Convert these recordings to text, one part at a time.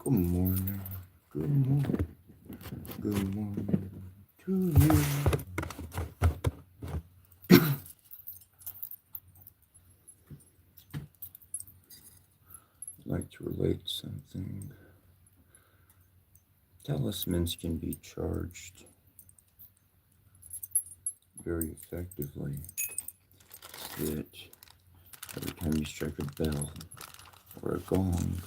Good morning. Good morning. Good morning to you. I'd like to relate something. Talismans can be charged very effectively. That every time you strike a bell or a gong,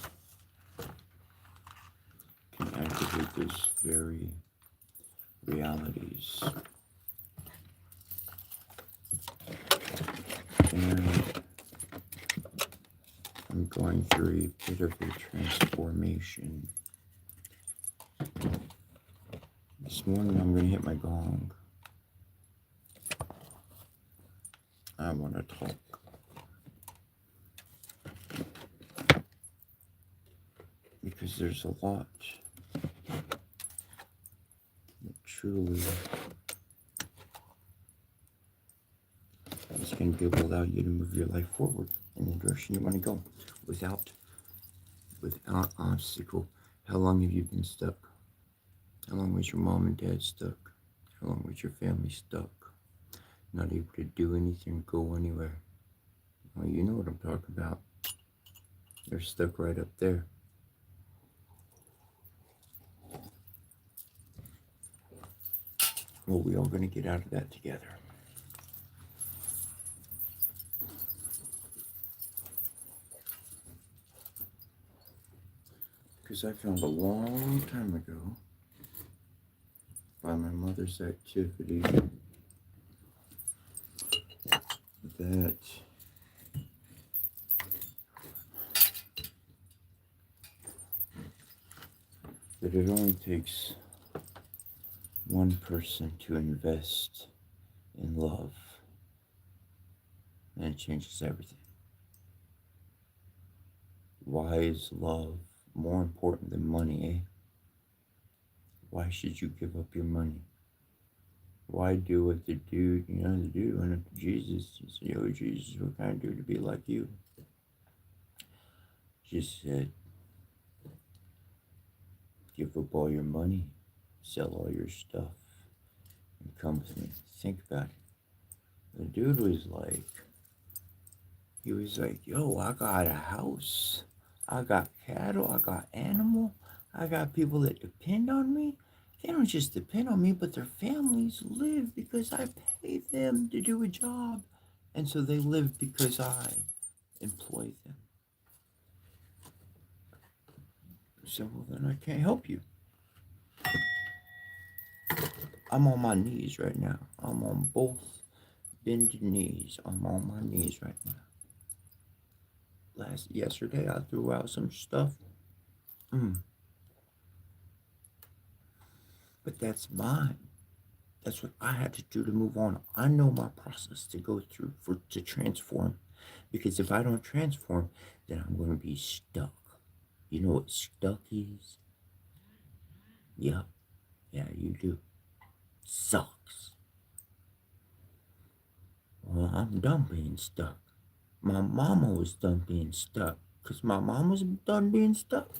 can activate those very realities. And I'm going through a bit of a transformation. This morning I'm going to hit my gong. I want to talk. Because there's a lot that truly is going to be able to allow you to move your life forward in the direction you want to go without obstacle. How long have you been stuck? How long was your mom and dad stuck? How long was your family stuck? Not able to do anything, go anywhere. Well, you know what I'm talking about. They're stuck right up there. Well, we all going to get out of that together. Because I found a long time ago by my mother's activity that it only takes one person to invest in love, and it changes everything. Why is love more important than money, eh? Why should you give up your money? Why do what the dude went up to Jesus and said, "Yo, Jesus, what can I do to be like you?" Jesus said, "Give up all your money, sell all your stuff, and come with me." Think about it. The dude was like, "Yo, I got a house. I got cattle. I got animal. I got people that depend on me. They don't just depend on me, but their families live because I pay them to do a job. And so they live because I employ them. So, well, then I can't help you. I'm on my knees right now. I'm on both bended knees. I'm on my knees right now. Yesterday, I threw out some stuff. But that's mine. That's what I had to do to move on. I know my process to go through to transform. Because if I don't transform, then I'm going to be stuck. You know what stuck is? Yeah, you do. Sucks. Well, I'm done being stuck. My mama was done being stuck. Because my mom was done being stuck.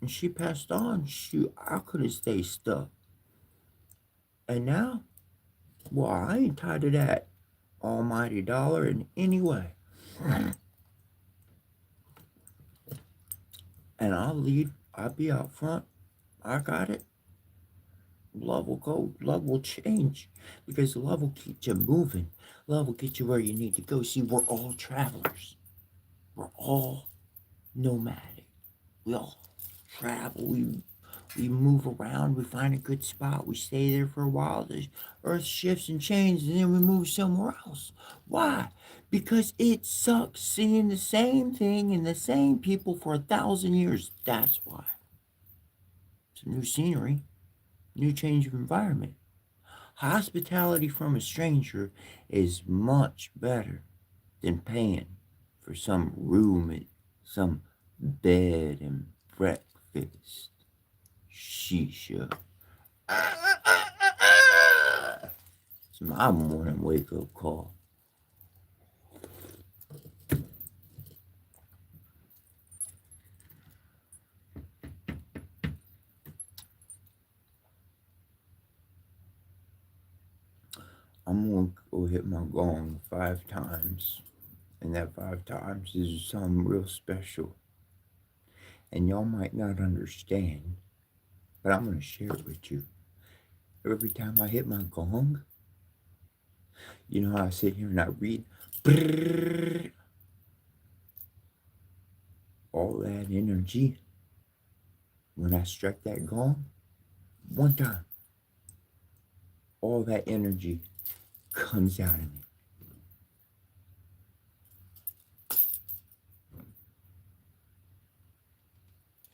And she passed on. I could have stayed stuck. And now, well, I ain't tied to that almighty dollar in any way. And I'll be out front. I got it. Love will go, love will change. Because love will keep you moving. Love will get you where you need to go. See, we're all travelers. We're all nomadic. We all travel. We move around. We find a good spot. We stay there for a while. The earth shifts and changes, and then we move somewhere else. Why? Because it sucks seeing the same thing and the same people for 1,000 years. That's why. It's new scenery, new change of environment. Hospitality from a stranger is much better than paying for some room and some bed and breakfast. Shisha. It's my morning wake-up call. I'm gonna go hit my gong 5 times, and that 5 times is something real special. And y'all might not understand, but I'm gonna share it with you. Every time I hit my gong, you know how I sit here and I read, brrr, all that energy. When I strike that gong, one time, all that energy comes out of me.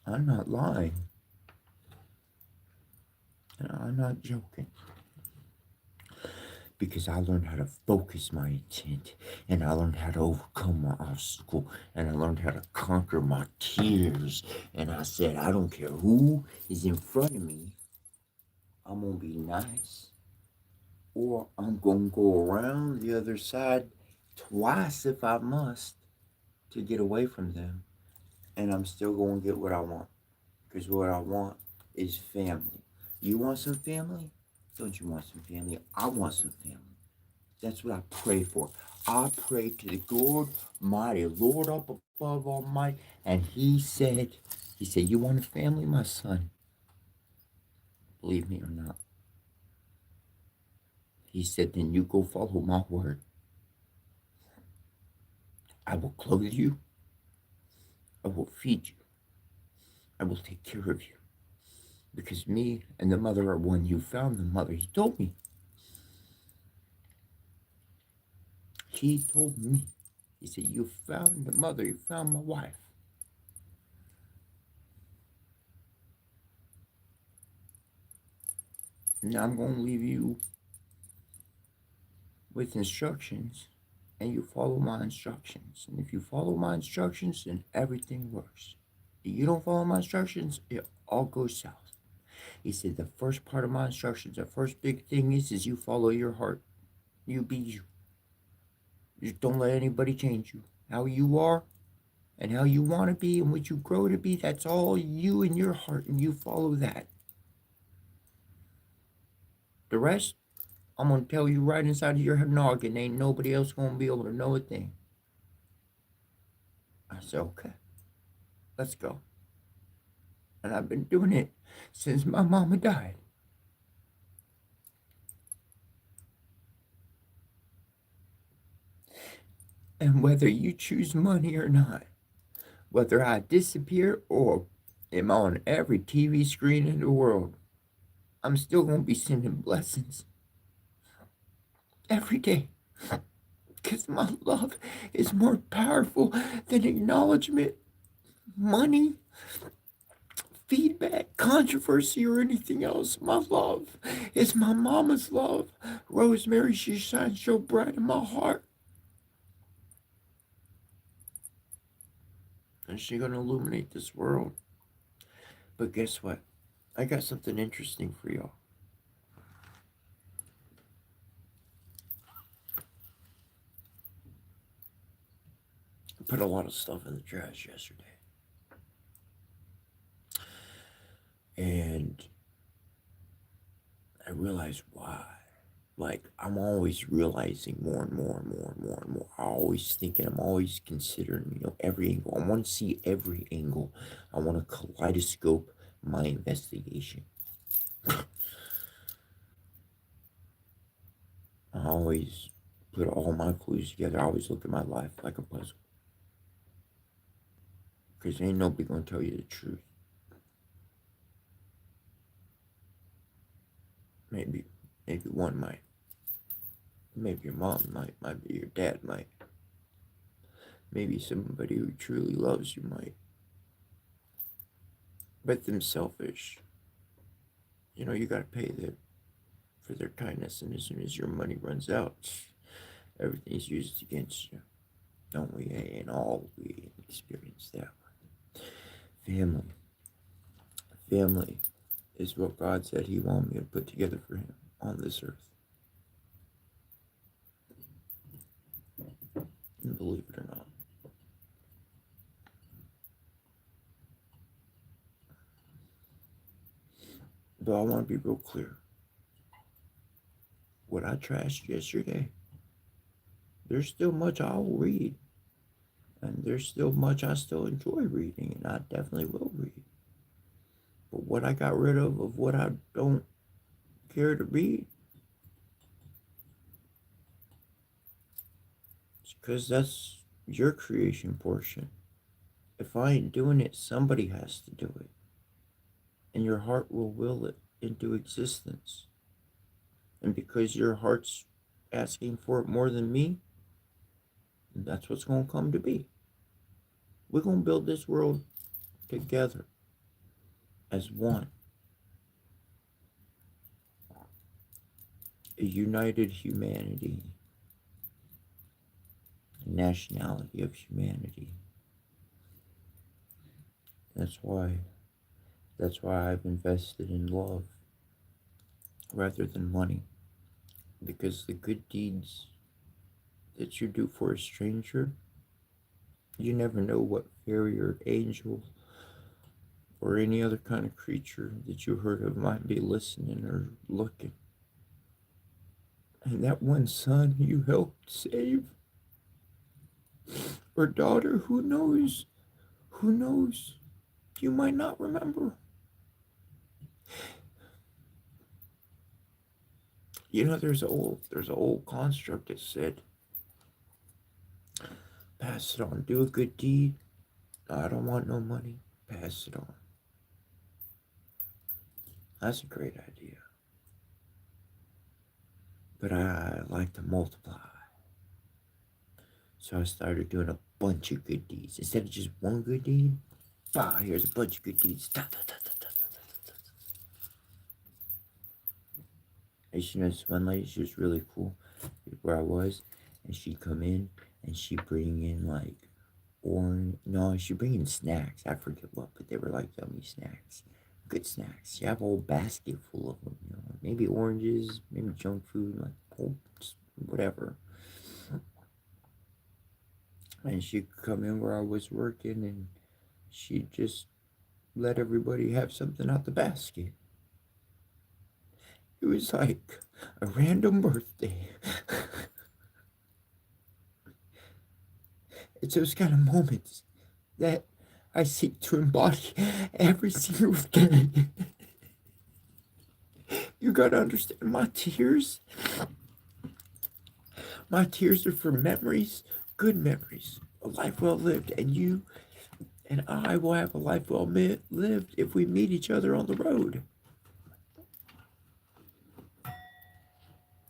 I'm not lying. I'm not joking. Because I learned how to focus my intent, and I learned how to overcome my obstacle, and I learned how to conquer my tears. And I said, I don't care who is in front of me, I'm gonna be nice, or I'm gonna go around the other side twice if I must to get away from them, and I'm still gonna get what I want. Because what I want is family. You want some family? Don't you want some family? I want some family. That's what I pray for. I pray to the God, mighty Lord up above Almighty, and He said, you want a family, my son? Believe me or not. He said, then you go follow my word. I will clothe you. I will feed you. I will take care of you. Because me and the mother are one. You found the mother. He told me. He told me. He said, you found the mother. You found my wife. Now I'm going to leave you with instructions, and you follow my instructions. And if you follow my instructions, then everything works. If you don't follow my instructions, it all goes south. He said the first part of my instructions, the first big thing is you follow your heart. You be you. Just don't let anybody change you. How you are and how you want to be and what you grow to be, that's all you and your heart, and you follow that. The rest, I'm going to tell you right inside of your noggin. Ain't nobody else going to be able to know a thing. I said, okay, let's go. And I've been doing it since my mama died. And whether you choose money or not, whether I disappear or am on every TV screen in the world, I'm still going to be sending blessings every day. Because my love is more powerful than acknowledgement, money, feedback, controversy, or anything else. My love is my mama's love. Rosemary, she shines so bright in my heart. And she's going to illuminate this world. But guess what? I got something interesting for y'all. I put a lot of stuff in the trash yesterday. And I realized why. Like, I'm always realizing more and more and more and more and more. I'm always thinking, I'm always considering, every angle. I want to see every angle. I want to kaleidoscope my investigation. I always put all my clues together. I always look at my life like a puzzle. Because ain't nobody going to tell you the truth. Maybe one might. Maybe your mom might. Maybe your dad might. Maybe somebody who truly loves you might. But them selfish. You got to pay them for their kindness. And as soon as your money runs out, everything's used against you. Don't we? And all we experience that. Family. Family is what God said He wanted me to put together for Him on this earth. And believe it or not. But I want to be real clear. what I trashed yesterday, there's still much I'll read. And there's still much I still enjoy reading, and I definitely will read. But what I got rid of what I don't care to read, it's because that's your creation portion. If I ain't doing it, somebody has to do it. And your heart will it into existence. And because your heart's asking for it more than me, that's what's going to come to be. We're going to build this world together as one, a united humanity, a nationality of humanity. That's why I've invested in love rather than money. Because the good deeds that you do for a stranger, you never know what fairy or angel or any other kind of creature that you heard of might be listening or looking. And that one son you helped save, or daughter, who knows? Who knows? You might not remember. You know, there's an old construct that said, pass it on, do a good deed. I don't want no money. Pass it on. That's a great idea. But I like to multiply. So I started doing a bunch of good deeds. Instead of just one good deed, here's a bunch of good deeds. Da, da, da, da, da, da, da. And you know, this one lady, she was really cool where I was. And she'd come in and she'd bring in like she'd bring in snacks. I forget what, but they were like yummy snacks. Good snacks. She have a whole basket full of them, you know, maybe oranges, maybe junk food, like whatever. And she'd come in where I was working and she'd just let everybody have something out the basket. It was like a random birthday. It's those kind of moments that I seek to embody every single day. You gotta understand, my tears are for memories, good memories, a life well lived, and you and I will have a life well lived if we meet each other on the road.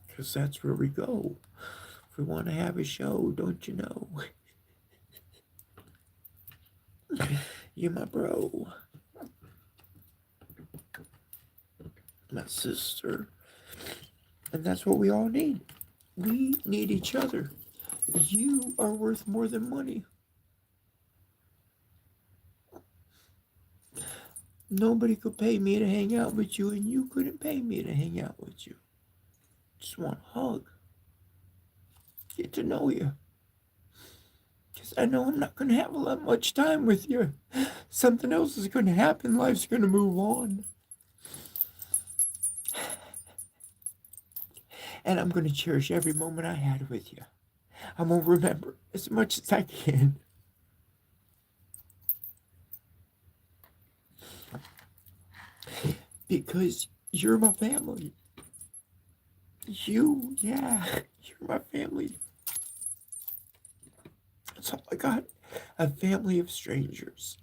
Because that's where we go. If we want to have a show, don't you know? You're my bro. My sister. And that's what we all need. We need each other. You are worth more than money. Nobody could pay me to hang out with you, and you couldn't pay me to hang out with you. Just want a hug. Get to know you. Because I know I'm not going to have much time with you. Something else is going to happen. Life's going to move on. And I'm going to cherish every moment I had with you. I'm going to remember as much as I can. Because you're my family. You're my family. That's all I got. A family of strangers.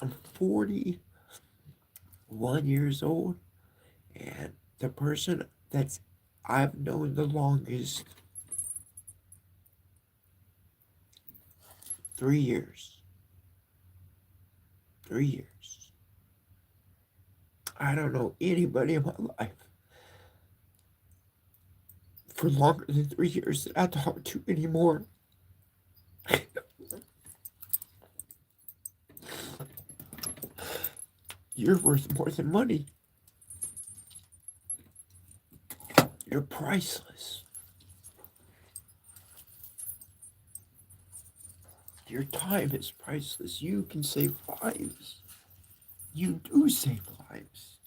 I'm 41 years old, and the person that's I've known the longest, 3 years. 3 years. I don't know anybody in my life for longer than 3 years that I talk to anymore. You're worth more than money. You're priceless. Your time is priceless. You can save lives. You do save lives.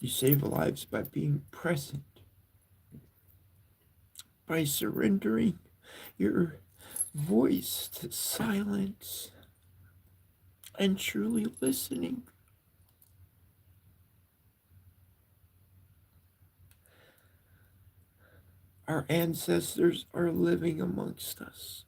You save lives by being present, by surrendering your voice to silence and truly listening. Our ancestors are living amongst us.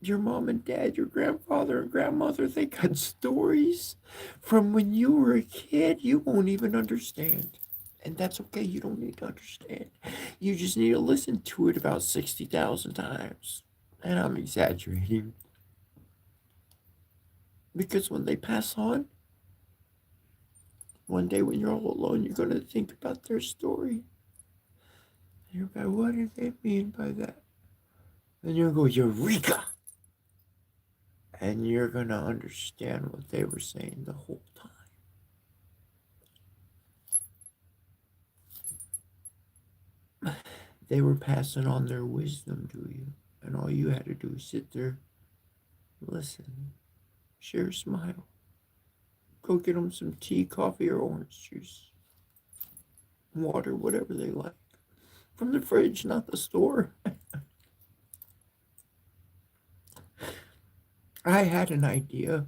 Your mom and dad, your grandfather and grandmother, they got stories from when you were a kid you won't even understand. And that's okay, you don't need to understand. You just need to listen to it about 60,000 times. And I'm exaggerating. Because when they pass on, one day when you're all alone, you're going to think about their story. And you're going, what did they mean by that? And you'll go, Eureka! And you're going to understand what they were saying the whole time. They were passing on their wisdom to you. And all you had to do was sit there, listen, share a smile. Go get them some tea, coffee, or orange juice. Water, whatever they like. From the fridge, not the store. I had an idea.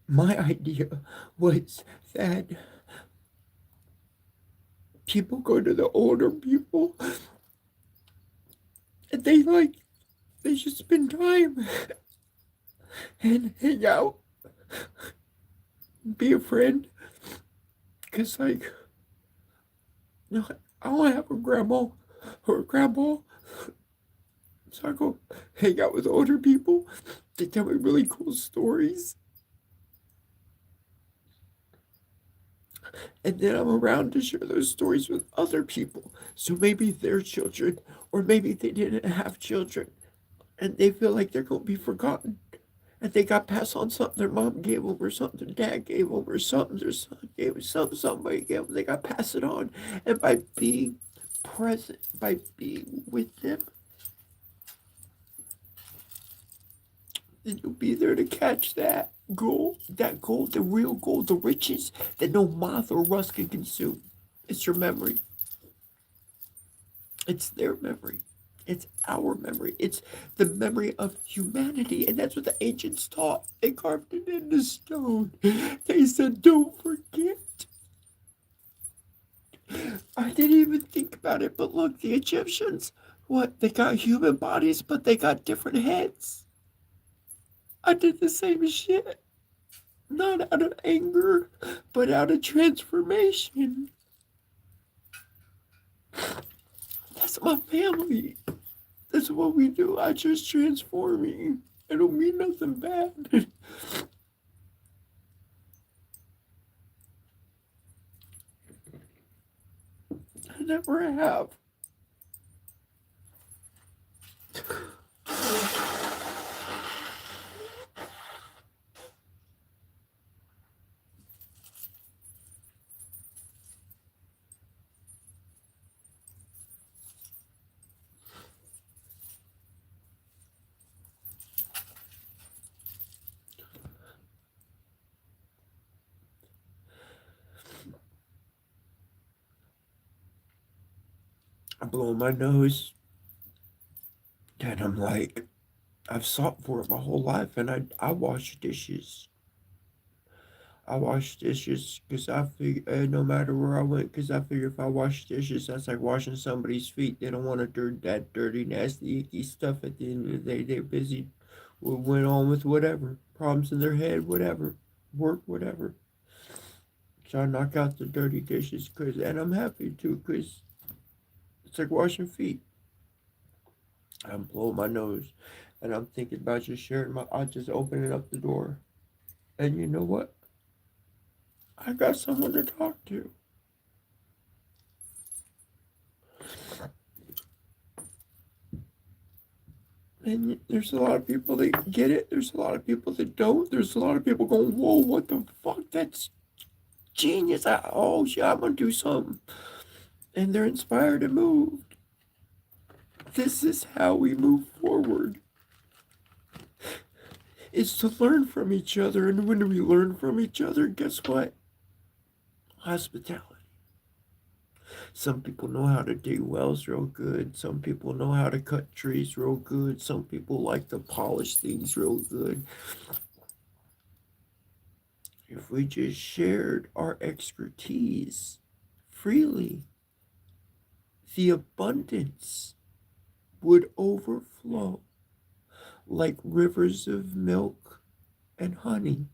My idea was that people go to the older people and they should spend time and hang out, be a friend. Cause I don't have a grandma or a grandpa, so I go hang out with older people. They tell me really cool stories. And then I'm around to share those stories with other people. So maybe their children, or maybe they didn't have children, and they feel like they're going to be forgotten. And they got passed on something their mom gave them, or something their dad gave them, or something their son gave them, something somebody gave them. They got passed it on. And by being present, by being with them, then you'll be there to catch that gold, the real gold, the riches that no moth or rust can consume. It's your memory. It's their memory. It's our memory. It's the memory of humanity. And that's what the ancients taught. They carved it into stone. They said, don't forget. I didn't even think about it, but look, the Egyptians, what? They got human bodies, but they got different heads. I did the same shit. Not out of anger, but out of transformation. That's my family. That's what we do. I just transforming. I don't mean nothing bad. I never have. I blow my nose, and I'm like, I've sought for it my whole life, and I wash dishes. I wash dishes because I figure no matter where I went, because I figure if I wash dishes, that's like washing somebody's feet. They don't want to dirt that dirty, nasty, icky stuff at the end of the day. They're busy, went on with whatever problems in their head, whatever work, whatever. So I knock out the dirty dishes, and I'm happy to, because it's like washing feet. I'm blowing my nose, and I'm thinking about just sharing I just opening up the door, and you know what? I got someone to talk to. And there's a lot of people that get it. There's a lot of people that don't. There's a lot of people going, whoa, what the fuck? That's genius. Oh, shit, I'm going to do something. And they're inspired and moved. This is how we move forward. is to learn from each other. And when we learn from each other, guess what? Hospitality. Some people know how to dig wells real good. Some people know how to cut trees real good. Some people like to polish things real good. If we just shared our expertise freely, the abundance would overflow like rivers of milk and honey.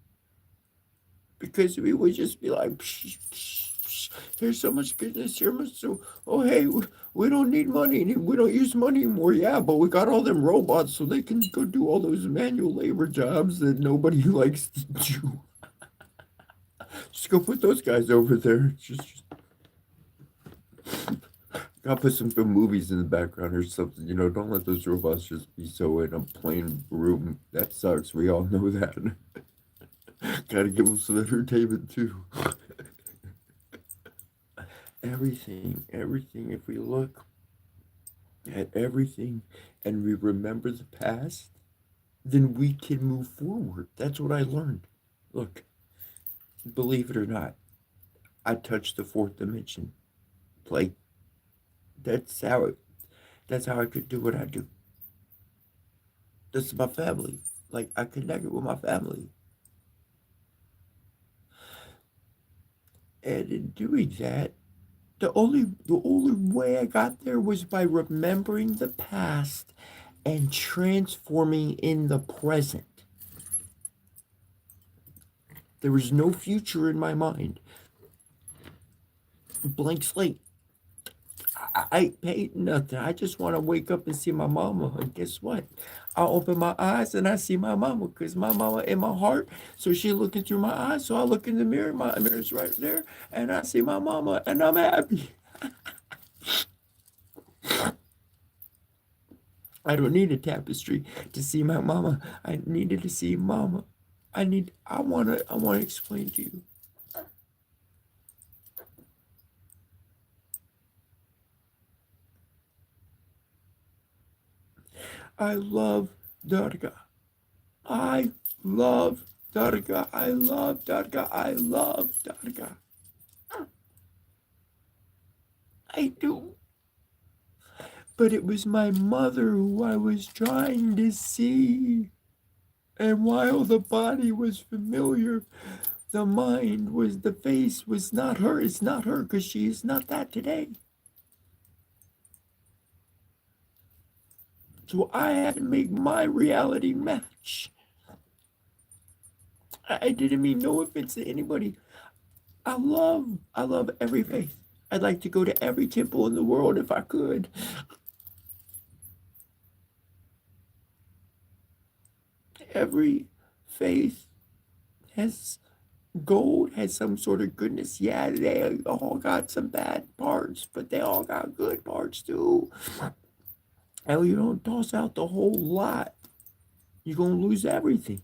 Because we would just be like, psh, psh, psh, here's so much goodness, here much so. Oh, hey, we don't need money. We don't use money anymore. Yeah, but we got all them robots so they can go do all those manual labor jobs that nobody likes to do. Just go put those guys over there. Just gotta put some good movies in the background or something. Don't let those robots just be so in a plain room. That sucks. We all know that. Gotta give them some entertainment too. Everything. If we look at everything and we remember the past, then we can move forward. That's what I learned. Look, believe it or not, I touched the fourth dimension. Like that's how it, that's how I could do what I do. This is my family. Like I connected with my family. And in doing that, the only way I got there was by remembering the past and transforming in the present. There was no future in my mind. Blank slate. I ain't paid nothing. I just want to wake up and see my mama. And guess what? I open my eyes and I see my mama because my mama in my heart. So she looking through my eyes. So I look in the mirror. My mirror's right there. And I see my mama and I'm happy. I don't need a tapestry to see my mama. I needed to see mama. I wanna explain to you. I love Durga. I love Durga. I love Durga. I love Durga. I do. But it was my mother who I was trying to see. And while the body was familiar, the mind was, the face was not her. It's not her because she is not that today. So I had to make my reality match. I didn't mean no offense to anybody. I love every faith. I'd like to go to every temple in the world if I could. Every faith has gold, has some sort of goodness. Yeah, they all got some bad parts, but they all got good parts too. And you don't toss out the whole lot, you're gonna lose everything.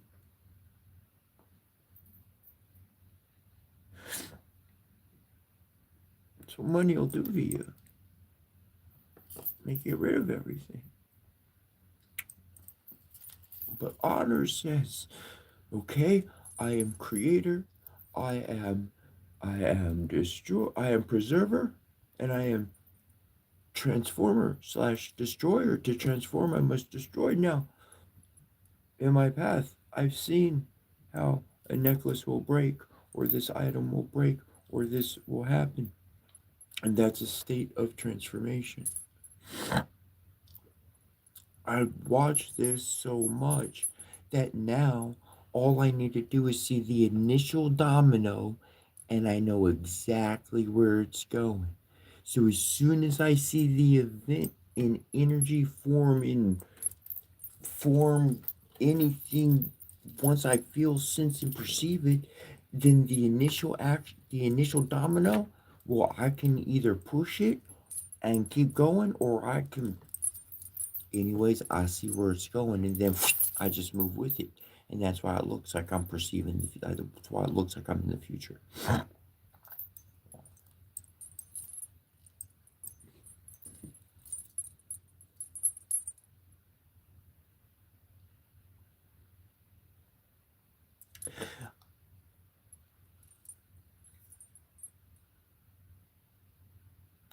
So money will do to you. Make get rid of everything. But honor says, okay, I am creator, I am I am preserver, and I am transformer slash destroyer. To transform, I must destroy. Now, in my path, I've seen how a necklace will break, or this item will break, or this will happen. And that's a state of transformation. I watched this so much that now all I need to do is see the initial domino and I know exactly where it's going. So as soon as I see the event in energy form anything, once I feel, sense, and perceive it, then the initial act, the initial domino, well, I can either push it and keep going, or I can, anyways, I see where it's going, and then I just move with it, and that's why it looks like I'm perceiving. That's why it looks like I'm in the future.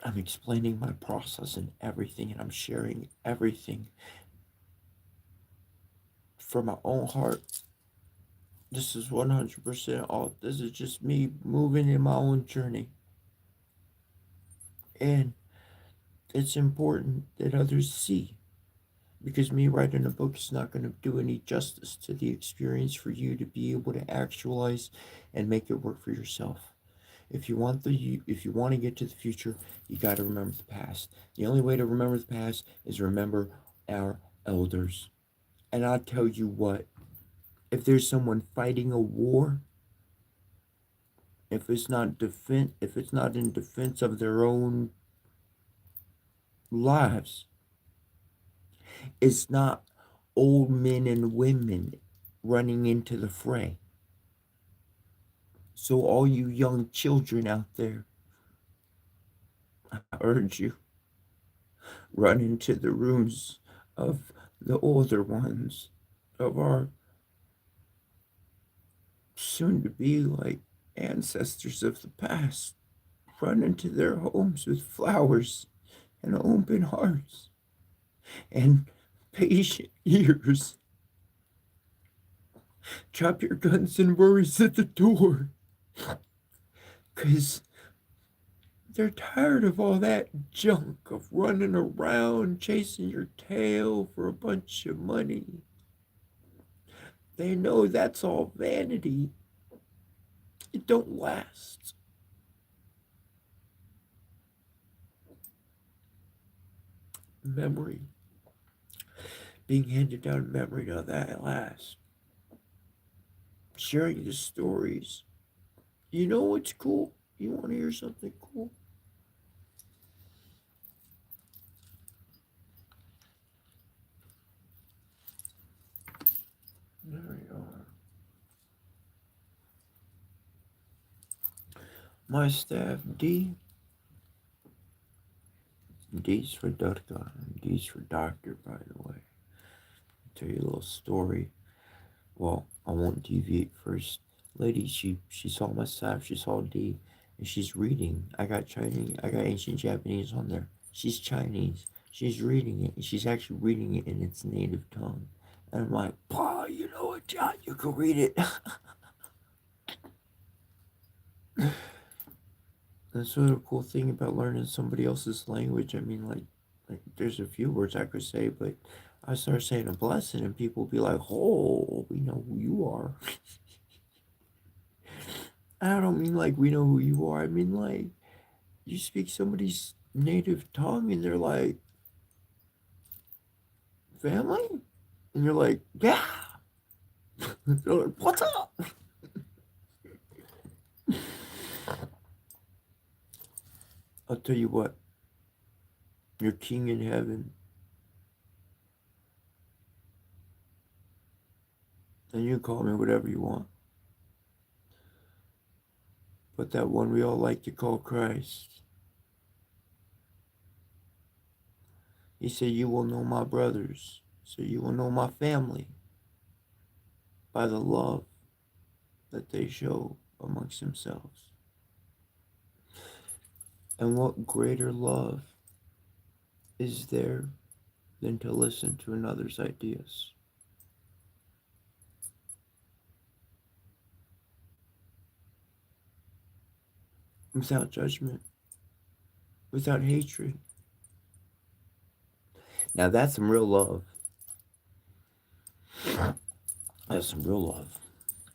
I'm explaining my process and everything, and I'm sharing everything from my own heart. This is 100% all. This is just me moving in my own journey. And it's important that others see, because me writing a book is not going to do any justice to the experience for you to be able to actualize and make it work for yourself. If you want to get to the future, you got to remember the past. The only way to remember the past is remember our elders. And I'll tell you what, if there's someone fighting a war, if it's not in defense of their own lives, it's not old men and women running into the fray. So all you young children out there, I urge you, run into the rooms of the older ones, of our soon to be like ancestors of the past. Run into their homes with flowers and open hearts and patient ears. Drop your guns and worries at the door. Because they're tired of all that junk of running around chasing your tail for a bunch of money. They know that's all vanity. It don't last. Memory. Being handed down memory, now that lasts. Sharing the stories. You know what's cool? You want to hear something cool? There we are. My staff, D's for Dutka, D's for doctor, by the way. I'll tell you a little story. Well, I won't deviate first. Lady, she saw my staff, she saw D, and she's reading. I got ancient Japanese on there. She's Chinese. She's reading it, and she's actually reading it in its native tongue. And I'm like, Pa, you know what, John, you can read it. That's sort of cool thing about learning somebody else's language. I mean, like there's a few words I could say, but I start saying a blessing, and people be like, "Oh, we know who you are." I don't mean like we know who you are. I mean like you speak somebody's native tongue, and they're like, "Family," and you're like, "Yeah." They're like, "What's up?" I'll tell you what. Your King in heaven, and you can call me whatever you want. But that one we all like to call Christ, he said, "You will know my brothers, so you will know my family by the love that they show amongst themselves." And what greater love is there than to listen to another's ideas without judgment, without hatred? Now that's some real love. That's some real love.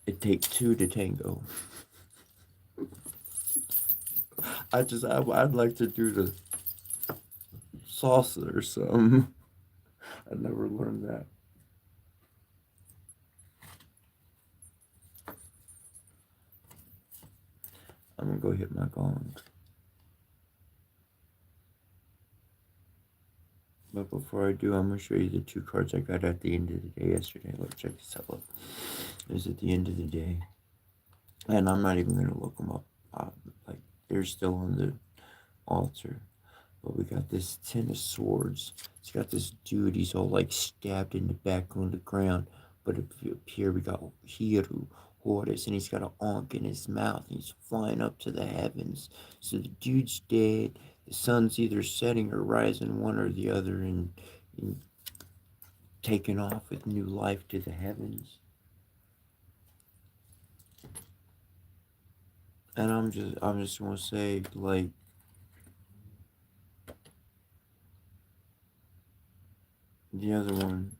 It takes two to tango. I'd like to do the salsa or something. I never learned that. I'm gonna go hit my gong. But before I do, I'm gonna show you the two cards I got at the end of the day yesterday. Let's check this out. Look, it was at the end of the day, and I'm not even gonna look them up. Like they're still on the altar. But we got this Ten of Swords. It's got this dude. He's all like stabbed in the back on the ground. But up here we got Hiru Hortus, and he's got an ankh in his mouth, and he's flying up to the heavens. So the dude's dead. The sun's either setting or rising, one or the other, and taking off with new life to the heavens. And I'm just gonna say, like, the other one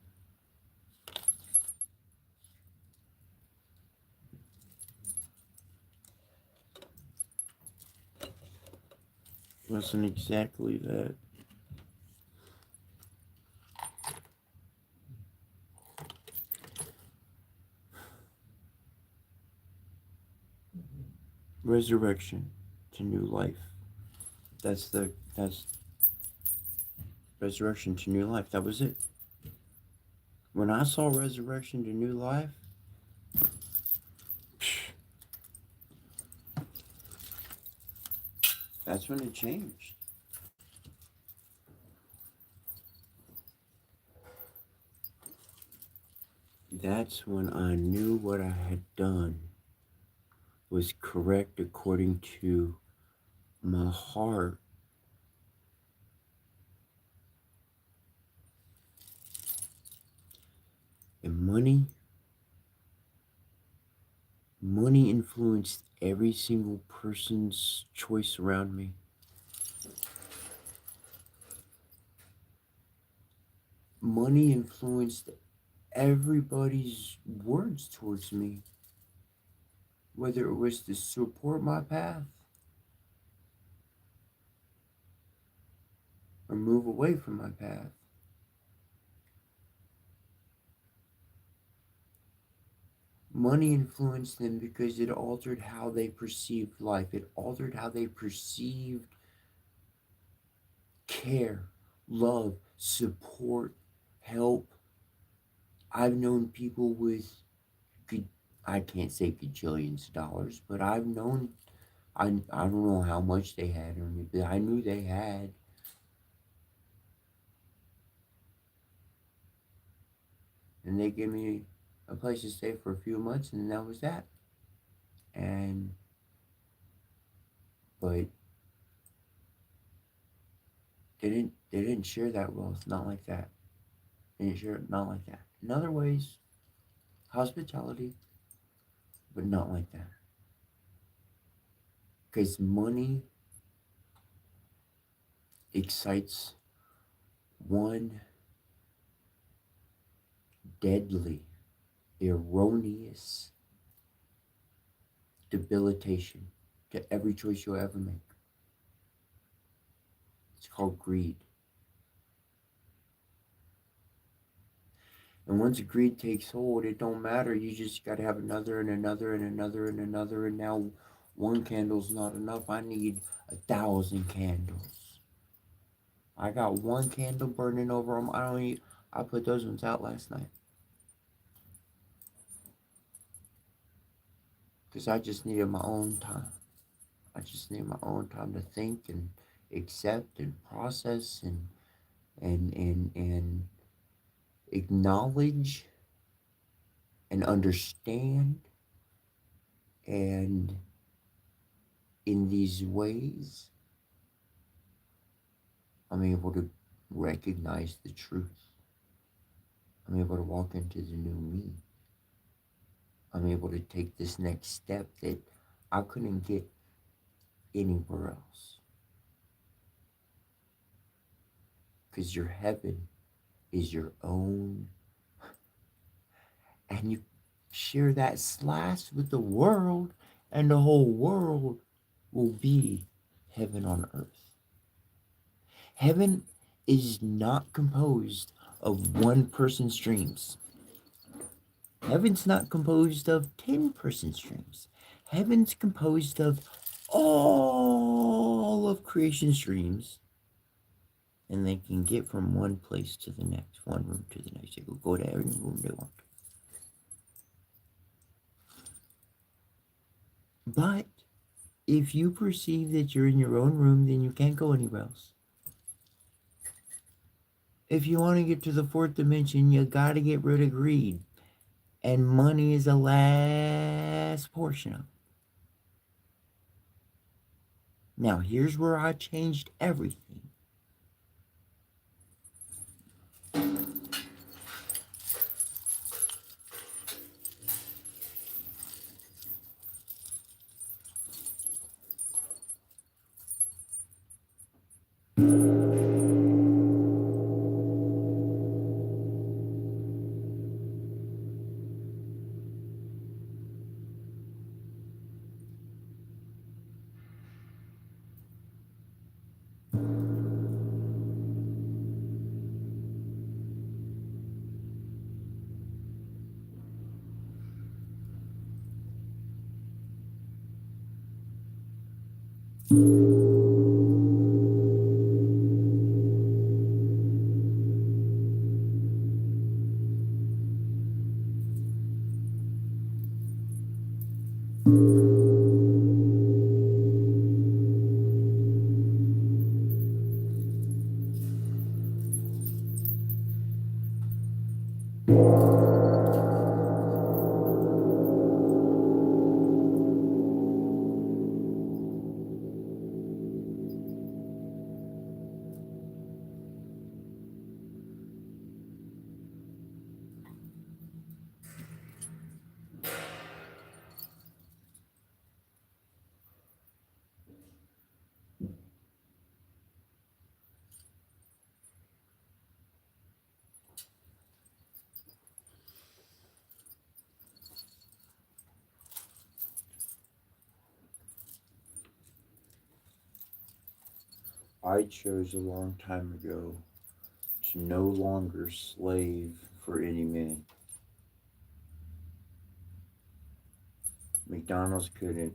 wasn't exactly that. Resurrection to new life. That's resurrection to new life. That was it. When I saw resurrection to new life, that's when it changed. That's when I knew what I had done was correct according to my heart. And money influenced every single person's choice around me. Money influenced everybody's words towards me, whether it was to support my path or move away from my path. Money influenced them because it altered how they perceived life. It altered how they perceived care, love, support, help. I've known people with good, I can't say gajillions of dollars, but I've known, I don't know how much they had or me, but I knew they had. And they gave me a place to stay for a few months, and that was that. And, but they didn't share that wealth, not like that. They didn't share it, not like that. In other ways, hospitality, but not like that. Because money excites one deadly, erroneous debilitation to every choice you'll ever make. It's called greed. And once greed takes hold, it don't matter. You just got to have another and another and another and another. And now one candle's not enough. I need 1,000 candles. I got one candle burning over them. I put those ones out last night because I just needed my own time. I just need my own time to think and accept and process and acknowledge and understand. And in these ways, I'm able to recognize the truth. I'm able to walk into the new me. I'm able to take this next step that I couldn't get anywhere else. Because your heaven is your own, and you share that slice with the world, and the whole world will be heaven on earth. Heaven is not composed of one person's dreams. Heaven's not composed of 10-person streams. Heaven's composed of all of creation's dreams. And they can get from one place to the next, one room to the next. They can go to every room they want. But if you perceive that you're in your own room, then you can't go anywhere else. If you want to get to the fourth dimension, you got to get rid of greed. And money is the last portion of it. Now, here's where I changed everything. I chose a long time ago to no longer slave for any man. McDonald's couldn't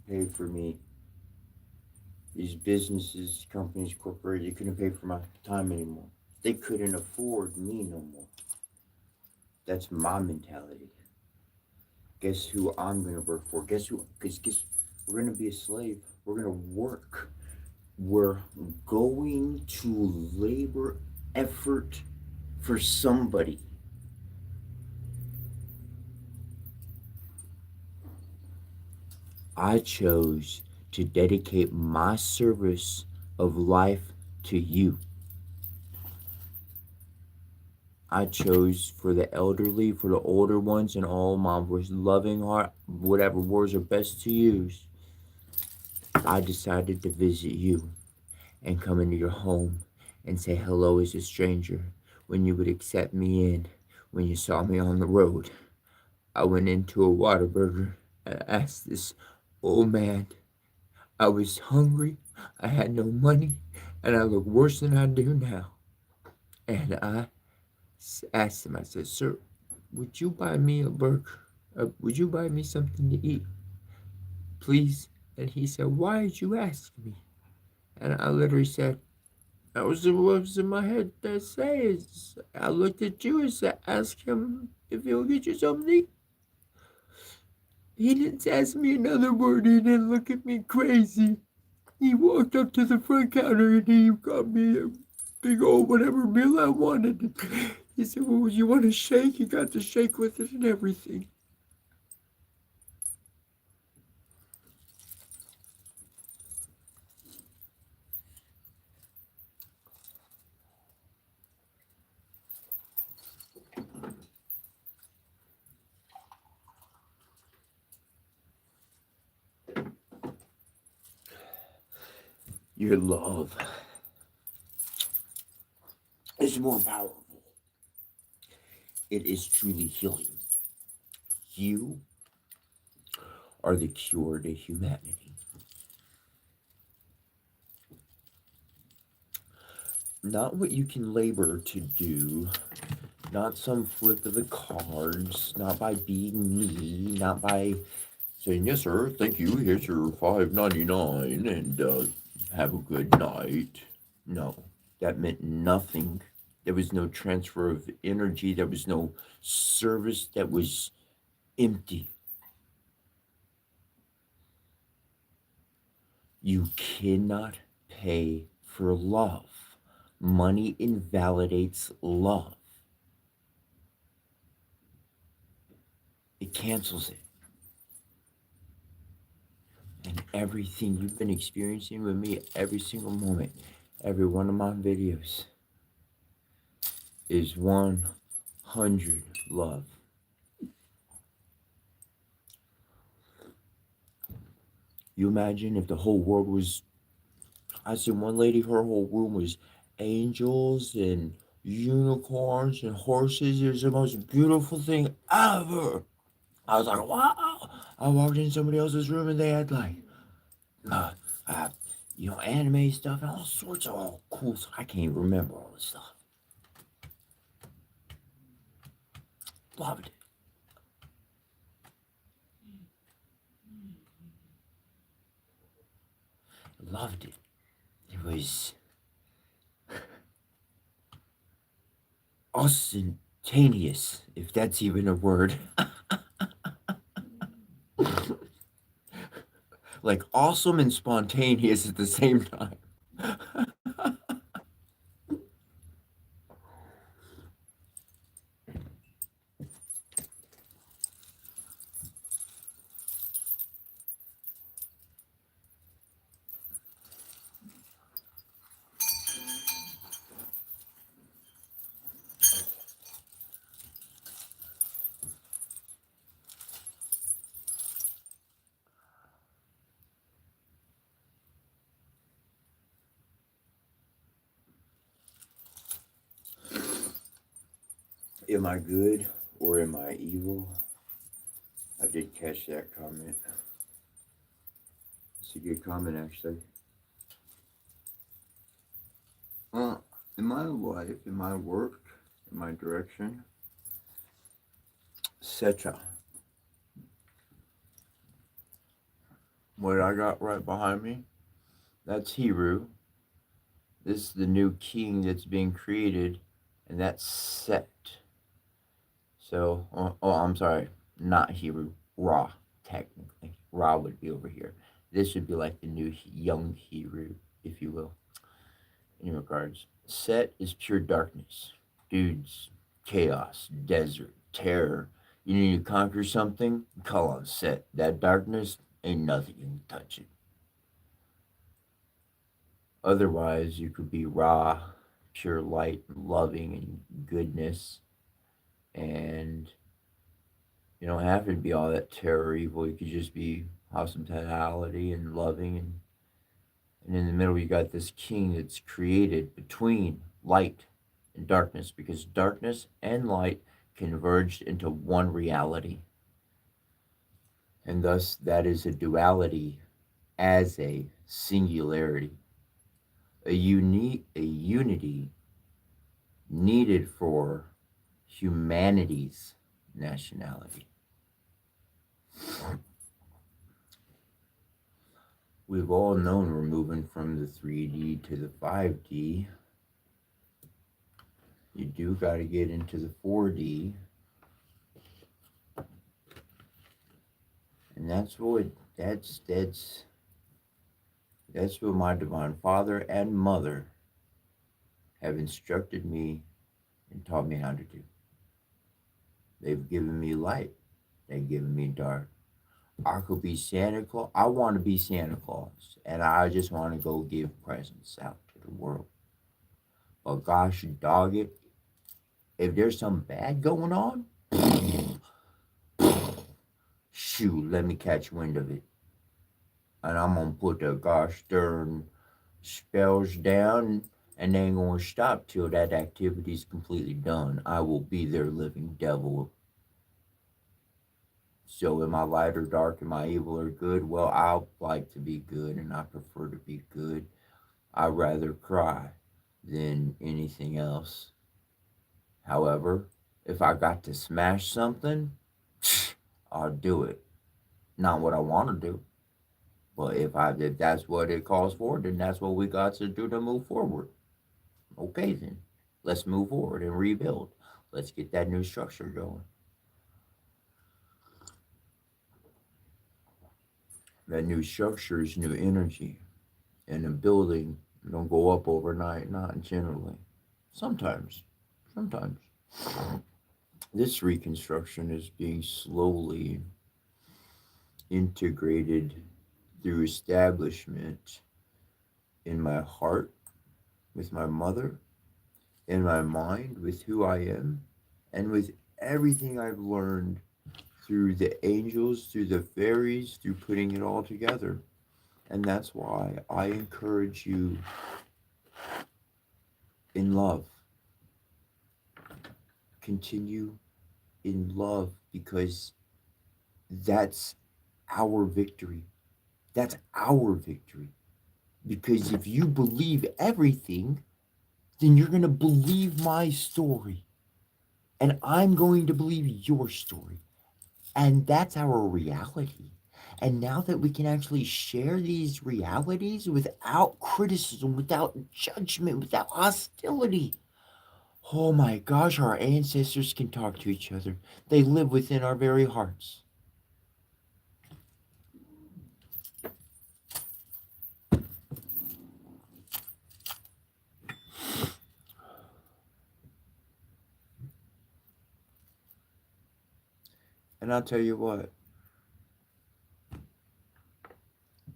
pay for me. These businesses, companies, corporations, they couldn't pay for my time anymore. They couldn't afford me no more. That's my mentality. Guess who I'm gonna work for? Guess who? Because guess we're gonna be a slave. We're gonna work. We're going to labor effort for somebody. I chose to dedicate my service of life to you. I chose for the elderly, for the older ones, and all my loving heart, whatever words are best to use. I decided to visit you and come into your home and say hello as a stranger when you would accept me in, when you saw me on the road. I went into a Whataburger and asked this old man. I was hungry, I had no money, and I looked worse than I do now. And I asked him, I said, "Sir, would you buy me a burger? Would you buy me something to eat, please?" And he said, "Why did you ask me?" And I literally said, that was what was in my head to say. I looked at you and said, ask him if he'll get you something. He didn't ask me another word. He didn't look at me crazy. He walked up to the front counter and he got me a big old whatever meal I wanted. He said, well, you want a shake? He got the shake with it and everything. Your love is more powerful. It is truly healing. You are the cure to humanity. Not what you can labor to do, not some flip of the cards, not by being me, not by saying, yes, sir, thank you, here's your $5.99, and have a good night. No, that meant nothing. There was no transfer of energy, there was no service, that was empty. You cannot pay for love. Money invalidates love. It cancels it. And everything you've been experiencing with me, every single moment, every one of my videos is 100 love. You imagine if the whole world was, I seen one lady, her whole room was angels and unicorns and horses. It was the most beautiful thing ever. I was like, wow. I walked in somebody else's room and they had like, uh, uh, anime stuff and all sorts of all cool stuff. I can't even remember all this stuff. Loved it. Loved it. It was ostentatious, if that's even a word. Like awesome and spontaneous at the same time. Am I good or am I evil? I did catch that comment. It's a good comment, actually. In my life, in my work, in my direction, etc. What I got right behind me, that's Hiru. This is the new king that's being created, and that's Set. So, I'm sorry, not Hiru, Ra, technically. Ra would be over here. This would be like the new young Hiru, if you will, in regards. Set is pure darkness. Dudes, chaos, desert, terror. You need to conquer something? Call on Set. That darkness ain't nothing you can touch it. Otherwise, you could be raw, pure light, loving, and goodness. And you don't have to be all that terror evil. You could just be hospitality and loving. And in the middle, you got this king that's created between light and darkness because darkness and light converged into one reality. And thus, that is a duality as a singularity, a unity needed for humanity's nationality. We've all known we're moving from the 3D to the 5D. You do got to get into the 4D. And that's what my divine father and mother have instructed me and taught me how to do. They've given me light. They've given me dark. I could be Santa Claus. I want to be Santa Claus. And I just want to go give presents out to the world. But gosh dog it, if there's something bad going on, shoot, let me catch wind of it. And I'm going to put the gosh darn spells down and they ain't going to stop till that activity's completely done. I will be their living devil. So am I light or dark? Am I evil or good? Well, I like to be good and I prefer to be good. I'd rather cry than anything else. However, if I got to smash something, I'll do it. Not what I want to do, but if that's what it calls for, then that's what we got to do to move forward. Okay, then let's move forward and rebuild. Let's get that new structure going. That new structure is new energy, and a building don't go up overnight. Not generally. Sometimes, sometimes. This reconstruction is being slowly integrated through establishment in my heart with my mother, in my mind with who I am, and with everything I've learned through the angels, through the fairies, through putting it all together. And that's why I encourage you in love. Continue in love because that's our victory. That's our victory. Because if you believe everything, then you're going to believe my story. And I'm going to believe your story. And that's our reality. And now that we can actually share these realities without criticism, without judgment, without hostility, oh my gosh, our ancestors can talk to each other. They live within our very hearts. And I'll tell you what,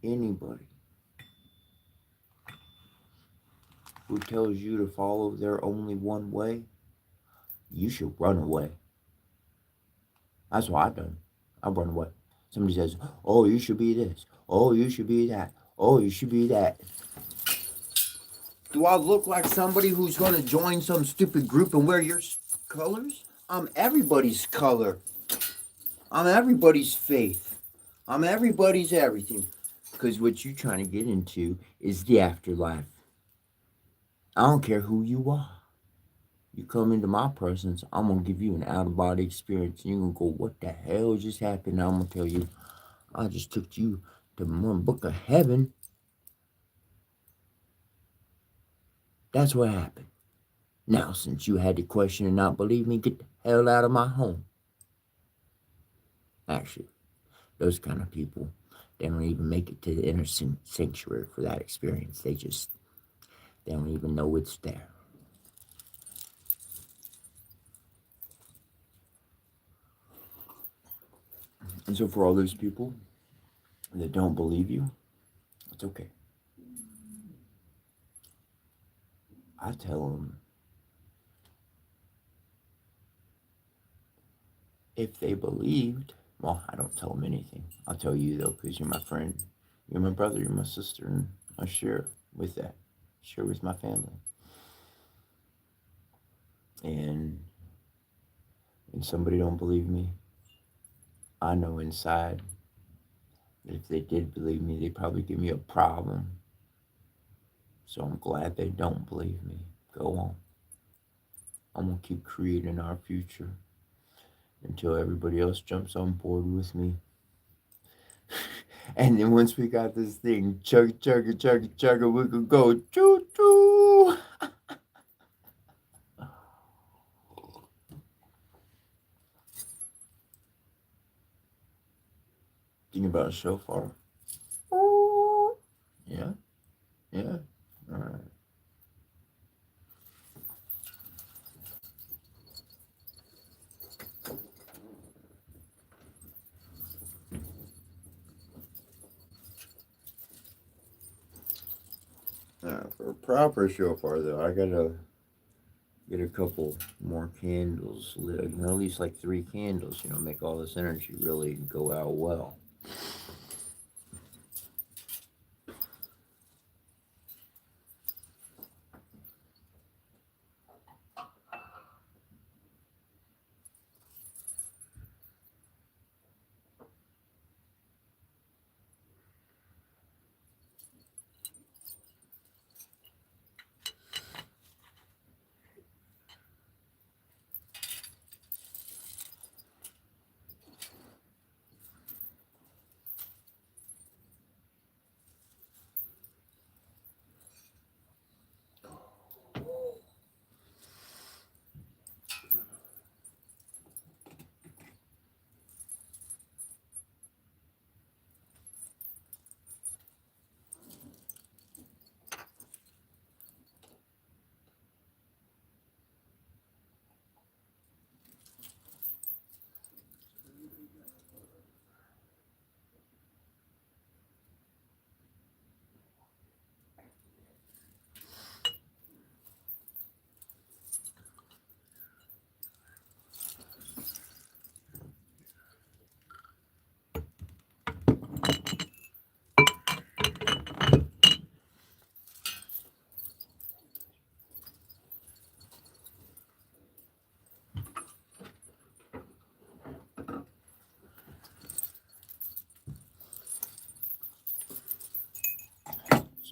anybody who tells you to follow their only one way, you should run away. That's what I've done. I run away. Somebody says, oh, you should be this. Oh, you should be that. Oh, you should be that. Do I look like somebody who's going to join some stupid group and wear your colors? I'm everybody's color. I'm everybody's faith. I'm everybody's everything. Because what you're trying to get into is the afterlife. I don't care who you are. You come into my presence, I'm going to give you an out-of-body experience. And you're going to go, what the hell just happened? And I'm going to tell you, I just took you to one book of heaven. That's what happened. Now, since you had to question and not believe me, get the hell out of my home. Actually, those kind of people, they don't even make it to the inner sanctuary for that experience. They don't even know it's there. And so for all those people that don't believe you, it's okay. I tell them, if they believed, well, I don't tell them anything. I'll tell you though, because you're my friend, you're my brother, you're my sister, and I share with that, share with my family. And when somebody don't believe me, I know inside that if they did believe me, they'd probably give me a problem. So I'm glad they don't believe me. Go on. I'm going to keep creating our future until everybody else jumps on board with me. And then once we got this thing, chugga, chugga, chugga, chugga, we could go choo choo. Think about a shofar. Yeah, yeah. All right. For a proper shofar, though, I gotta get a couple more candles lit. At least like 3 candles, make all this energy really go out well.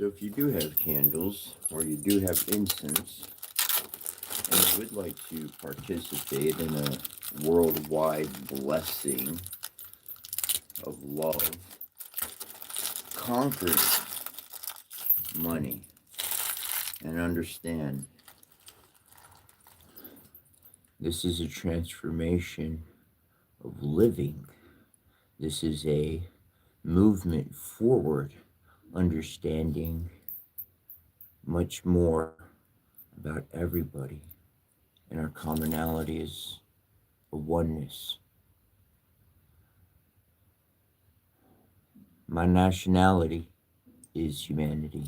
So if you do have candles or you do have incense and you would like to participate in a worldwide blessing of love, conquering money, and understand this is a transformation of living. This is a movement forward, understanding much more about everybody. And our commonality is a oneness. My nationality is humanity.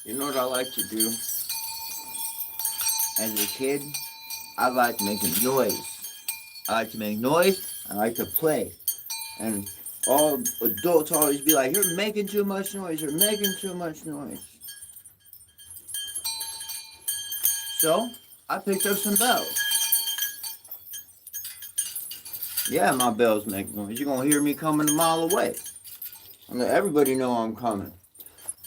You know what I like to do as a kid? I like making noise. I like to make noise. I like to play. And all adults always be like, "You're making too much noise. You're making too much noise." So I picked up some bells. Yeah, my bells make noise. You're gonna hear me coming a mile away. I'm let everybody know I'm coming.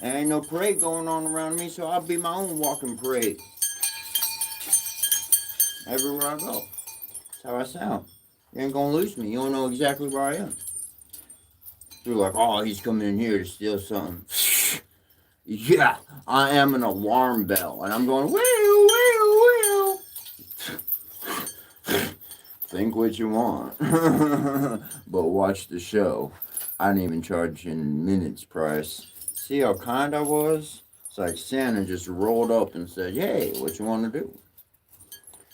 There ain't no parade going on around me, so I'll be my own walking parade everywhere I go. That's how I sound. You ain't gonna lose me. You don't know exactly where I am. You're like, "Oh, he's coming in here to steal something." Yeah, I am an alarm bell, and I'm going, "Wheel, wheel, wheel." Think what you want, but watch the show. I didn't even charge in minutes price. See how kind I was? It's like Santa just rolled up and said, "Hey, what you want to do?"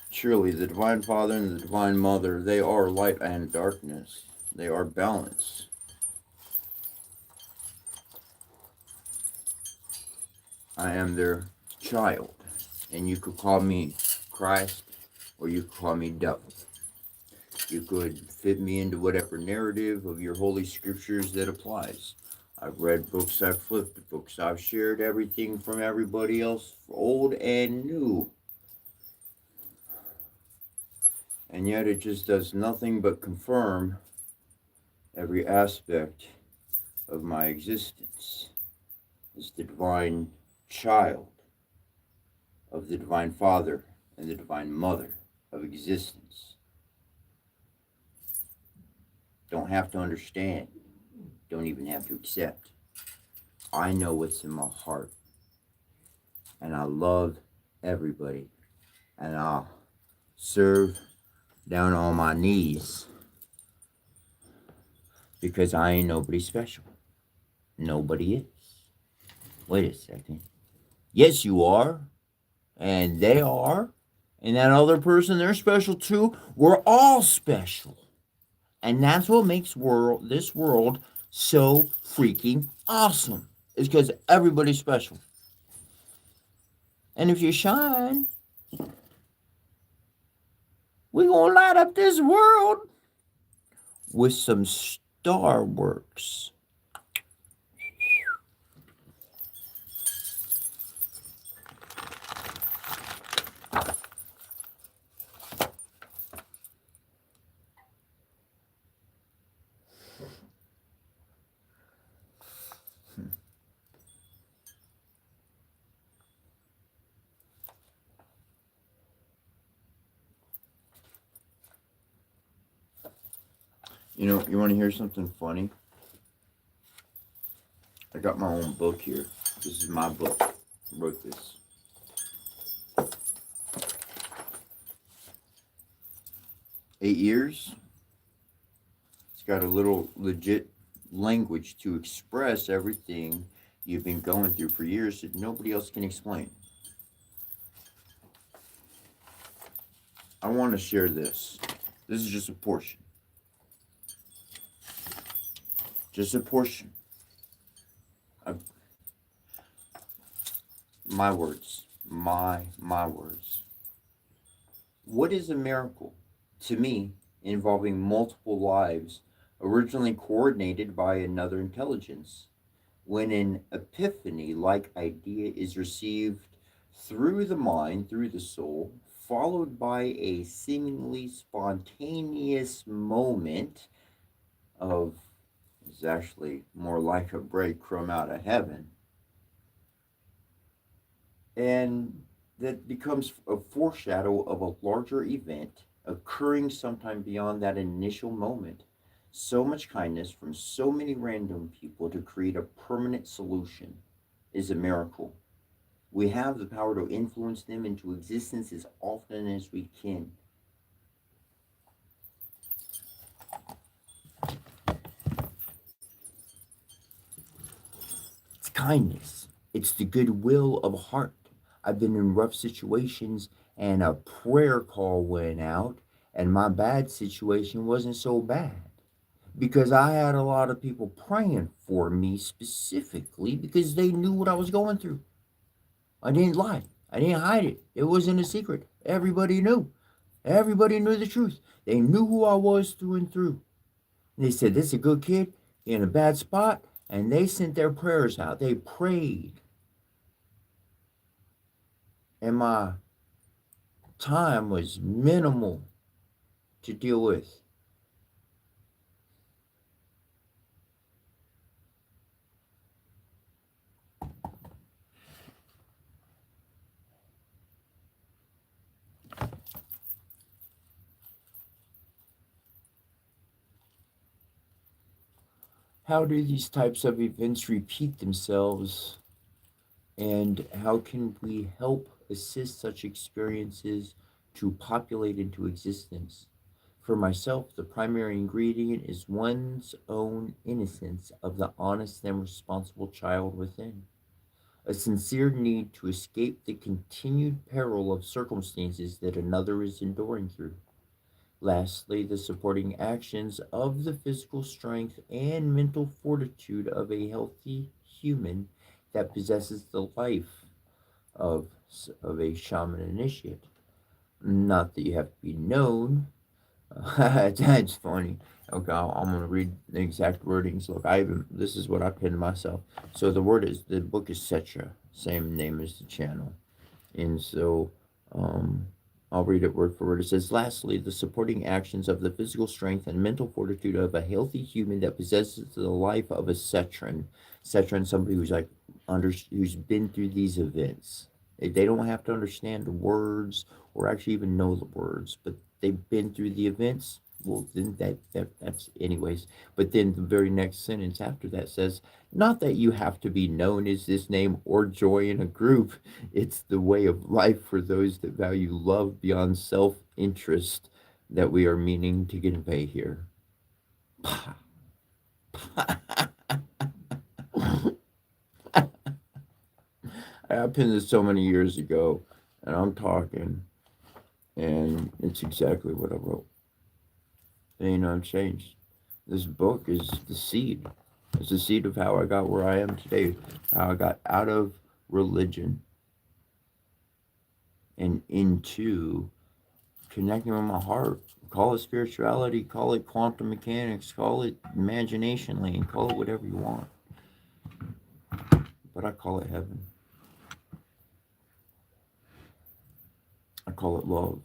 Surely the Divine Father and the Divine Mother, they are light and darkness. They are balance. I am their child. And you could call me Christ or you could call me devil. You could fit me into whatever narrative of your holy scriptures that applies. I've read books, I've flipped books, I've shared everything from everybody else, old and new. And yet it just does nothing but confirm every aspect of my existence as the divine child of the Divine Father and the Divine Mother of existence. Don't have to understand, don't even have to accept. I know what's in my heart, and I love everybody, and I'll serve down on my knees because I ain't nobody special. Nobody is. Wait a second. Yes, you are, and they are, and that other person, they're special too. We're all special. And that's what makes this world so freaking awesome. Is because everybody's special. And if you shine, we gonna light up this world with some star works. You know, you want to hear something funny? I got my own book here. This is my book. I wrote this. 8 years. It's got a little legit language to express everything you've been going through for years that nobody else can explain. I want to share this. This is just a portion. Just a portion. My words. My words. What is a miracle? To me, involving multiple lives, originally coordinated by another intelligence. When an epiphany like idea is received through the mind, through the soul, followed by a seemingly spontaneous moment of, is actually more like a breadcrumb out of heaven, and that becomes a foreshadow of a larger event occurring sometime beyond that initial moment. So much kindness from so many random people to create a permanent solution is a miracle. We have the power to influence them into existence as often as we can. It's kindness. It's the goodwill of a heart. I've been in rough situations and a prayer call went out, and my bad situation wasn't so bad because I had a lot of people praying for me specifically because they knew what I was going through. I didn't lie. I didn't hide it. It wasn't a secret. Everybody knew. Everybody knew the truth. They knew who I was through and through. And they said, this is a good kid in a bad spot. And they sent their prayers out. They prayed. And my time was minimal to deal with. How do these types of events repeat themselves? And how can we help assist such experiences to populate into existence? For myself, the primary ingredient is one's own innocence of the honest and responsible child within, a sincere need to escape the continued peril of circumstances that another is enduring through. Lastly, the supporting actions of the physical strength and mental fortitude of a healthy human that possesses the life of, of a shaman initiate. Not that you have to be known. That's funny. Okay, I'm gonna read the exact wordings. Look, this is what I pinned myself. So the book is Setra, same name as the channel. And so um, I'll read it word for word. It says, lastly, the supporting actions of the physical strength and mental fortitude of a healthy human that possesses the life of a Cetran. Cetran, somebody who's who's been through these events. They don't have to understand the words or actually even know the words, but they've been through the events. Well, then that's anyways. But then the very next sentence after that says, not that you have to be known as this name or join a group. It's the way of life for those that value love beyond self interest that we are meaning to convey here. I pinned this so many years ago, and I'm talking, and it's exactly what I wrote. It ain't unchanged. This book is the seed. It's the seed of how I got where I am today, how I got out of religion and into connecting with my heart. Call it spirituality, call it quantum mechanics, call it imagination lane, call it whatever you want. But I call it heaven. I call it love.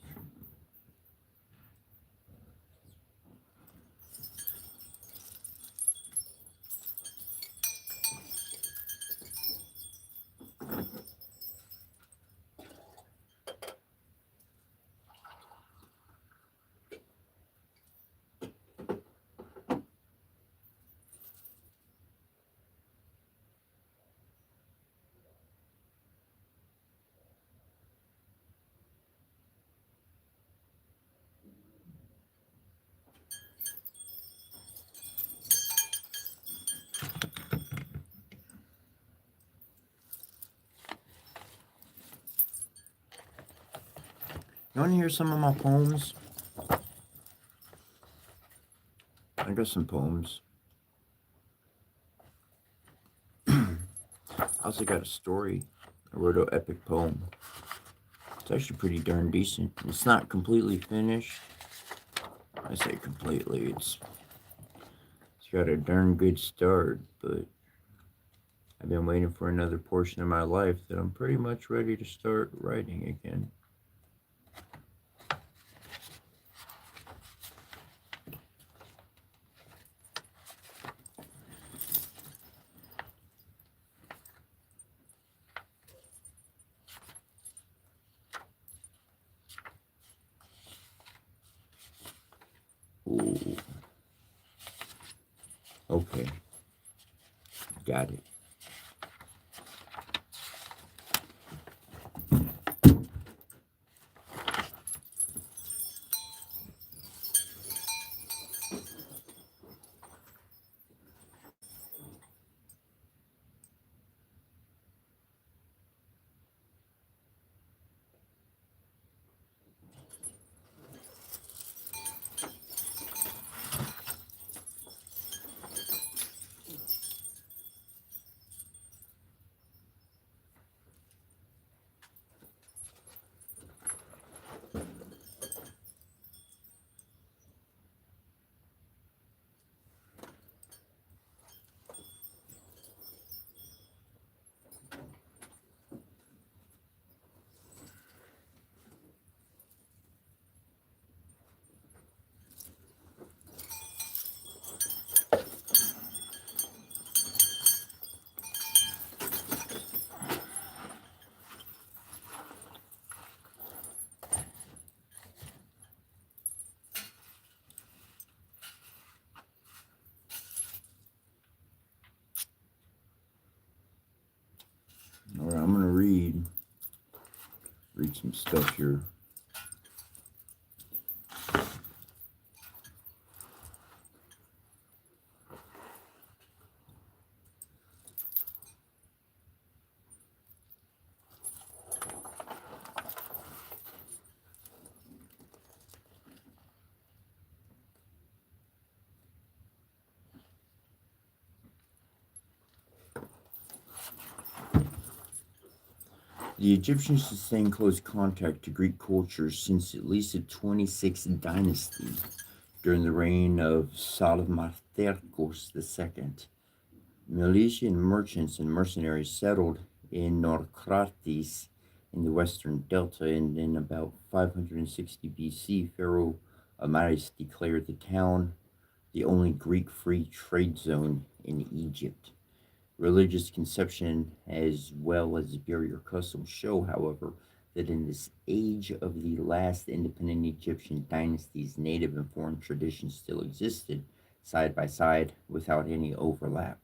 You want to hear some of my poems? I got some poems. I also got a story. I wrote an epic poem. It's actually pretty darn decent. It's not completely finished. I say completely. It's got a darn good start, but I've been waiting for another portion of my life that I'm pretty much ready to start writing again. Ooh. Okay. Got it. read some stuff here. The Egyptians sustained close contact to Greek culture since at least the 26th dynasty during the reign of Psammetichos II. Milesian merchants and mercenaries settled in Norcrates in the western delta, and in about 560 BC, Pharaoh Amaris declared the town the only Greek free trade zone in Egypt. Religious conception as well as burial customs show, however, that in this age of the last independent Egyptian dynasties, native and foreign traditions still existed side by side without any overlap.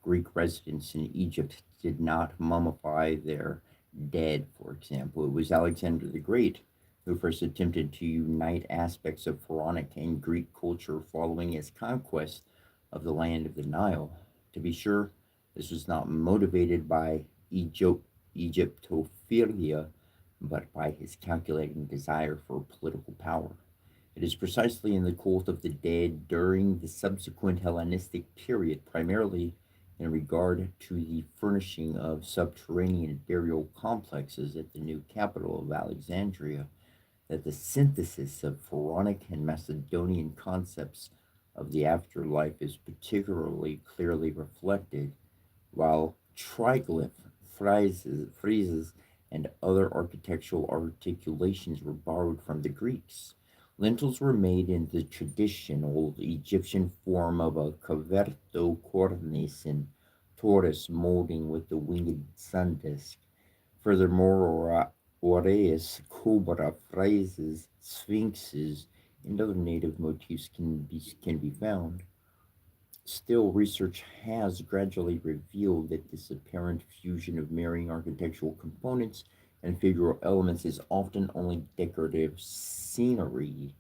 Greek residents in Egypt did not mummify their dead, for example. It was Alexander the Great who first attempted to unite aspects of Pharaonic and Greek culture following his conquest of the land of the Nile. To be sure, this was not motivated by Egyptophilia, but by his calculating desire for political power. It is precisely in the cult of the dead during the subsequent Hellenistic period, primarily in regard to the furnishing of subterranean burial complexes at the new capital of Alexandria, that the synthesis of Pharaonic and Macedonian concepts of the afterlife is particularly clearly reflected, while triglyph friezes and other architectural articulations were borrowed from the Greeks. Lintels were made in the traditional Egyptian form of a coverto cornice in torus molding with the winged sun disk. Furthermore, Oreus, cobra, friezes, sphinxes, and other native motifs can be found. Still, research has gradually revealed that this apparent fusion of marrying architectural components and figural elements is often only decorative scenery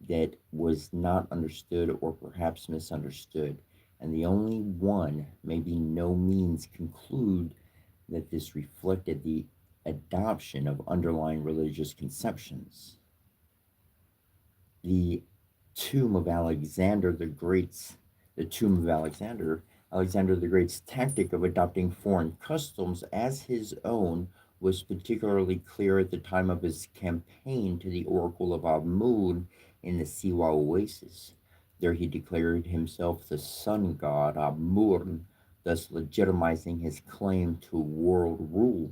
that was not understood or perhaps misunderstood, and the only one may by no means conclude that this reflected the adoption of underlying religious conceptions. The tomb of Alexander the Great's the tomb of Alexander the Great's tactic of adopting foreign customs as his own was particularly clear at the time of his campaign to the Oracle of Amun in the Siwa oasis. There he declared himself the sun god Amun, thus legitimizing his claim to world rule.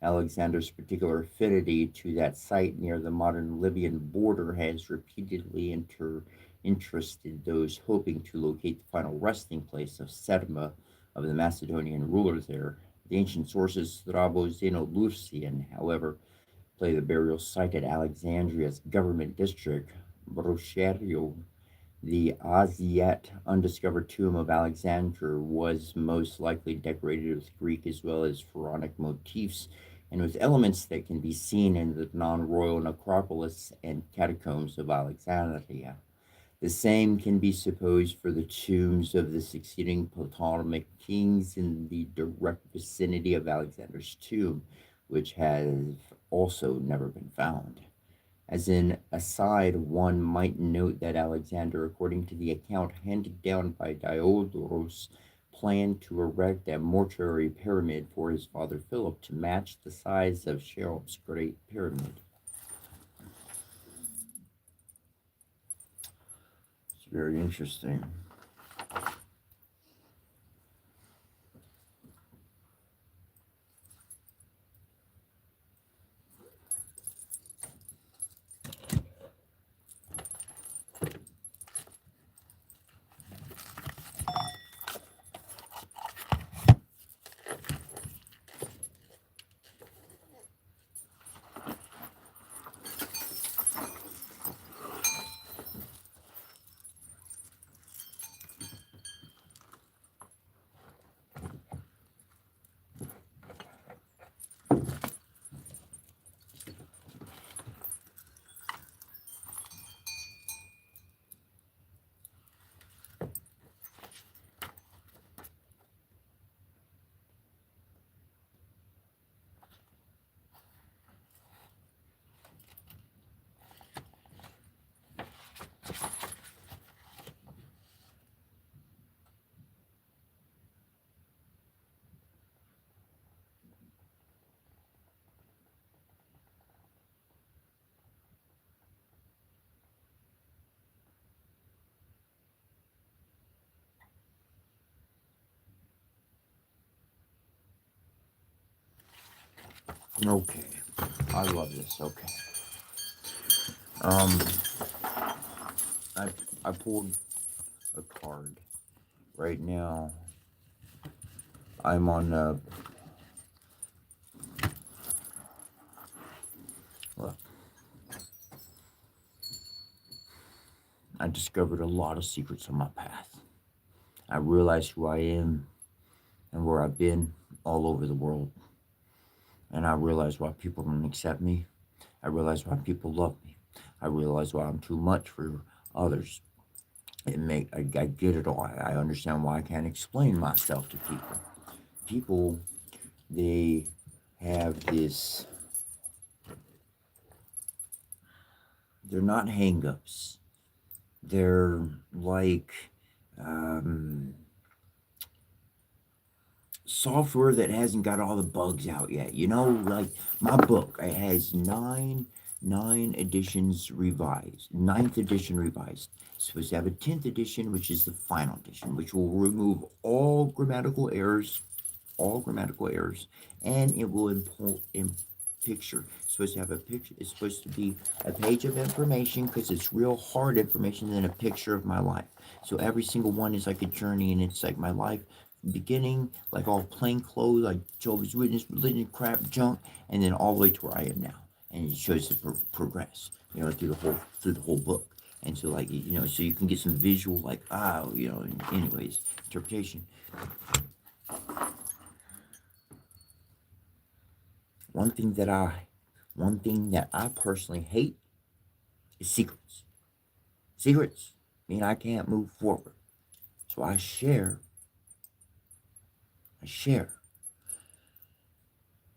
Alexander's particular affinity to that site near the modern Libyan border has repeatedly interested those hoping to locate the final resting place of Sedma of the Macedonian rulers there. The ancient sources Strabo Zeno Lucian, however, play the burial site at Alexandria's government district, Brochetio. The as yet undiscovered tomb of Alexander was most likely decorated with Greek as well as Pharaonic motifs and with elements that can be seen in the non royal necropolis and catacombs of Alexandria. The same can be supposed for the tombs of the succeeding Ptolemaic kings in the direct vicinity of Alexander's tomb, which have also never been found. As an aside, one might note that Alexander, according to the account handed down by Diodorus, planned to erect a mortuary pyramid for his father Philip to match the size of Cheops' Great Pyramid. It's very interesting. Okay. I love this. Okay. Um, I I pulled a card. Right now, I'm on look, I discovered a lot of secrets on my path. I realized who I am and where I've been all over the world. And I realized why people don't accept me. I realized why people love me. I realized why I'm too much for others. I get it all. I understand why I can't explain myself to people. People, they have this, they're not hangups. They're like, um, software that hasn't got all the bugs out yet. You know, like my book, it has nine editions revised, ninth edition revised. It's supposed to have a 10th edition, which is the final edition, which will remove all grammatical errors, and it will import in picture. It's supposed to have a picture. It's supposed to be a page of information because it's real hard information than a picture of my life. So every single one is like a journey, and it's like my life beginning, like all plain clothes, like Jehovah's Witness, religion, crap, junk, and then all the way to where I am now. And it shows the progress, through the whole book. And so, like, so you can get some visual, like, anyways, interpretation. One thing that I, one thing that I personally hate is secrets. Secrets mean I can't move forward. So I share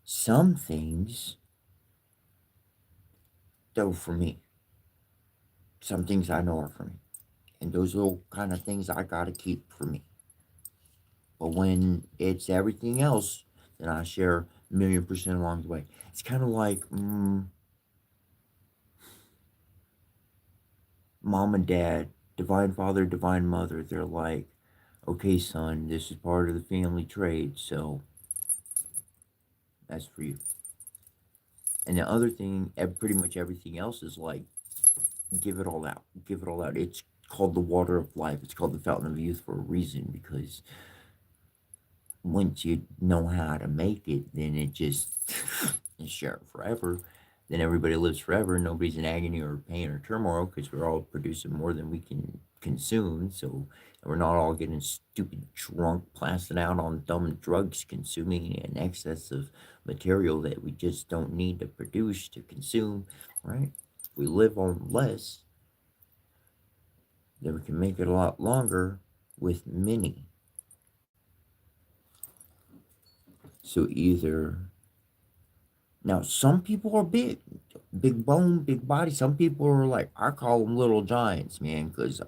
some things that are for me. Some things I know are for me. And those little kind of things I gotta keep for me. But when it's everything else, then I share 1,000,000% along the way. It's kind of like mom and dad, divine father, divine mother. They're like, okay, son, this is part of the family trade, so that's for you. And the other thing, pretty much everything else is like, give it all out. Give it all out. It's called the water of life. It's called the fountain of youth for a reason because once you know how to make it, then it just you share it forever. Then everybody lives forever. Nobody's in agony or pain or turmoil because we're all producing more than we can consume. So we're not all getting stupid drunk, blasted out on dumb drugs, consuming an excess of material that we just don't need to produce to consume, right? If we live on less, then we can make it a lot longer with many. So either now, some people are big, big bone, big body. Some people are like, I call them little giants, man, because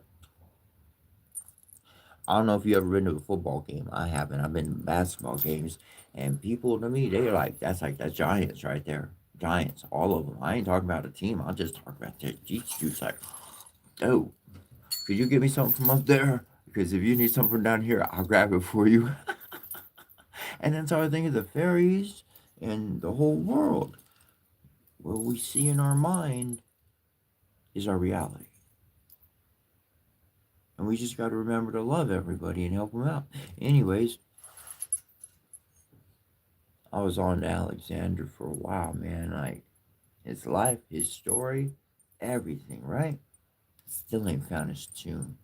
I don't know if you ever been to a football game. I haven't. I've been to basketball games, and people to me, they're that's giants right there. Giants, all of them. I ain't talking about a team. I'll just talk about that. It's like, oh, could you give me something from up there? Because if you need something from down here, I'll grab it for you. And then so I think of the fairies and the whole world. What we see in our mind is our reality. And we just got to remember to love everybody and help them out. Anyways, I was on to Alexander for a while, man. Like, his life, his story, everything, right? Still ain't found his tomb.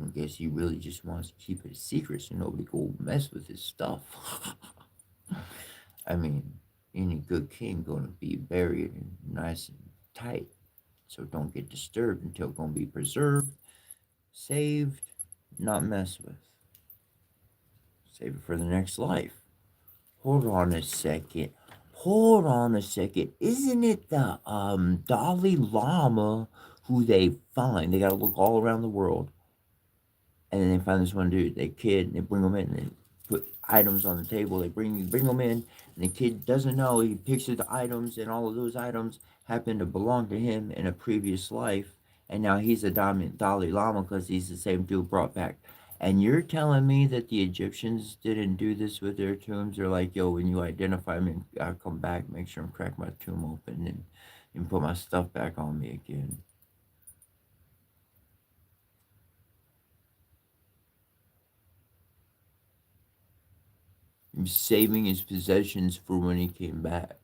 I guess he really just wants to keep it a secret so nobody go mess with his stuff. I mean, any good king gonna be buried and nice and tight. So don't get disturbed until it's gonna be preserved, saved, not messed with. Save it for the next life. Hold on a second. Hold on a second. Isn't it the Dalai Lama who they find? They gotta look all around the world, and then they find this one dude. They kid, and they bring him in, and they put items on the table. They bring him in, and the kid doesn't know. He picks the items, and all of those items happen to belong to him in a previous life, and now he's a Dalai Lama because he's the same dude brought back. And you're telling me that the Egyptians didn't do this with their tombs? They're like, yo, when you identify me, I'll come back, make sure and crack my tomb open and put my stuff back on me again. He was saving his possessions for when he came back.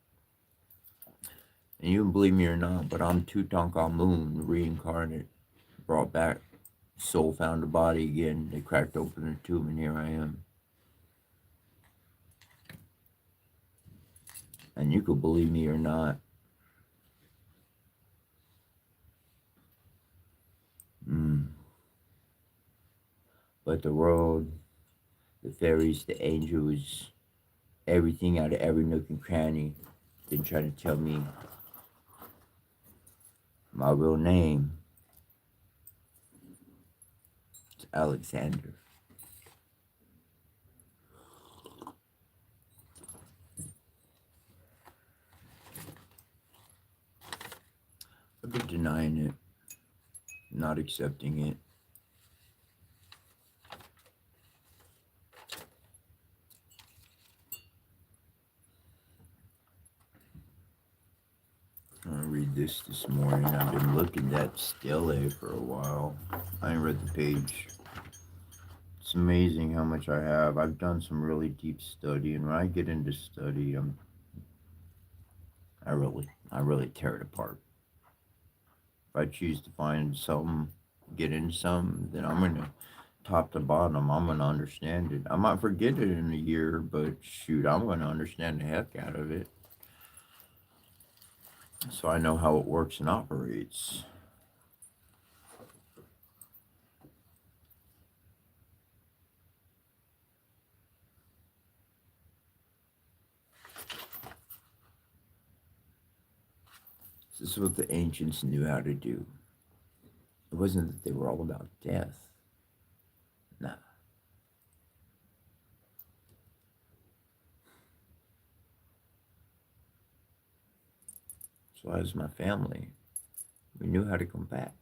And you can believe me or not, but I'm Tutankhamun reincarnate, brought back, soul found a body again. They cracked open the tomb, and here I am. And you could believe me or not. But the world, the fairies, the angels, everything out of every nook and cranny been trying to tell me my real name is Alexander. I've been denying it, not accepting it. I'm gonna read this morning. I've been looking at Stele for a while. I ain't read the page. It's amazing how much I have. I've done some really deep study, and when I get into study, I really tear it apart. If I choose to find something, get into something, then I'm gonna top to bottom. I'm gonna understand it. I might forget it in a year, but shoot, I'm gonna understand the heck out of it, so I know how it works and operates. This is what the ancients knew how to do. It wasn't that they were all about death. Nah. So as my family, we knew how to come back.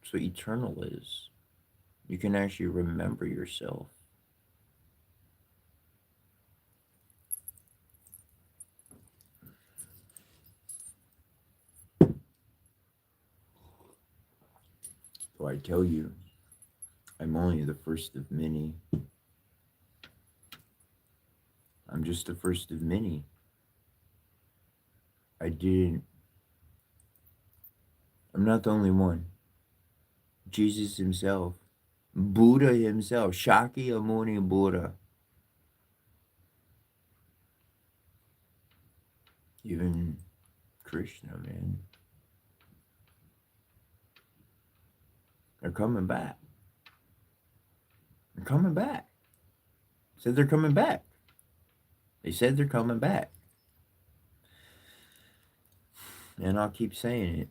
So eternal is. You can actually remember yourself. So I tell you, I'm only the first of many. I'm just the first of many. I'm not the only one. Jesus himself, Buddha himself, Shakyamuni Buddha, even Krishna, man. They're coming back. They're coming back. Said they're coming back. They said they're coming back. And I'll keep saying it.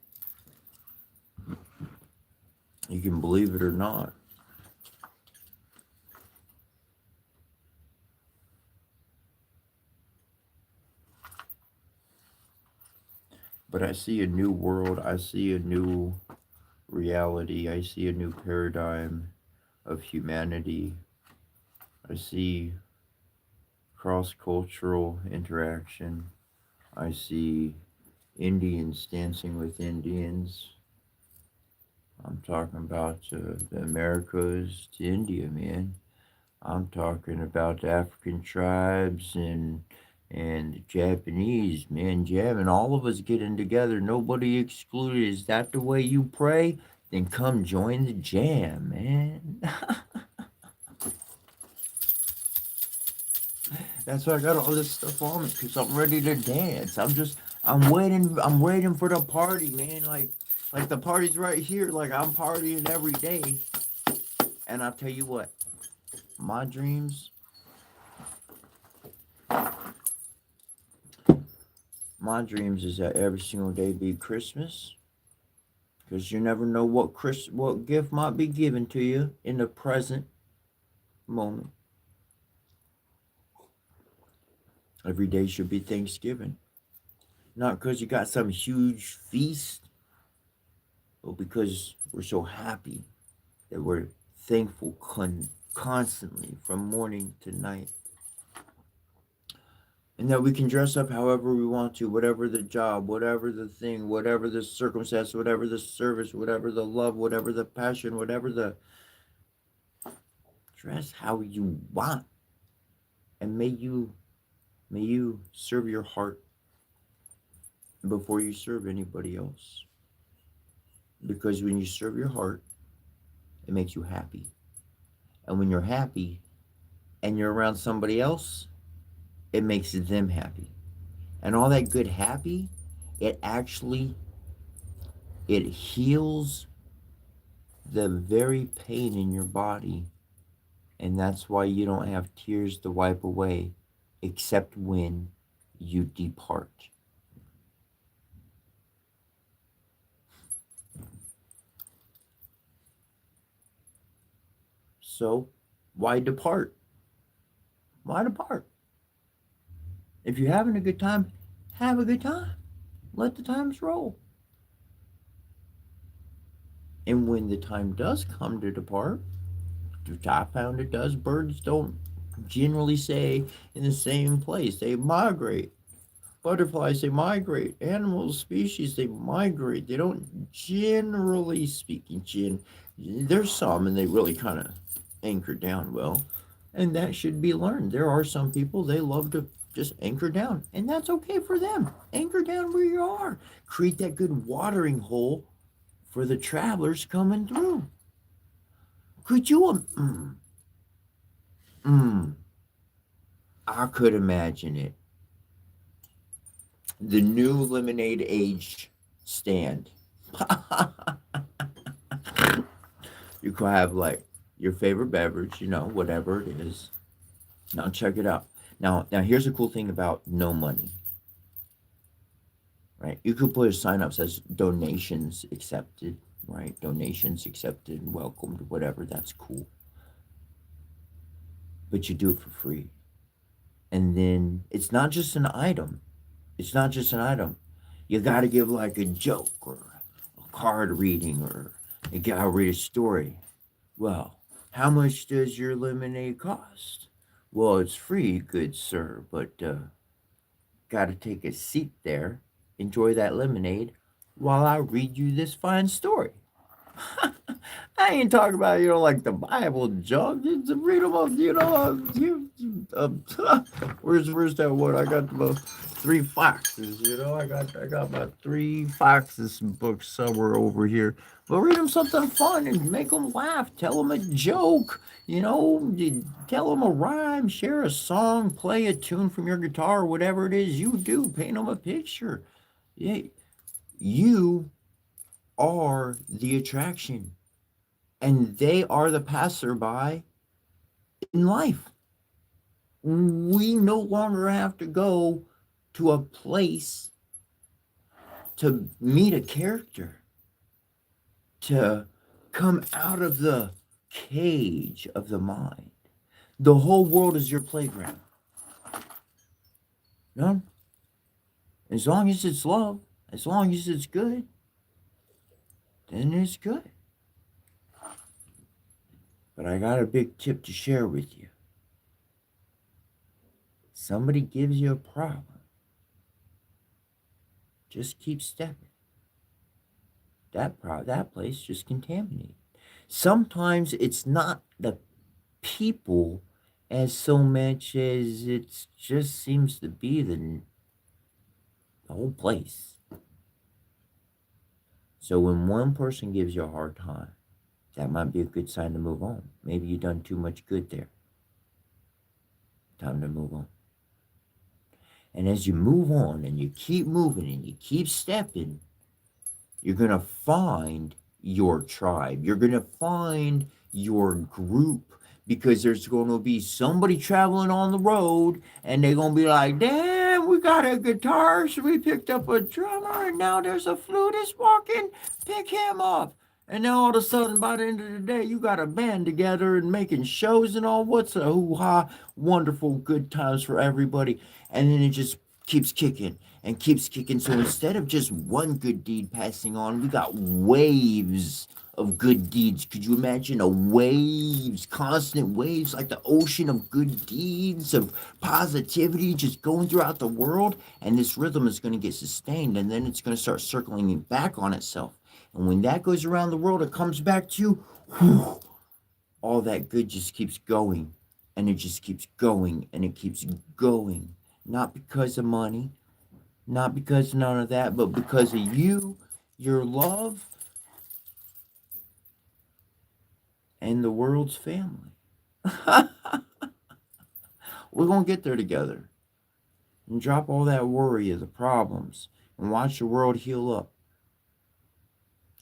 You can believe it or not. But I see a new world. I see a new reality. I see a new paradigm of humanity. I see cross-cultural interaction. I see Indians dancing with Indians. I'm talking about the Americas to India, man. I'm talking about the African tribes and the Japanese, man, jamming. All of us getting together, nobody excluded. Is that the way you pray? Then come join the jam, man. That's why I got all this stuff on me, because I'm ready to dance. I'm waiting for the party, man. Like the party's right here. Like I'm partying every day. And I'll tell you what, my dreams, my dreams is that every single day be Christmas. Because you never know what gift might be given to you in the present moment. Every day should be Thanksgiving. Not because you got some huge feast, but because we're so happy that we're thankful constantly from morning to night. And that we can dress up however we want to, whatever the job, whatever the thing, whatever the circumstance, whatever the service, whatever the love, whatever the passion, whatever the dress how you want. And may you serve your heart before you serve anybody else. Because when you serve your heart, it makes you happy. And when you're happy and you're around somebody else, it makes them happy. And all that good happy, it actually it heals the very pain in your body, and that's why you don't have tears to wipe away except when you depart. So, why depart? Why depart? If you're having a good time, have a good time. Let the times roll. And when the time does come to depart, which I found it does, birds don't generally stay in the same place. They migrate. Butterflies, they migrate. Animal species, they migrate. They don't, generally speaking, there's some and they really kind of anchor down well. And that should be learned. There are some people, they love to just anchor down. And that's okay for them. Anchor down where you are. Create that good watering hole for the travelers coming through. Could you, mm, I could imagine it. The new lemonade age stand. You could have like your favorite beverage, whatever it is. Now check it out. Now here's a cool thing about no money, right? You could put a sign up that says donations accepted, right? Donations accepted, welcomed, whatever. That's cool. But you do it for free. And then it's not just an item. It's not just an item. You got to give like a joke or a card reading or you got to read a story. Well, how much does your lemonade cost? Well, it's free, good sir, but got to take a seat there, enjoy that lemonade while I read you this fine story. I ain't talking about, like the Bible junk. It's read them up, where's that one? I got about three foxes, I got about three foxes books somewhere over here. But read them something fun and make them laugh. Tell them a joke, tell them a rhyme, share a song, play a tune from your guitar, whatever it is you do. Paint them a picture. Yeah, you are the attraction and they are the passerby in life. We no longer have to go to a place to meet a character, to come out of the cage of the mind. The whole world is your playground. No? As long as it's love, as long as it's good, then it's good. But I got a big tip to share with you. Somebody gives you a problem, just keep stepping. That place just contaminated. Sometimes it's not the people as so much as it just seems to be the whole place. So when one person gives you a hard time, that might be a good sign to move on. Maybe you've done too much good there. Time to move on. And as you move on and you keep moving and you keep stepping, you're going to find your tribe. You're going to find your group because there's going to be somebody traveling on the road and they're going to be like, damn, we got a guitarist, we picked up a drummer, and now there's a flutist walking, pick him up. And then all of a sudden, by the end of the day, you got a band together and making shows and all. What's a hoo-ha, wonderful, good times for everybody. And then it just keeps kicking and keeps kicking. So instead of just one good deed passing on, we got waves of good deeds. Could you imagine a waves, constant waves, like the ocean of good deeds, of positivity just going throughout the world? And this rhythm is going to get sustained, and then it's going to start circling back on itself. And when that goes around the world, it comes back to you. Whew, all that good just keeps going, and it just keeps going, and it keeps going. Not because of money, not because of none of that, but because of you, your love, and the world's family. We're going to get there together. And drop all that worry of the problems and watch the world heal up.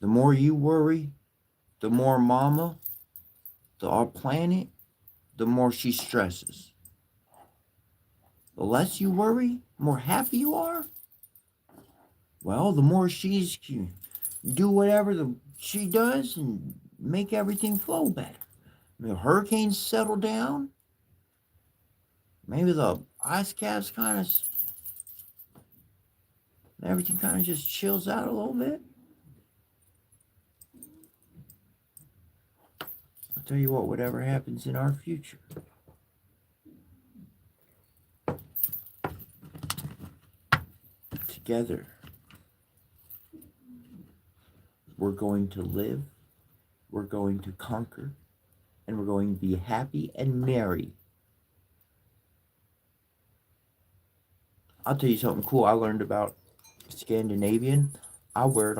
The more you worry, the more mama, our planet, the more she stresses. The less you worry, the more happy you are. Well, the more she's can do whatever she does and make everything flow better. The hurricanes settle down. Maybe the ice caps kind of, everything kind of just chills out a little bit. I'll tell you what, whatever happens in our future, together, we're going to live, we're going to conquer, and we're going to be happy and merry. I'll tell you something cool I learned about Scandinavian. I got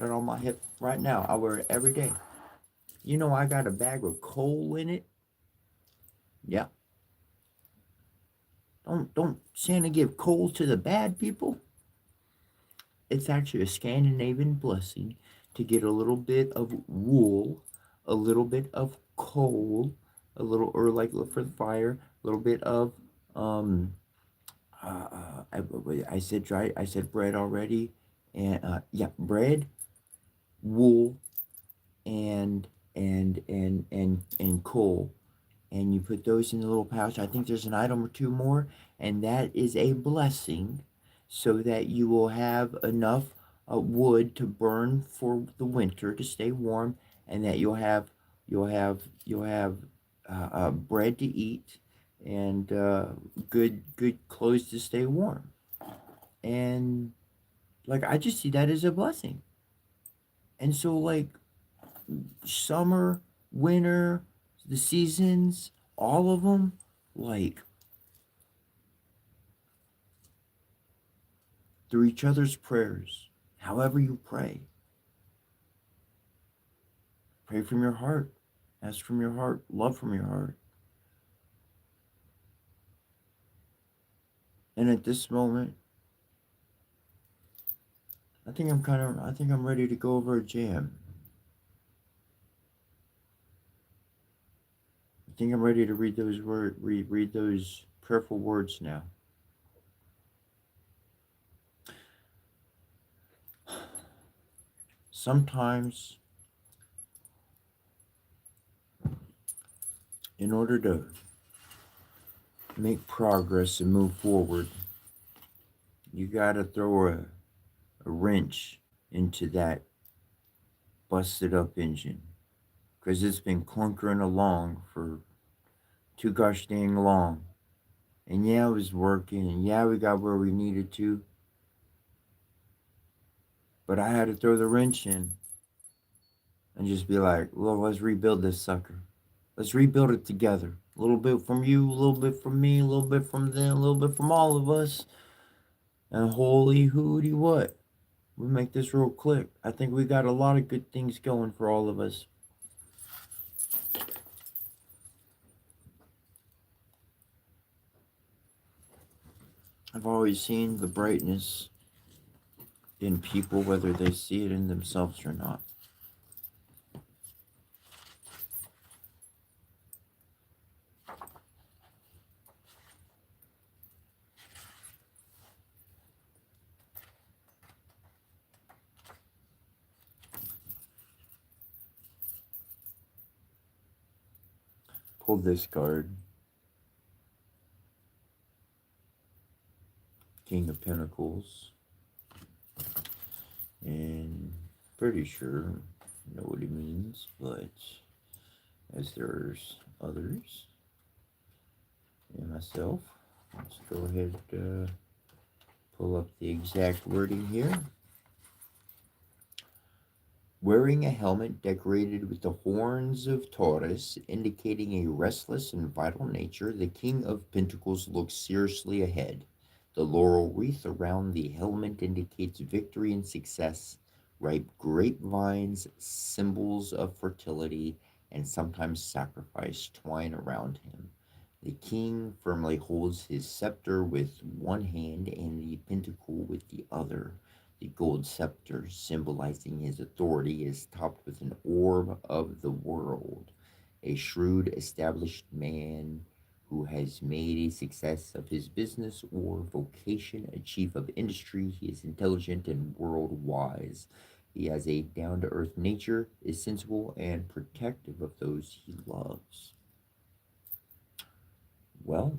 it on my hip right now. I wear it every day. You know, I got a bag of coal in it. Yeah. Don't Santa give coal to the bad people? It's actually a Scandinavian blessing to get a little bit of wool, a little bit of coal, a little, or like for the fire, a little bit of I said dry, I said bread already, and yeah, bread, wool, and and coal, and you put those in the little pouch. I think there's an item or two more, and that is a blessing, so that you will have enough wood to burn for the winter to stay warm, and that you'll have bread to eat, and good clothes to stay warm. And like I just see that as a blessing. And so like summer, winter, the seasons, all of them, like through each other's prayers, however you pray, pray from your heart, ask from your heart, love from your heart. And at this moment, I think I'm ready to go over a jam. I think I'm ready to read those read those prayerful words now. Sometimes, in order to make progress and move forward, you gotta throw a wrench into that busted up engine. Because it's been clunkering along for too gosh dang long. And yeah, it was working, and yeah, we got where we needed to. But I had to throw the wrench in and just be like, well, let's rebuild this sucker. Let's rebuild it together. A little bit from you, a little bit from me, a little bit from them, a little bit from all of us. And holy hooty what? We make this real click. I think we got a lot of good things going for all of us. I've always seen the brightness in people, whether they see it in themselves or not. Pull this card. King of Pentacles. And pretty sure know what he means, but as there's others and myself, let's go ahead and pull up the exact wording here. Wearing a helmet decorated with the horns of Taurus, indicating a restless and vital nature, the King of Pentacles looks seriously ahead. The laurel wreath around the helmet indicates victory and success. Ripe grapevines, symbols of fertility, and sometimes sacrifice twine around him. The king firmly holds his scepter with one hand and the pentacle with the other. The gold scepter, symbolizing his authority, is topped with an orb of the world. A shrewd, established man who has made a success of his business or vocation, a chief of industry. He is intelligent and world wise. He has a down to earth nature, is sensible and protective of those he loves. Well,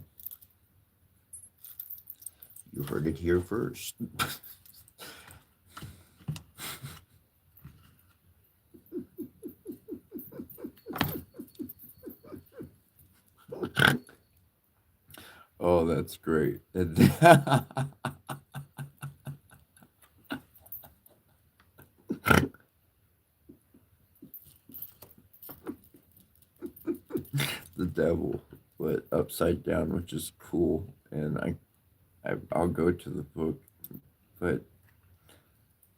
you heard it here first. Oh, that's great. The devil, but upside down, which is cool. And I'll go to the book, but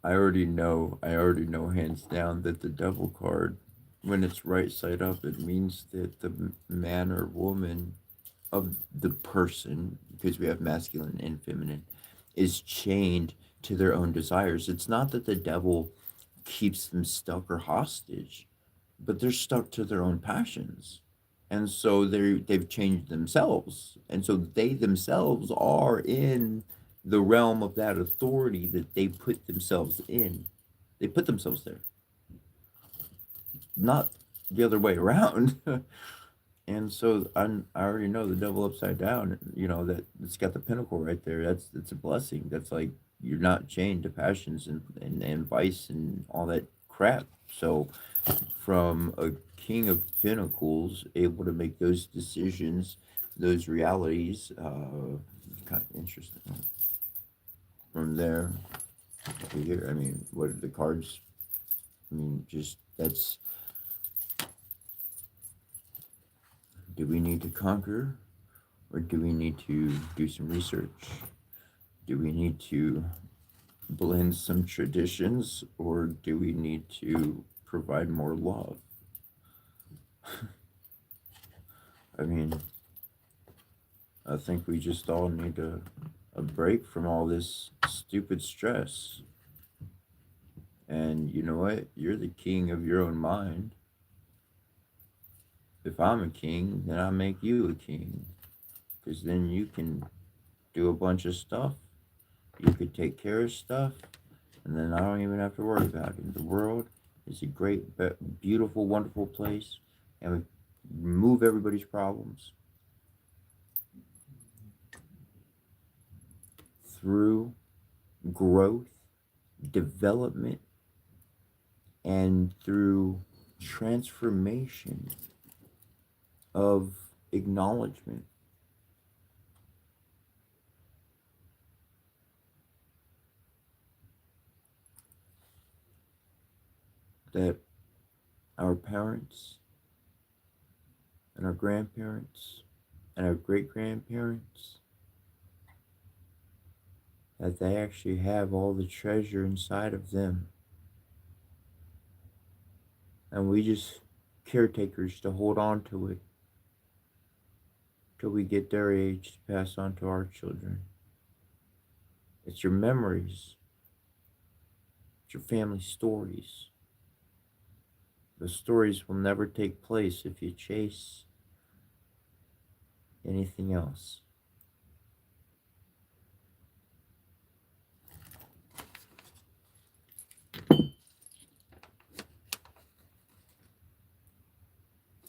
I already know hands down that the devil card, when it's right side up, it means that the man or woman of the person, because we have masculine and feminine, is chained to their own desires. It's not that the devil keeps them stuck or hostage, but they're stuck to their own passions. And so they've changed themselves. And so they themselves are in the realm of that authority that they put themselves in. They put themselves there, not the other way around. And so I already know the devil upside down, that it's got the pinnacle right there. That's a blessing. That's like you're not chained to passions and vice and all that crap. So from a king of pentacles able to make those decisions, those realities, kind of interesting. From there to here, I mean, what are the cards? I mean, just that's, do we need to conquer, or do we need to do some research? Do we need to blend some traditions, or do we need to provide more love? I mean, I think we just all need a break from all this stupid stress. And you know what? You're the king of your own mind. If I'm a king, then I make you a king. Because then you can do a bunch of stuff. You could take care of stuff. And then I don't even have to worry about it. The world is a great, beautiful, wonderful place. And we remove everybody's problems through growth, development, and through transformation of acknowledgement that our parents and our grandparents and our great grandparents, that they actually have all the treasure inside of them. And we just caretakers to hold on to it till we get their age to pass on to our children. It's your memories, it's your family stories. Those stories will never take place if you chase anything else.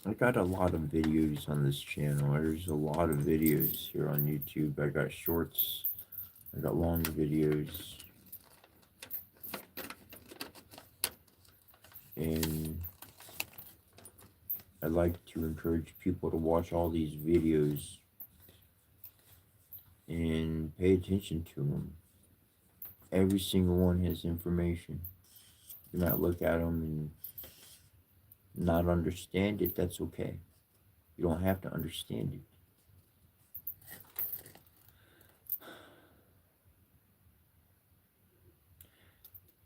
I got a lot of videos on this channel. There's a lot of videos here on YouTube. I got shorts, I got long videos. And I'd like to encourage people to watch all these videos and pay attention to them. Every single one has information. You might look at them and not understand it. That's okay. You don't have to understand it.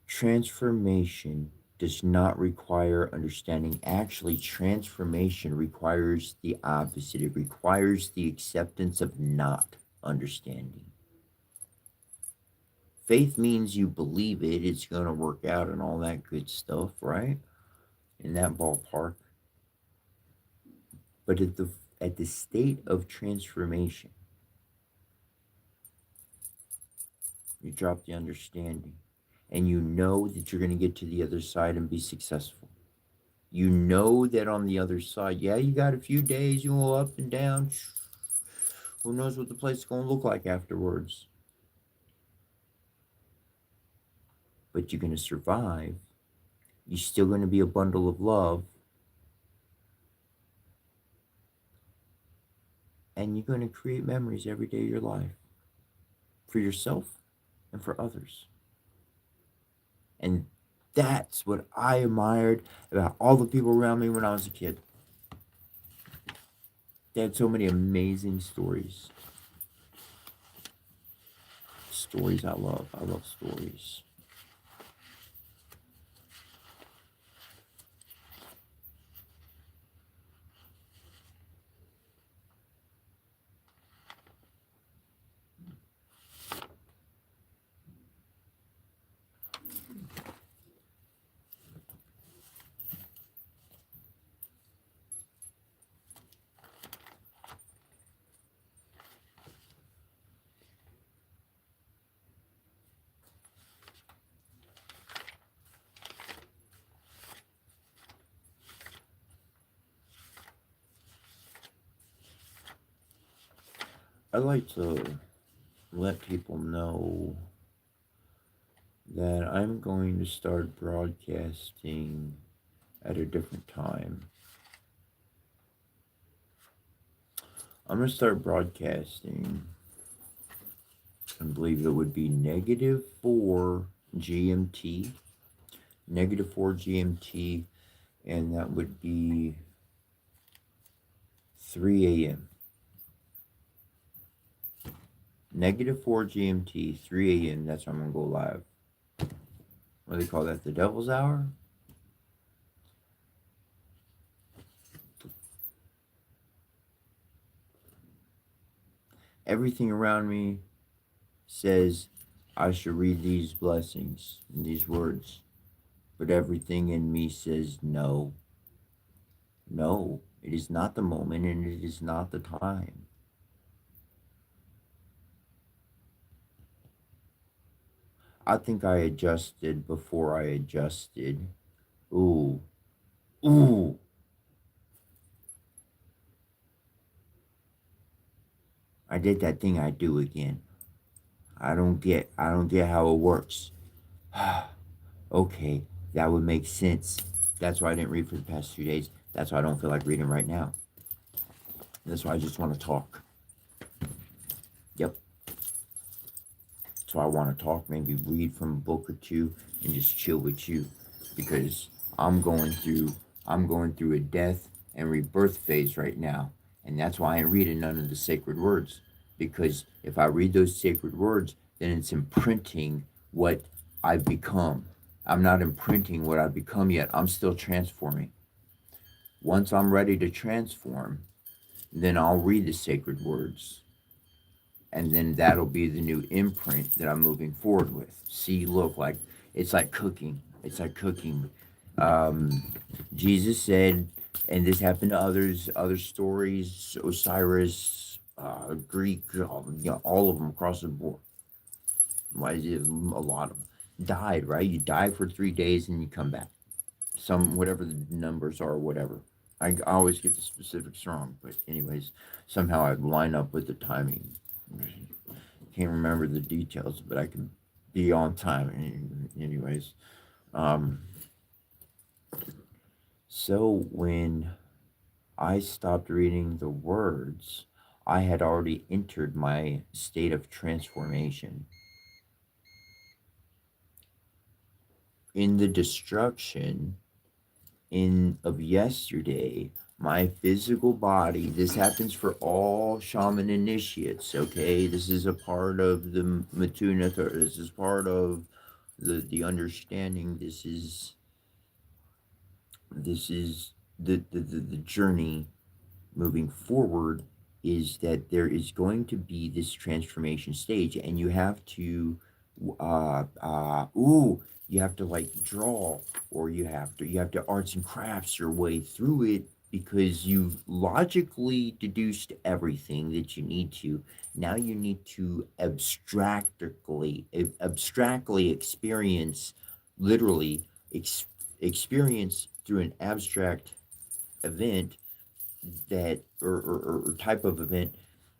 Transformation does not require understanding. Actually, transformation requires the opposite. It requires the acceptance of not understanding. Faith means you believe it's going to work out and all that good stuff, right? In that ballpark. But at the state of transformation, you drop the understanding and you know that you're going to get to the other side and be successful. You know that on the other side, yeah, you got a few days, you go up and down. Who knows what the place is going to look like afterwards? But you're going to survive. You're still going to be a bundle of love. And you're going to create memories every day of your life for yourself and for others. And that's what I admired about all the people around me when I was a kid. They had so many amazing stories. Stories I love. I love stories. I like to let people know that I'm going to start broadcasting at a different time. I'm going to start broadcasting, I believe it would be -4 GMT, -4 GMT, and that would be 3 a.m. -4 GMT, 3 a.m. That's when I'm going to go live. What do they call that? The Devil's Hour? Everything around me says I should read these blessings and these words, but everything in me says no. No, it is not the moment and it is not the time. I think I adjusted before I adjusted. Ooh, ooh. I did that thing I do again. I don't get how it works. Okay, that would make sense. That's why I didn't read for the past 2 days. That's why I don't feel like reading right now. That's why I just want to talk. Yep. That's why I want to talk, maybe read from a book or two and just chill with you. Because I'm going through a death and rebirth phase right now. And that's why I ain't reading none of the sacred words. Because if I read those sacred words, then it's imprinting what I've become. I'm not imprinting what I've become yet. I'm still transforming. Once I'm ready to transform, then I'll read the sacred words. And then that'll be the new imprint that I'm moving forward with. See, look, like it's like cooking. It's like cooking. Jesus said, and this happened to others, other stories, Osiris, Greek, all of them across the board. Why is it a lot of them died, right? You die for 3 days and you come back. Some whatever the numbers are, whatever. I always get the specifics wrong, but anyways, somehow I line up with the timing. Can't remember the details, but I can be on time. Anyways, so when I stopped reading the words. I had already entered my state of transformation. In the destruction of yesterday, my physical body, this happens for all shaman initiates, okay? This is a part of the Matuna, this is part of the understanding. This is the journey moving forward, is that there is going to be this transformation stage, and you have to you have to like draw, or you have to arts and crafts your way through it, because you've logically deduced everything that you need to. Now you need to abstractly experience, literally experience through an abstract event, that or type of event,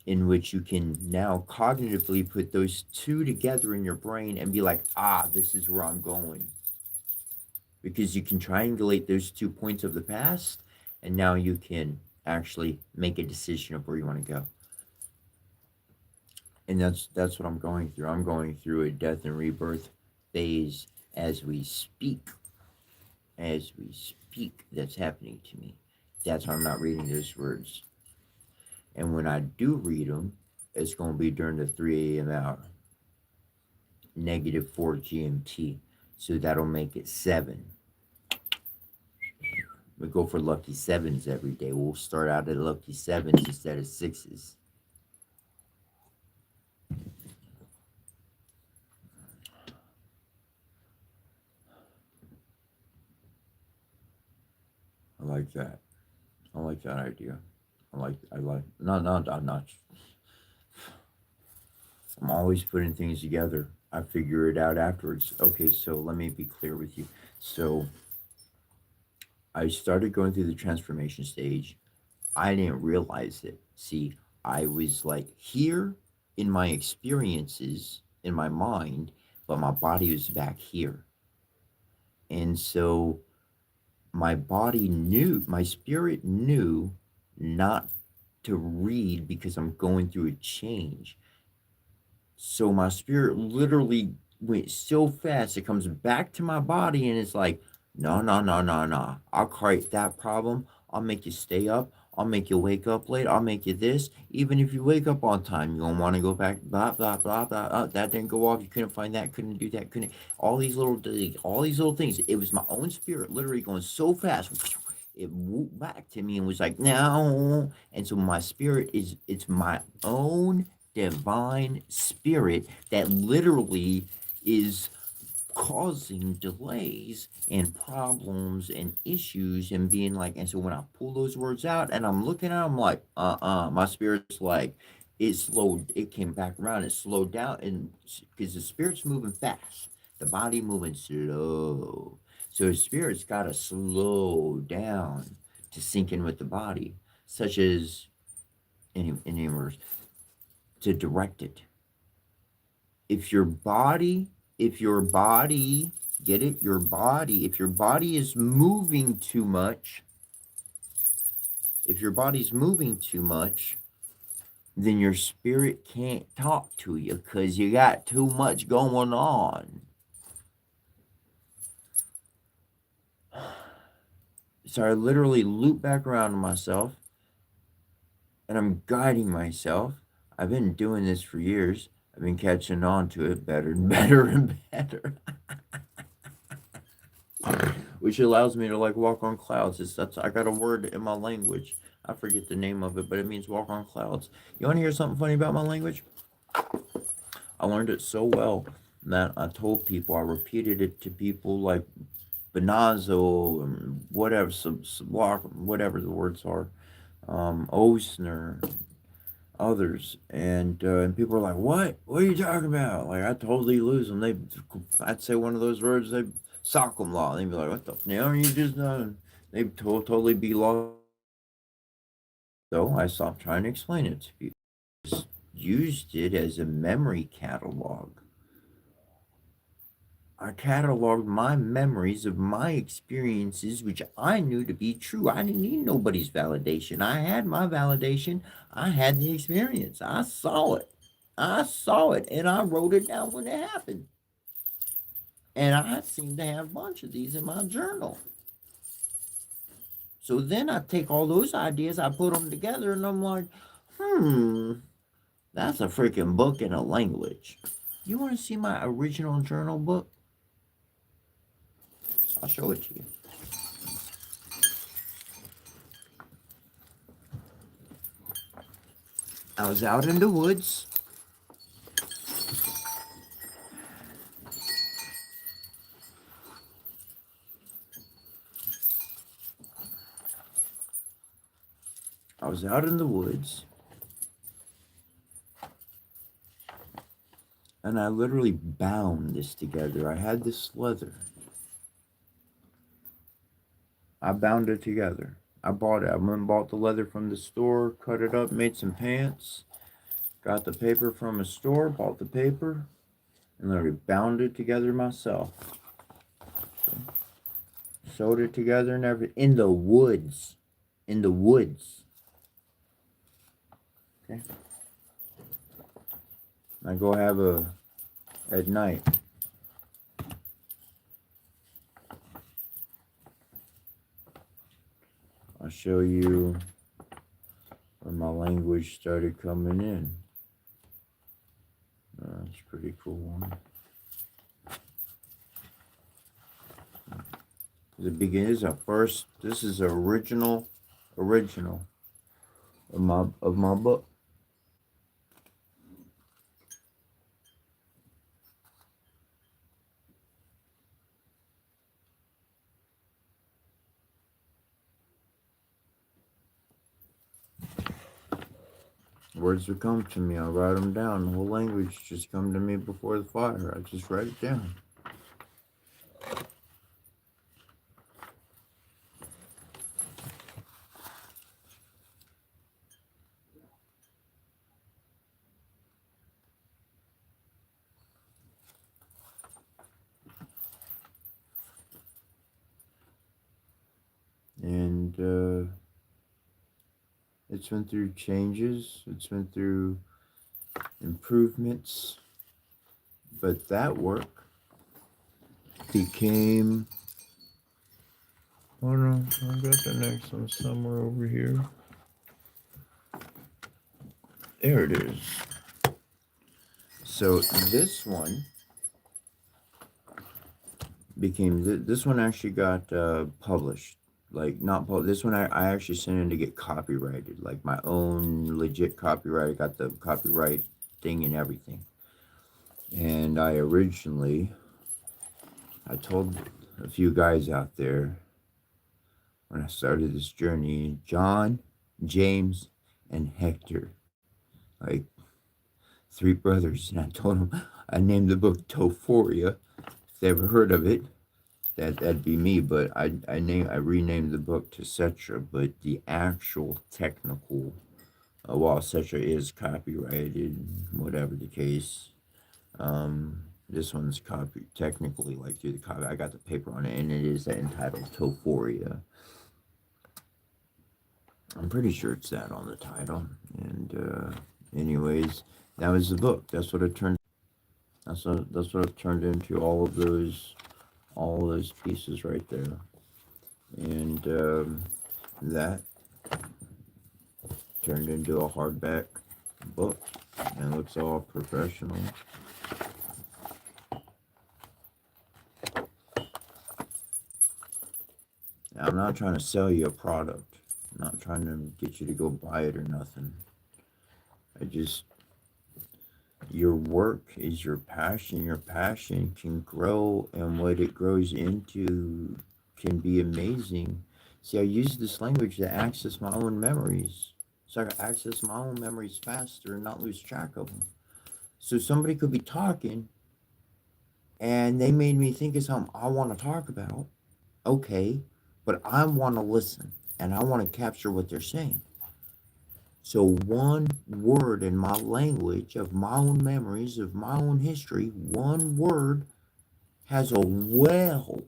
in which you can now cognitively put those two together in your brain and be like, ah, this is where I'm going, because you can triangulate those 2 points of the past, and now you can actually make a decision of where you want to go. And that's what I'm going through. I'm going through a death and rebirth phase as we speak. That's happening to me. That's why I'm not reading those words. And when I do read them, it's going to be during the 3 a.m. hour, -4 GMT. So that'll make it 7. We go for lucky sevens every day. We'll start out at lucky sevens instead of sixes. I like that. I like that idea. I'm not, I'm always putting things together. I figure it out afterwards. Okay, so let me be clear with you. So I started going through the transformation stage. I didn't realize it. See, I was like here in my experiences in my mind, but my body was back here. And so my spirit knew not to read, because I'm going through a change. So my spirit literally went so fast, it comes back to my body, and it's like, no, no, no, no, no. I'll create that problem. I'll make you stay up. I'll make you wake up late. I'll make you this. Even if you wake up on time, you don't want to go back. Blah blah blah blah. That didn't go off. You couldn't find that. Couldn't do that. Couldn't. All these little things. It was my own spirit, literally going so fast. It whooped back to me and was like, no. And so my spirit it's my own divine spirit that literally is causing delays and problems and issues, and being like, and so when I pull those words out and I'm looking at them like, my spirit's like, it came back around, it slowed down, and because the spirit's moving fast, the body moving slow. So the spirit's got to slow down to sync in with the body, such as in words, to direct it. If your body get it, your body, if your body is moving too much, if your body's moving too much, then your spirit can't talk to you, because you got too much going on. So I literally loop back around to myself, and I'm guiding myself. I've been doing this for years. I've been catching on to it better and better and better. Which allows me to like walk on clouds. I got a word in my language. I forget the name of it, but it means walk on clouds. You want to hear something funny about my language? I learned it so well that I told people, I repeated it to people like Benazo and whatever, whatever the words are, Osner, others, and people are like, "What? What are you talking about?" Like, I totally lose them. I'd say one of those words, they sock them law. They'd be like, "What the? Now you just done?" They'd totally be lost. So I stopped trying to explain it to people. Just used it as a memory catalog. I cataloged my memories of my experiences, which I knew to be true. I didn't need nobody's validation. I had my validation. I had the experience. I saw it. I saw it, and I wrote it down when it happened. And I seem to have a bunch of these in my journal. So then I take all those ideas, I put them together, and I'm like, that's a freaking book in a language. You want to see my original journal book? I'll show it to you. I was out in the woods. I was out in the woods. And I literally bound this together. I had this leather. I bound it together. I bought it. I went and bought the leather from the store, cut it up, made some pants, got the paper from a store, bought the paper, and literally bound it together myself. Sewed it together and everything. In the woods. In the woods. Okay. I go have at night. I'll show you where my language started coming in. That's a pretty cool one. The beginning is first. This is original of my book. Words would come to me. I write them down. The whole language just come to me before the fire. I just write it down. And it's went through changes. It's went through improvements. But that work became... Oh no, I got the next one somewhere over here. There it is. So this one became... This one actually got published. Like, not published. This one I actually sent in to get copyrighted. Like, my own legit copyright. I got the copyright thing and everything. And I told a few guys out there when I started this journey, John, James, and Hector, like 3 brothers. And I told them, I named the book Tophoria. If they ever heard of it, that'd be me. But I renamed the book to Cetra, but the actual technical, while Cetra is copyrighted, whatever the case, this one's technically, like, through the copy. I got the paper on it, and it is entitled Tophoria. I'm pretty sure it's that on the title. And anyways, that was the book. That's what it turned. That's what it turned into. All those pieces right there, and that turned into a hardback book, and it looks all professional. Now, I'm not trying to sell you a product. I'm not trying to get you to go buy it or nothing. Your work is your passion. Your passion can grow, and what it grows into can be amazing. See, I use this language to access my own memories. So I can access my own memories faster and not lose track of them. So somebody could be talking, and they made me think of something I want to talk about. Okay, but I want to listen, and I want to capture what they're saying. So one word in my language of my own memories, of my own history, one word has a well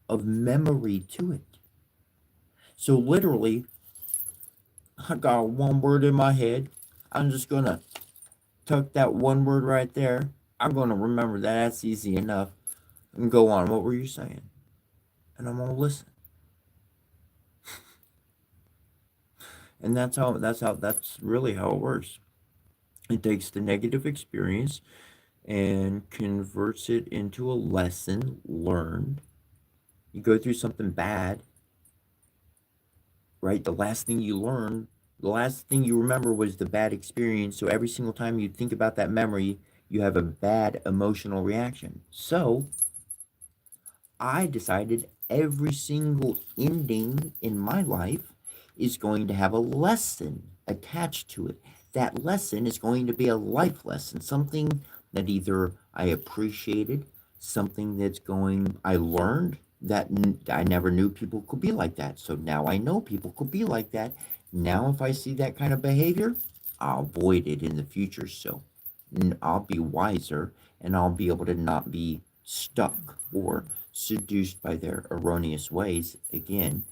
of memory to it. So literally, I got one word in my head. I'm just gonna tuck that one word right there. I'm gonna remember that. That's easy enough. And go on. What were you saying? And I'm gonna listen. And that's really how it works. It takes the negative experience and converts it into a lesson learned. You go through something bad, right? The last thing you remember was the bad experience. So every single time you think about that memory, you have a bad emotional reaction. So I decided every single ending in my life is going to have a lesson attached to it. That lesson is going to be a life lesson, something that either I appreciated, something I learned that I never knew people could be like that. So now I know people could be like that. Now, if I see that kind of behavior, I'll avoid it in the future. So I'll be wiser and I'll be able to not be stuck or seduced by their erroneous ways again.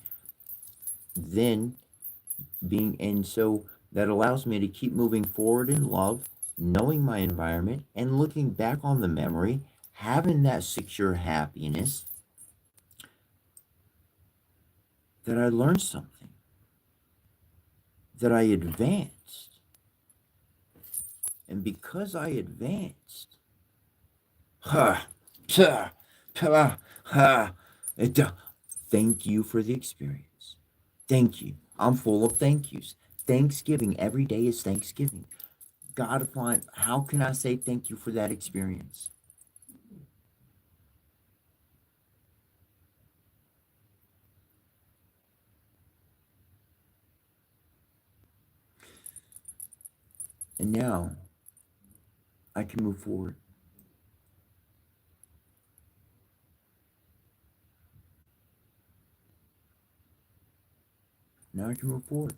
Then and so that allows me to keep moving forward in love, knowing my environment and looking back on the memory, having that secure happiness that I learned something, that I advanced. And because I advanced, ha, ta, ta, ha, it, thank you for the experience. Thank you. I'm full of thank yous. Thanksgiving. Every day is Thanksgiving. God, find how can I say thank you for that experience? And now I can move forward. Now I can move forward.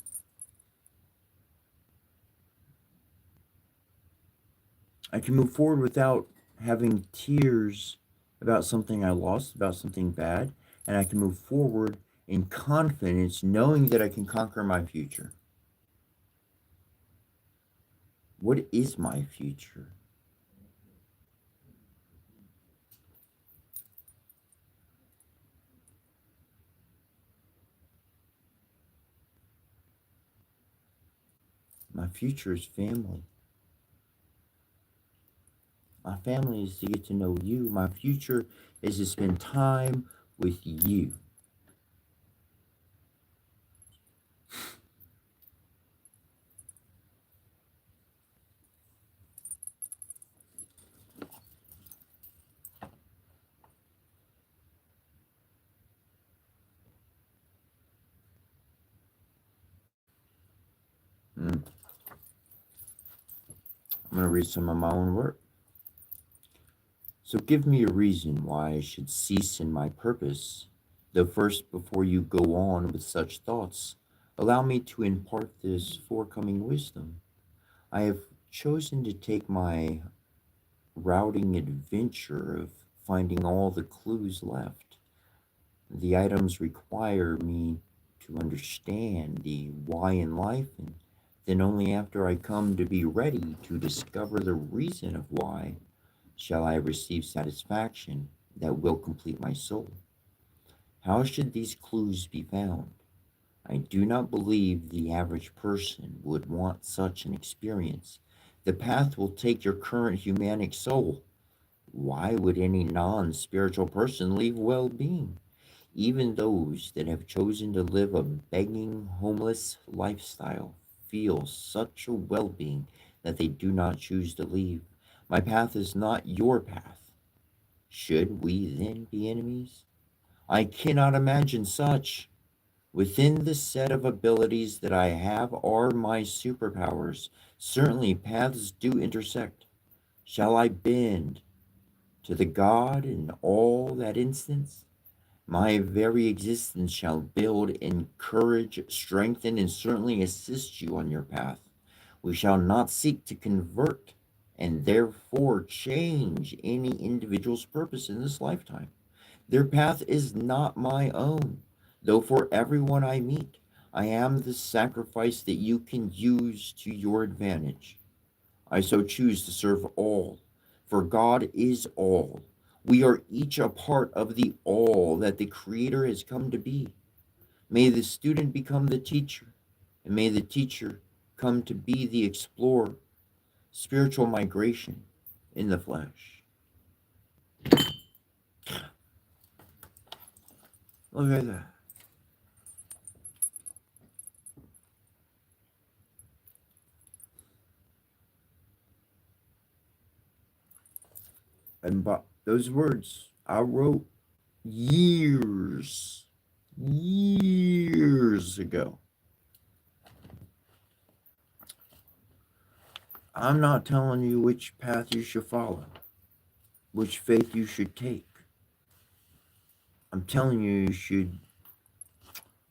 I can move forward without having tears about something I lost, about something bad, and I can move forward in confidence, knowing that I can conquer my future. What is my future? My future is family. My family is to get to know you. My future is to spend time with you. Mm. I'm going to read some of my own work. So give me a reason why I should cease in my purpose. Though first, before you go on with such thoughts, allow me to impart this forecoming wisdom. I have chosen to take my routing adventure of finding all the clues left. The items require me to understand the why in life, and then only after I come to be ready to discover the reason of why shall I receive satisfaction that will complete my soul. How should these clues be found? I do not believe the average person would want such an experience. The path will take your current humanic soul. Why would any non spiritual person leave well being? Even those that have chosen to live a begging, homeless lifestyle feel such a well being that they do not choose to leave. My path is not your path. Should we then be enemies? I cannot imagine such. Within the set of abilities that I have are my superpowers. Certainly, paths do intersect. Shall I bend to the God in all that instance? My very existence shall build, encourage, strengthen, and certainly assist you on your path. We shall not seek to convert. and therefore change any individual's purpose in this lifetime. Their path is not my own, though for everyone I meet, I am the sacrifice that you can use to your advantage. I so choose to serve all, for God is all. We are each a part of the all that the Creator has come to be. May the student become the teacher, and may the teacher come to be the explorer. Spiritual migration in the flesh. Look at that. And those words I wrote years ago. I'm not telling you which path you should follow, which faith you should take. I'm telling you, you should.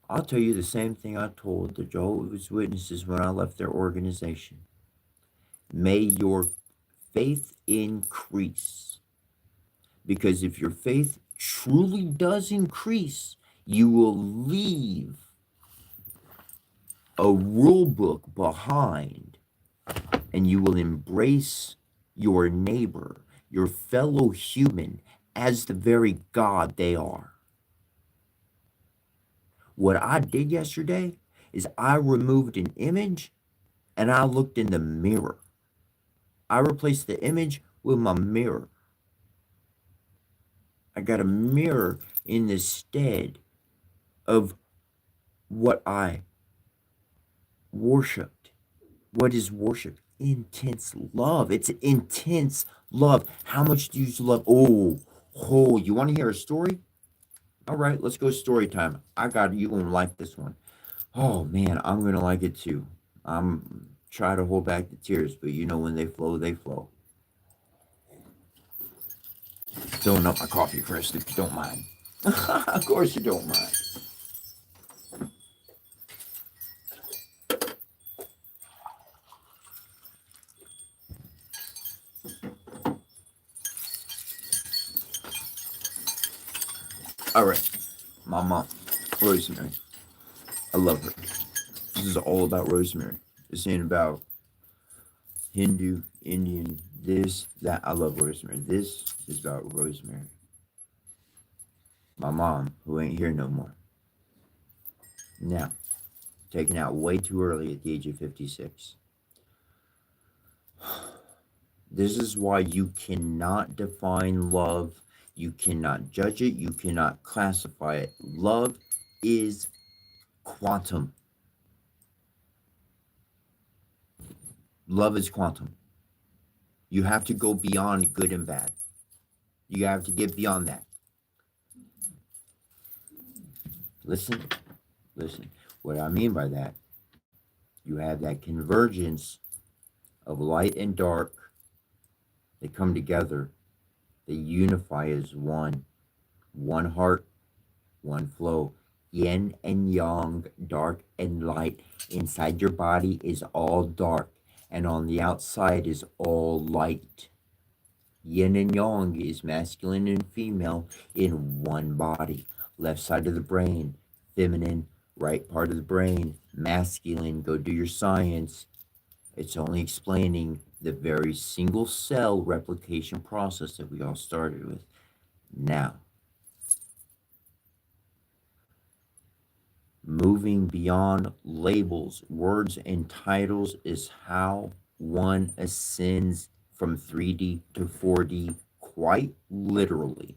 I'll tell you the same thing I told the Jehovah's Witnesses when I left their organization. May your faith increase. Because if your faith truly does increase, you will leave a rule book behind and you will embrace your neighbor, your fellow human, as the very God they are. What I did yesterday is I removed an image and I looked in the mirror. I replaced the image with my mirror. I got a mirror in the stead of what I worshiped. What is worship? Intense love. It's intense love. How much do you love? Oh, you want to hear a story? All right, let's go story time. I got it. You're going to like this one. Oh, man, I'm going to like it too. I'm try to hold back the tears, but you know when they flow, they flow. Filling up my coffee first, if you don't mind. Of course you don't mind. All right, my mom, Rosemary. I love her. This is all about Rosemary. This ain't about Hindu, Indian, this, that. I love Rosemary. This is about Rosemary. My mom, who ain't here no more. Now, taken out way too early at the age of 56. This is why you cannot define love. You cannot judge it. You cannot classify it. Love is quantum. Love is quantum. You have to go beyond good and bad. You have to get beyond that. Listen. What I mean by that, you have that convergence of light and dark. They come together. They unify as one. One heart, one flow. Yin and yang, dark and light. Inside your body is all dark, and on the outside is all light. Yin and yang is masculine and female in one body. Left side of the brain, feminine. Right part of the brain, masculine. Go do your science. It's only explaining the very single cell replication process that we all started with. Now, moving beyond labels, words, and titles is how one ascends from 3D to 4D, quite literally.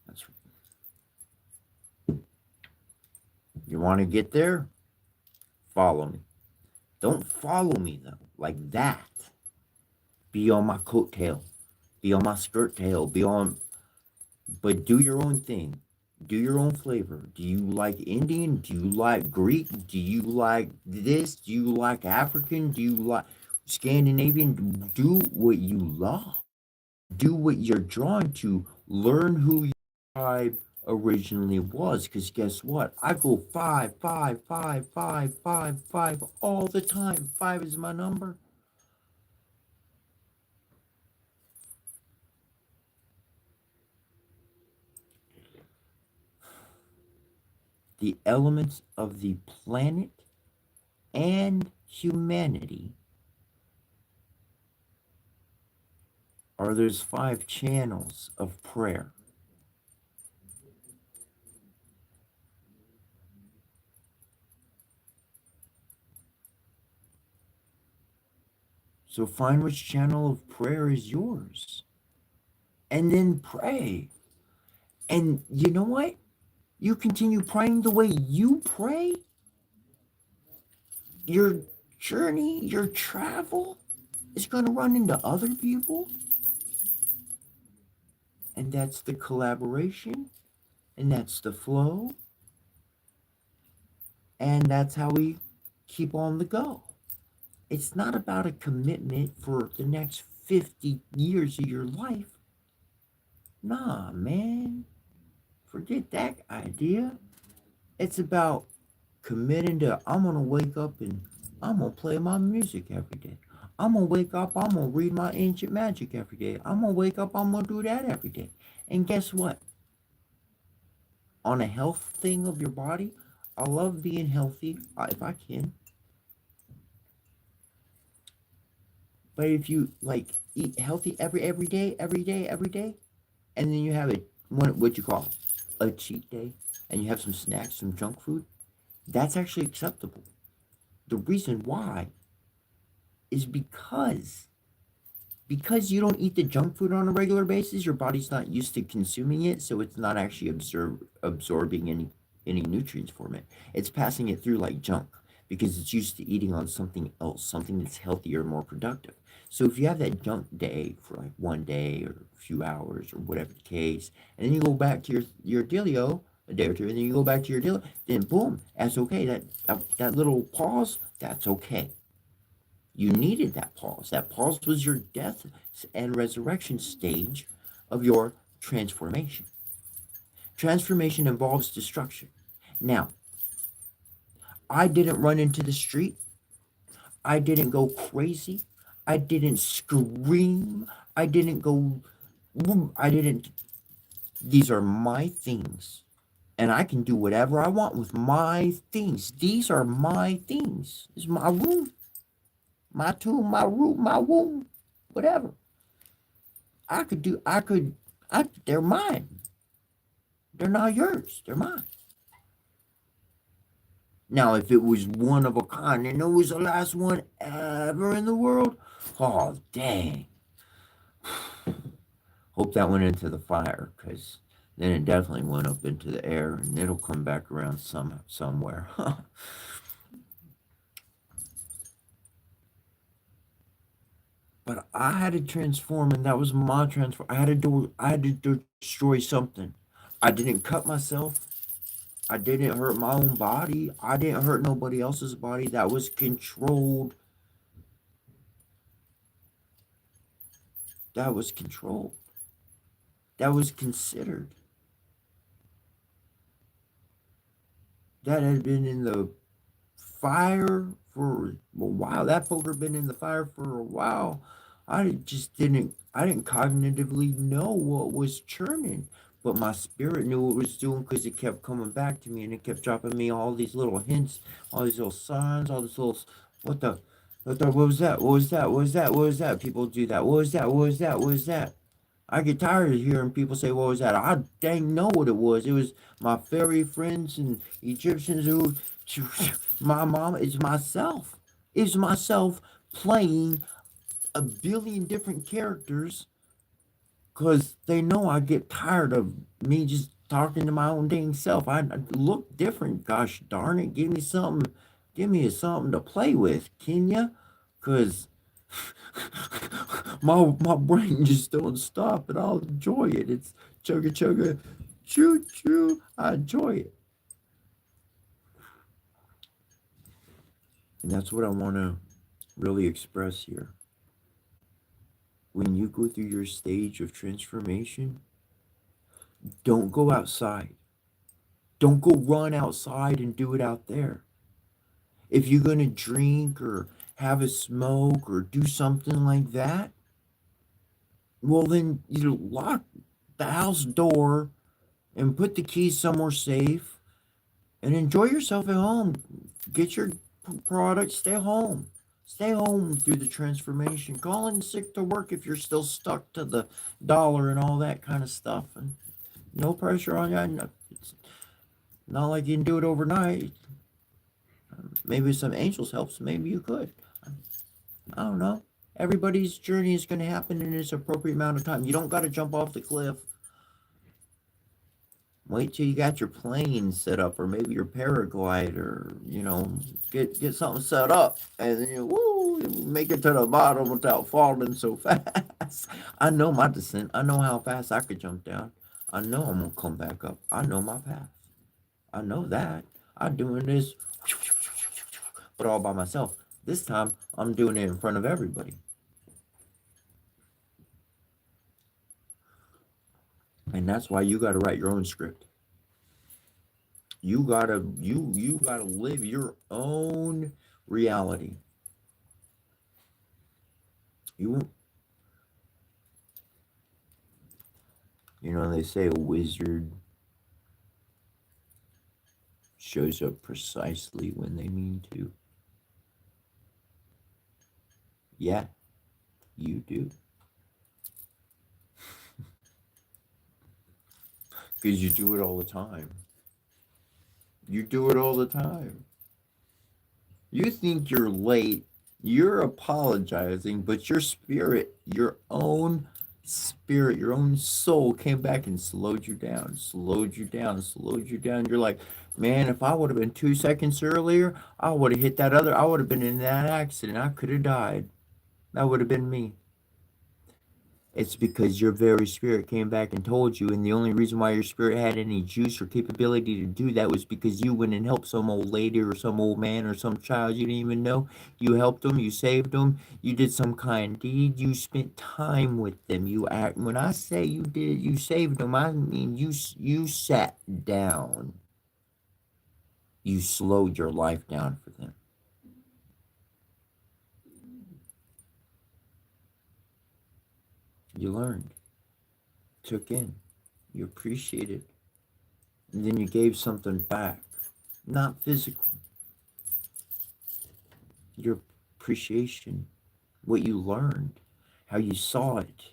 That's, you want to get there? Follow me. Don't follow me, though, like that. Be on my coattail. Be on my skirt tail. Be on... But do your own thing. Do your own flavor. Do you like Indian? Do you like Greek? Do you like this? Do you like African? Do you like Scandinavian? Do what you love. Do what you're drawn to. Learn who your tribe originally was. Because guess what? I go five, five, five, five, five, five all the time. Five is my number. The elements of the planet and humanity are those five channels of prayer. So find which channel of prayer is yours and then pray. And you know what? You continue praying the way you pray, your journey, your travel is going to run into other people. And that's the collaboration, and that's the flow, and that's how we keep on the go. It's not about a commitment for the next 50 years of your life. Nah, man. Forget that idea. It's about committing to I'm gonna wake up and I'm gonna play my music every day. I'm gonna wake up, I'm gonna read my ancient magic every day. I'm gonna wake up, I'm gonna do that every day. And guess what? On a health thing of your body, I love being healthy if I can. But if you like eat healthy every day, and then you have a what you call a cheat day, and you have some snacks, some junk food, that's actually acceptable. The reason why is because you don't eat the junk food on a regular basis, your body's not used to consuming it, so it's not actually absorbing any nutrients from it. It's passing it through like junk because it's used to eating on something else, something that's healthier, more productive. So if you have that junk day for like one day or a few hours or whatever the case, and then you go back to your dealio a day or two, and then you go back to your deal, then boom, that's okay. That little pause, that's okay. You needed that pause. That pause was your death and resurrection stage of your transformation. Transformation involves destruction. Now, I didn't run into the street. I didn't go crazy. I didn't scream. I didn't go. I didn't. These are my things. And I can do whatever I want with my things. These are my things. It's my room, my tomb, my room, my womb, whatever. They're mine. They're not yours. They're mine. Now, if it was one of a kind and it was the last one ever in the world, oh, dang. Hope that went into the fire, because then it definitely went up into the air and it'll come back around somewhere. But I had to transform, and that was my transform. I had to destroy something. I didn't cut myself. I didn't hurt my own body. I didn't hurt nobody else's body. That was controlled. That was controlled. That was considered. That had been in the fire for a while. That poker been in the fire for a while. I didn't cognitively know what was churning, but my spirit knew what it was doing because it kept coming back to me and it kept dropping me all these little hints, all these little signs, all these little, what the, what was that? What was that? What was that? What was that? People do that. What was that? What was that? What was that? I get tired of hearing people say, "What was that?" I dang know what it was. It was my fairy friends and Egyptians who, my mom. It's myself. It's myself playing a billion different characters because they know I get tired of me just talking to my own dang self. I look different. Gosh darn it! Give me something to play with, can ya? Cause my brain just don't stop, and I'll enjoy it. It's chugga chugga, choo choo. I enjoy it, and that's what I want to really express here. When you go through your stage of transformation, don't go outside. Don't go run outside and do it out there. If you're going to drink or have a smoke or do something like that, well, then you lock the house door and put the keys somewhere safe and enjoy yourself at home. Get your product, stay home. Stay home through the transformation. Call in sick to work if you're still stuck to the dollar and all that kind of stuff. And no pressure on you. It's not like you can do it overnight. Maybe some angels helps. Maybe you could. I don't know. Everybody's journey is going to happen in its appropriate amount of time. You don't got to jump off the cliff. Wait till you got your plane set up, or maybe your paraglider. Get something set up, and then make it to the bottom without falling so fast. I know my descent. I know how fast I could jump down. I know I'm gonna come back up. I know my path. I know that. I'm doing this, but all by myself. This time, I'm doing it in front of everybody. And that's why you got to write your own script. You gotta live your own reality. You they say a wizard shows up precisely when they mean to. Yeah, you do. Because you do it all the time. You do it all the time. You think you're late, you're apologizing, but your spirit, your own spirit, your own soul came back and slowed you down, slowed you down, slowed you down. You're like, man, if I would have been 2 seconds earlier, I would have hit that other, I would have been in that accident. I could have died. That would have been me. It's because your very spirit came back and told you, and the only reason why your spirit had any juice or capability to do that was because you went and helped some old lady or some old man or some child you didn't even know. You helped them, you saved them, you did some kind deed, you spent time with them. You act. When I say you saved them, I mean you sat down, you slowed your life down for them. You learned, took in, you appreciated, and then you gave something back. Not physical, your appreciation, what you learned, how you saw it,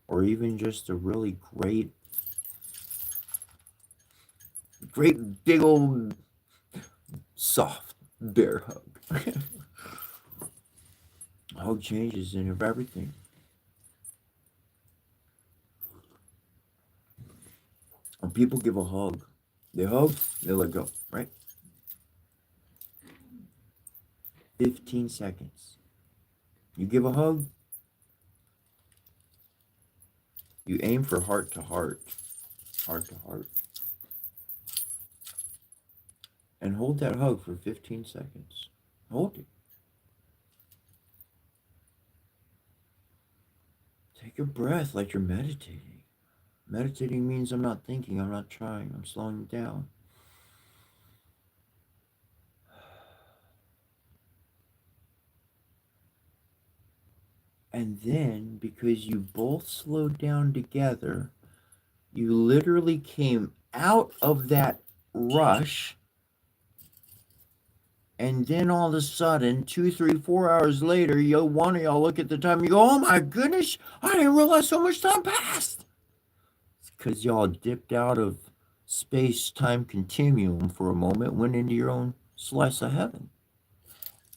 or even just a really great big old soft bear hug. Hug changes in everything. When people give a hug, they hug, they let go, right? 15 seconds. You give a hug, you aim for heart to heart, heart to heart, and hold that hug for 15 seconds. Hold it. Take a breath like you're meditating. Meditating means I'm not thinking, I'm not trying, I'm slowing down. And then, because you both slowed down together, you literally came out of that rush. And then all of a sudden, 2, 3, 4 hours later, one of y'all look at the time, you go, oh my goodness, I didn't realize so much time passed. It's because y'all dipped out of space-time continuum for a moment, went into your own slice of heaven.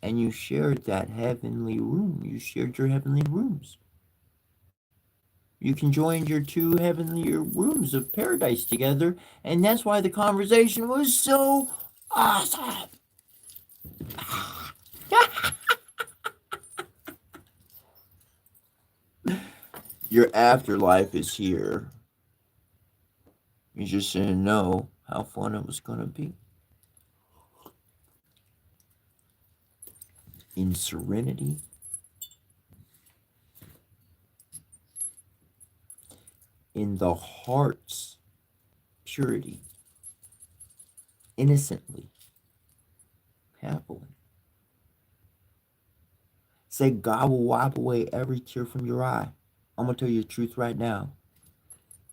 And you shared that heavenly room. You shared your heavenly rooms. You can join your two heavenly rooms of paradise together, and that's why the conversation was so awesome. Your afterlife is here. You just didn't know how fun it was going to be. In serenity, in the heart's purity, innocently, happily. Say God will wipe away every tear from your eye. I'm going to tell you the truth right now.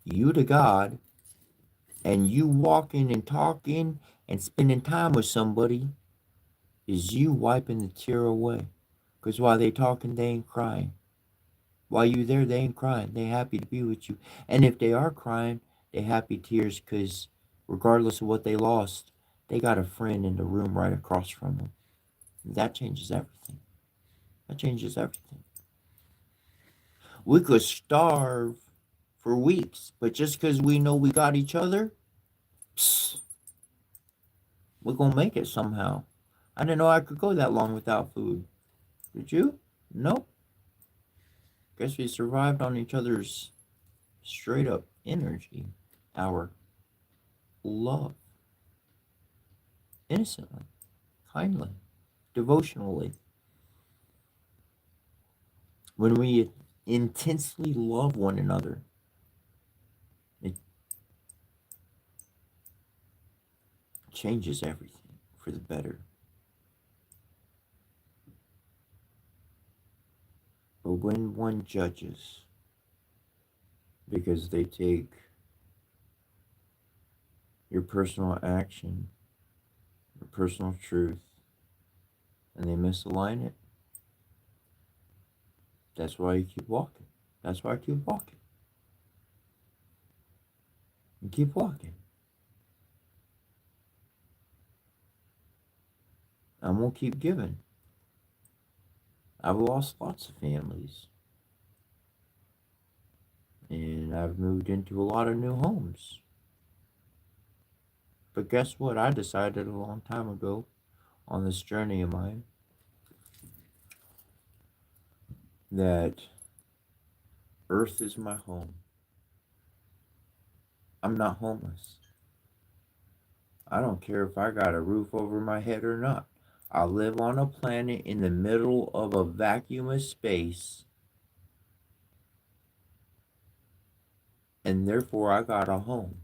You to God, and you walking and talking and spending time with somebody is you wiping the tear away. Because while they talking, they ain't crying. While you there, they ain't crying. They happy to be with you. And if they are crying, they happy tears because regardless of what they lost, they got a friend in the room right across from them. That changes everything. That changes everything. We could starve for weeks, but just because we know we got each other, psst, we're going to make it somehow. I didn't know I could go that long without food. Did you? Nope. Guess we survived on each other's straight up energy, our love, innocently, kindly, devotionally. When we intensely love one another, it changes everything for the better. But when one judges because they take your personal action, your personal truth, and they misalign it, that's why you keep walking. That's why I keep walking. And keep walking. I'm going to keep giving. I've lost lots of families. And I've moved into a lot of new homes. But guess what? I decided a long time ago on this journey of mine that Earth is my home. I'm not homeless. I don't care if I got a roof over my head or not. I live on a planet in the middle of a vacuum of space, and therefore I got a home.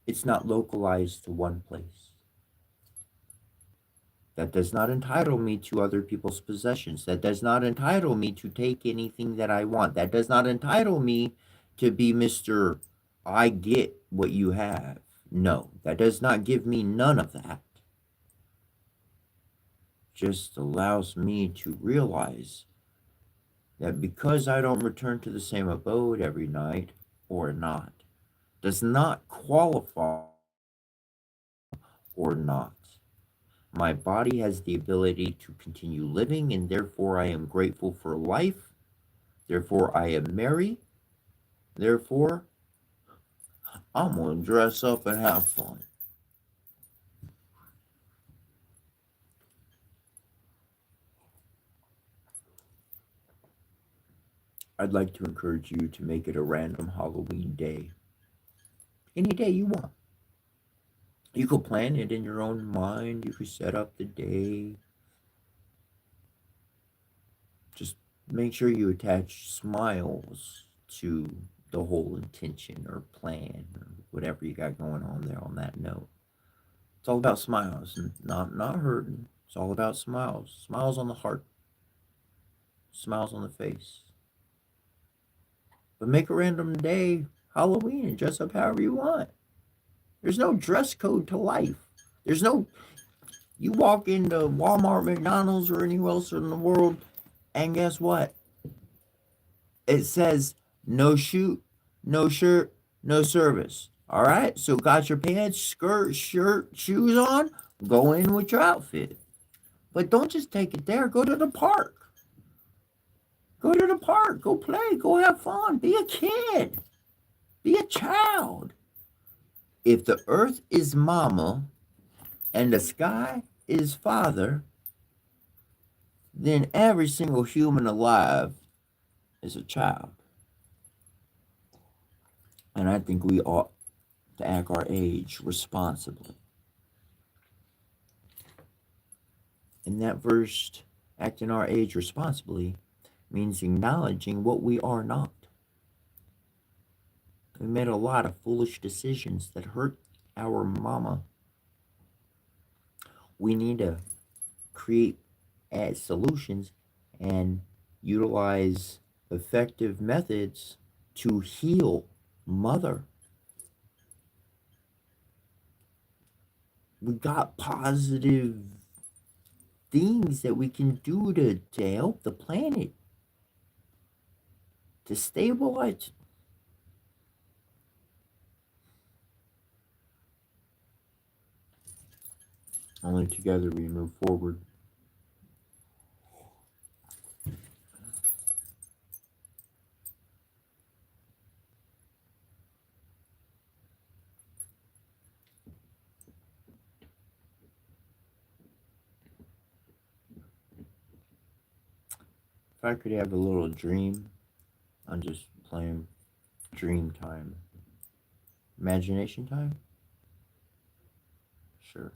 It's not localized to one place. That does not entitle me to other people's possessions. That does not entitle me to take anything that I want. That does not entitle me to be Mr. I get what you have. No, that does not give me none of that. Just allows me to realize that because I don't return to the same abode every night or not, does not qualify or not. My body has the ability to continue living, and therefore I am grateful for life. Therefore I am merry. Therefore I'm going to dress up and have fun. I'd like to encourage you to make it a random Halloween day. Any day you want. You could plan it in your own mind. You could set up the day. Just make sure you attach smiles to the whole intention or plan or whatever you got going on there on that note. It's all about smiles and not hurting. It's all about smiles. Smiles on the heart. Smiles on the face. But make a random day Halloween and dress up however you want. There's no dress code to life. There's no, you walk into Walmart, McDonald's, or anywhere else in the world, and guess what? It says no shoot, no shirt, no service. All right, so got your pants, skirt, shirt, shoes on, go in with your outfit. But don't just take it there. Go to the park. Go to the park. Go play. Go have fun. Be a kid. Be a child. If the earth is mama and the sky is father, then every single human alive is a child. And I think we ought to act our age responsibly. And that verse, acting our age responsibly, means acknowledging what we are not. We made a lot of foolish decisions that hurt our mama. We need to create solutions and utilize effective methods to heal mother. We got positive things that we can do to help the planet, to stabilize. Only together we move forward. If I could have a little dream, I'm just playing dream time. Imagination time? Sure.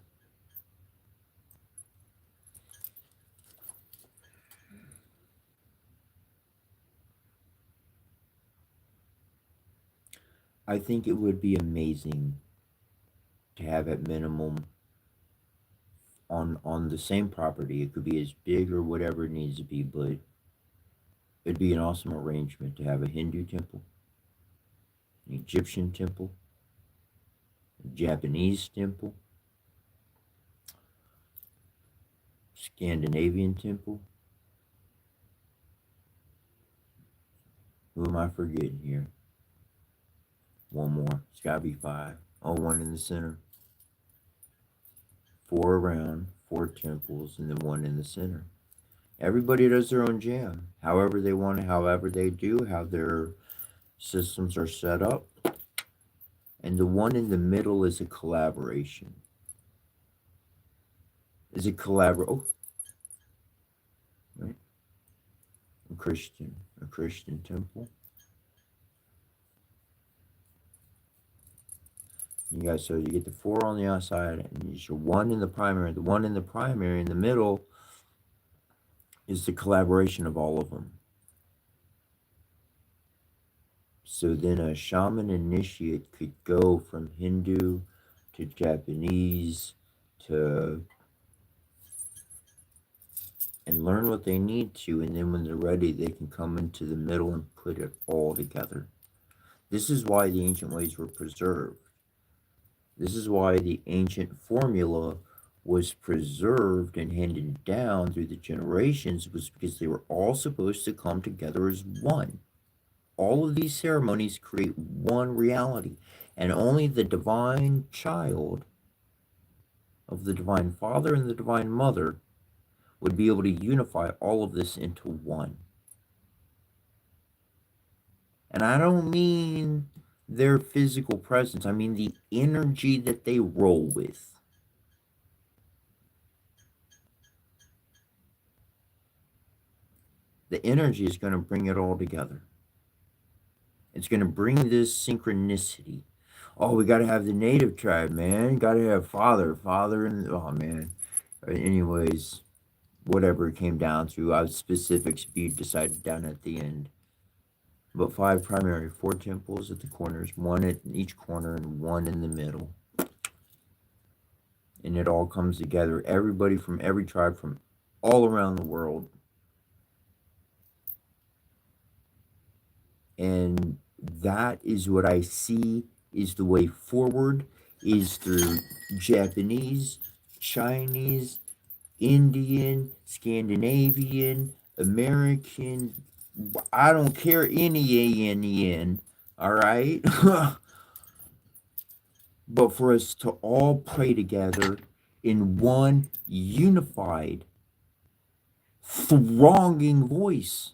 I think it would be amazing to have at minimum on the same property. It could be as big or whatever it needs to be, but it'd be an awesome arrangement to have a Hindu temple, an Egyptian temple, a Japanese temple, Scandinavian temple. Who am I forgetting here? One more. It's gotta be five. Oh, one in the center. Four around, four temples, and then one in the center. Everybody does their own jam, however they want it, however they do, how their systems are set up. And the one in the middle is a collaboration. Is it Oh, right. A Christian temple. You guys, so you get the four on the outside, and you your one in the primary. The one in the primary in the middle is the collaboration of all of them. So then a shaman initiate could go from Hindu to Japanese to and learn what they need to, and then when they're ready, they can come into the middle and put it all together. This is why the ancient ways were preserved. This is why the ancient formula was preserved and handed down through the generations, was because they were all supposed to come together as one. All of these ceremonies create one reality, and only the divine child of the divine father and the divine mother would be able to unify all of this into one. And I don't mean their physical presence, I mean the energy that they roll with. The energy is going to bring it all together. It's going to bring this synchronicity. Oh, we got to have the native tribe, man. Got to have father, and oh man. Anyways, whatever it came down to, specifics be decided down at the end. But five primary, four temples at the corners, one at each corner and one in the middle. And it all comes together. Everybody from every tribe from all around the world. And that is what I see is the way forward, is through Japanese, Chinese, Indian, Scandinavian, American, I don't care, any ANEN, all right? But for us to all pray together in one unified, thronging voice.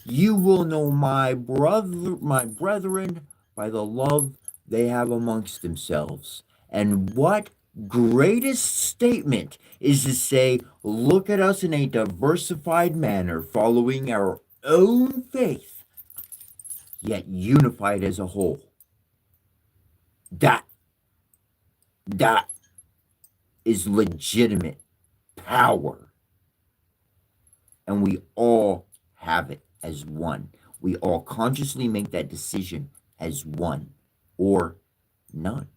You will know my brethren, by the love they have amongst themselves. And what greatest statement is to say, look at us in a diversified manner, following our own faith, yet unified as a whole. That is legitimate power. And we all have it as one. We all consciously make that decision as one or none.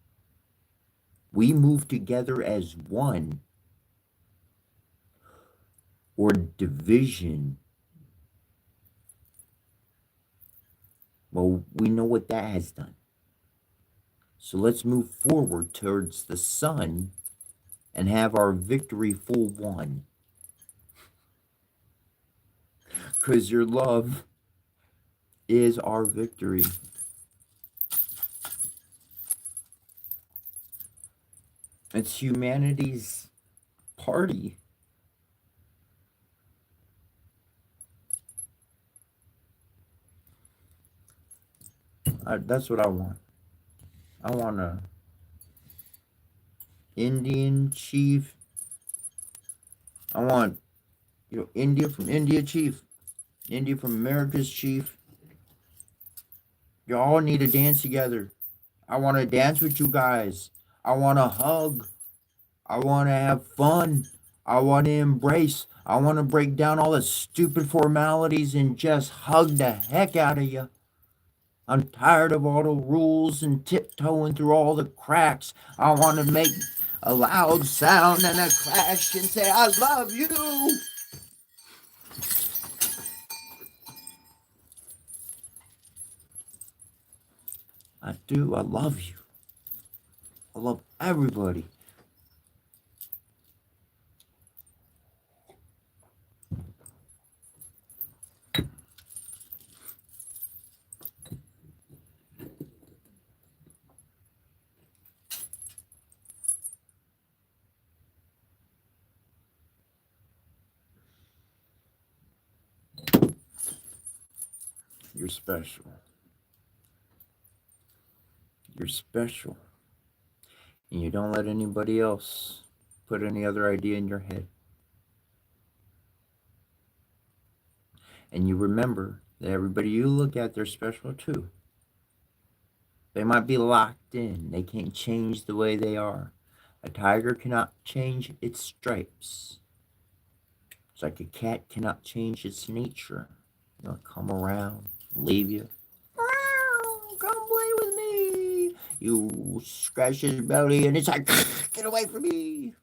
We move together as one or division. Well, we know what that has done. So let's move forward towards the sun and have our victory full won. Because your love is our victory. It's humanity's party. That's what I want. I want a Indian chief. I want, India from India chief. India from America's chief. You all need to dance together. I want to dance with you guys. I want to hug. I want to have fun. I want to embrace. I want to break down all the stupid formalities and just hug the heck out of you. I'm tired of all the rules and tiptoeing through all the cracks. I want to make a loud sound and a crash and say, I love you. I do. I love you. I love everybody. You're special. You're special. And you don't let anybody else put any other idea in your head. And you remember that everybody you look at, they're special too. They might be locked in. They can't change the way they are. A tiger cannot change its stripes. It's like a cat cannot change its nature. It'll come around, leave you. Come play with me. You scratch his belly and it's like, get away from me.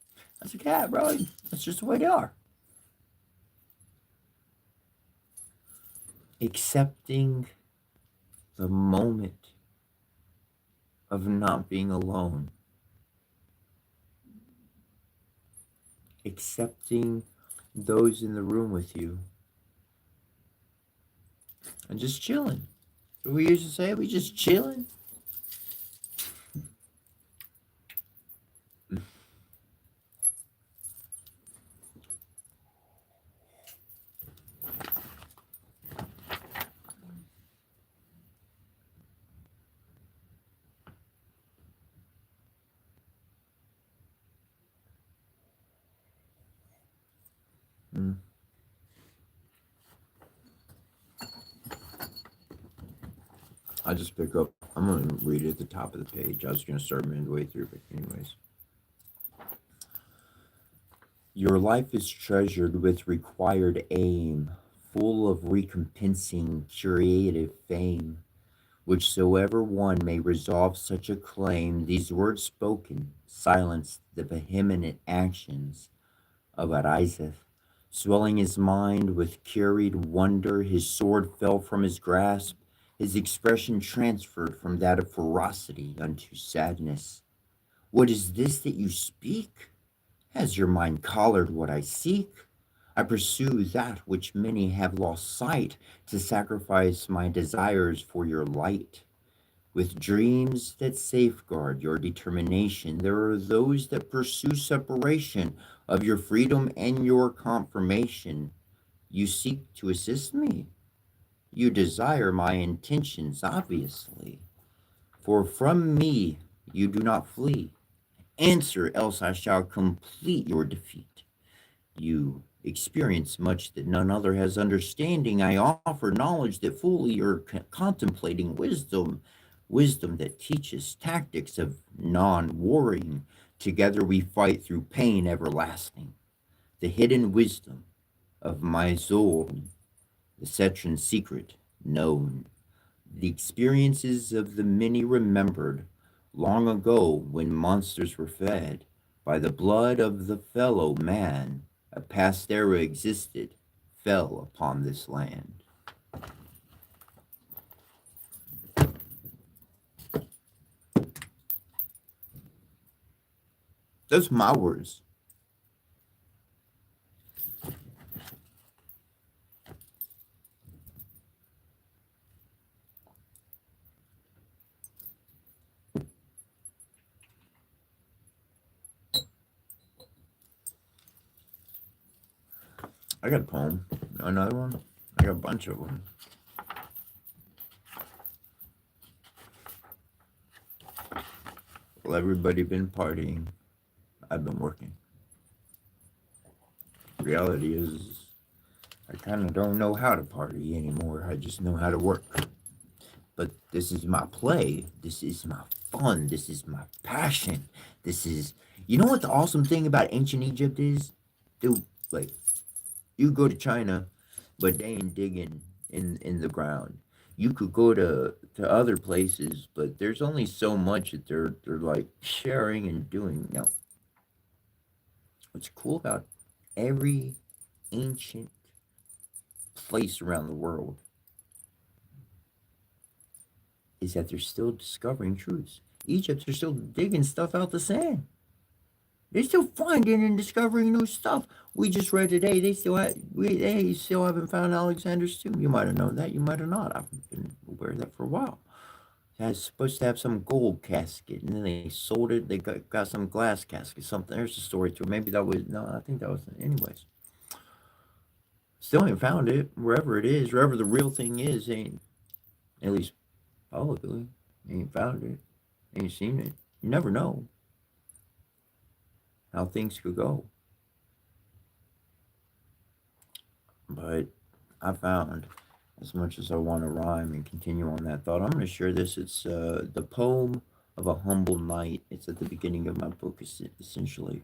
That's a cat, bro. That's just the way they are. Accepting the moment of not being alone. Accepting those in the room with you. And just chilling. We used to say, we just chilling. Mm. I just pick up. I'm going to read it at the top of the page. I was going to start midway through, but anyways. Your life is treasured with required aim, full of recompensing curative fame. Whichsoever one may resolve such a claim, these words spoken silence the vehement actions of Arizeth. Swelling his mind with curried wonder, his sword fell from his grasp, his expression transferred from that of ferocity unto sadness. What is this that you speak? Has your mind collared what I seek? I pursue that which many have lost sight, to sacrifice my desires for your light. With dreams that safeguard your determination, there are those that pursue separation of your freedom and your confirmation. You seek to assist me. You desire my intentions, obviously. For from me you do not flee. Answer, else I shall complete your defeat. You experience much that none other has understanding. I offer knowledge that fully you're contemplating wisdom, wisdom that teaches tactics of non-warring. Together we fight through pain everlasting. The hidden wisdom of my soul, the Cetran secret known. The experiences of the many remembered long ago when monsters were fed by the blood of the fellow man, a past era existed, fell upon this land. Those are my words. I got a poem. Another one? I got a bunch of them. Well, everybody been partying. I've been working. Reality is, I kind of don't know how to party anymore. I just know how to work. But this is my play. This is my fun. This is my passion. This is, you know what the awesome thing about ancient Egypt is? Dude, like, you go to China, but they ain't digging in the ground. You could go to other places, but there's only so much that they're like sharing and doing. Now, what's cool about every ancient place around the world is that they're still discovering truths. Egypt, they're still digging stuff out the sand. They're still finding and discovering new stuff. We just read today they still haven't found Alexander's tomb. You might have known that. You might have not. I've been aware of that for a while. It's supposed to have some gold casket, and then they sold it. They got some glass casket. Something. There's a story to it. Maybe that was no. I think that was anyways. Still ain't found it. Wherever it is, wherever the real thing is, ain't at least publicly ain't found it. Ain't seen it. You never know how things could go. But I found, as much as I want to rhyme and continue on that thought, I'm going to share this. It's the poem of a humble knight. It's at the beginning of my book, essentially.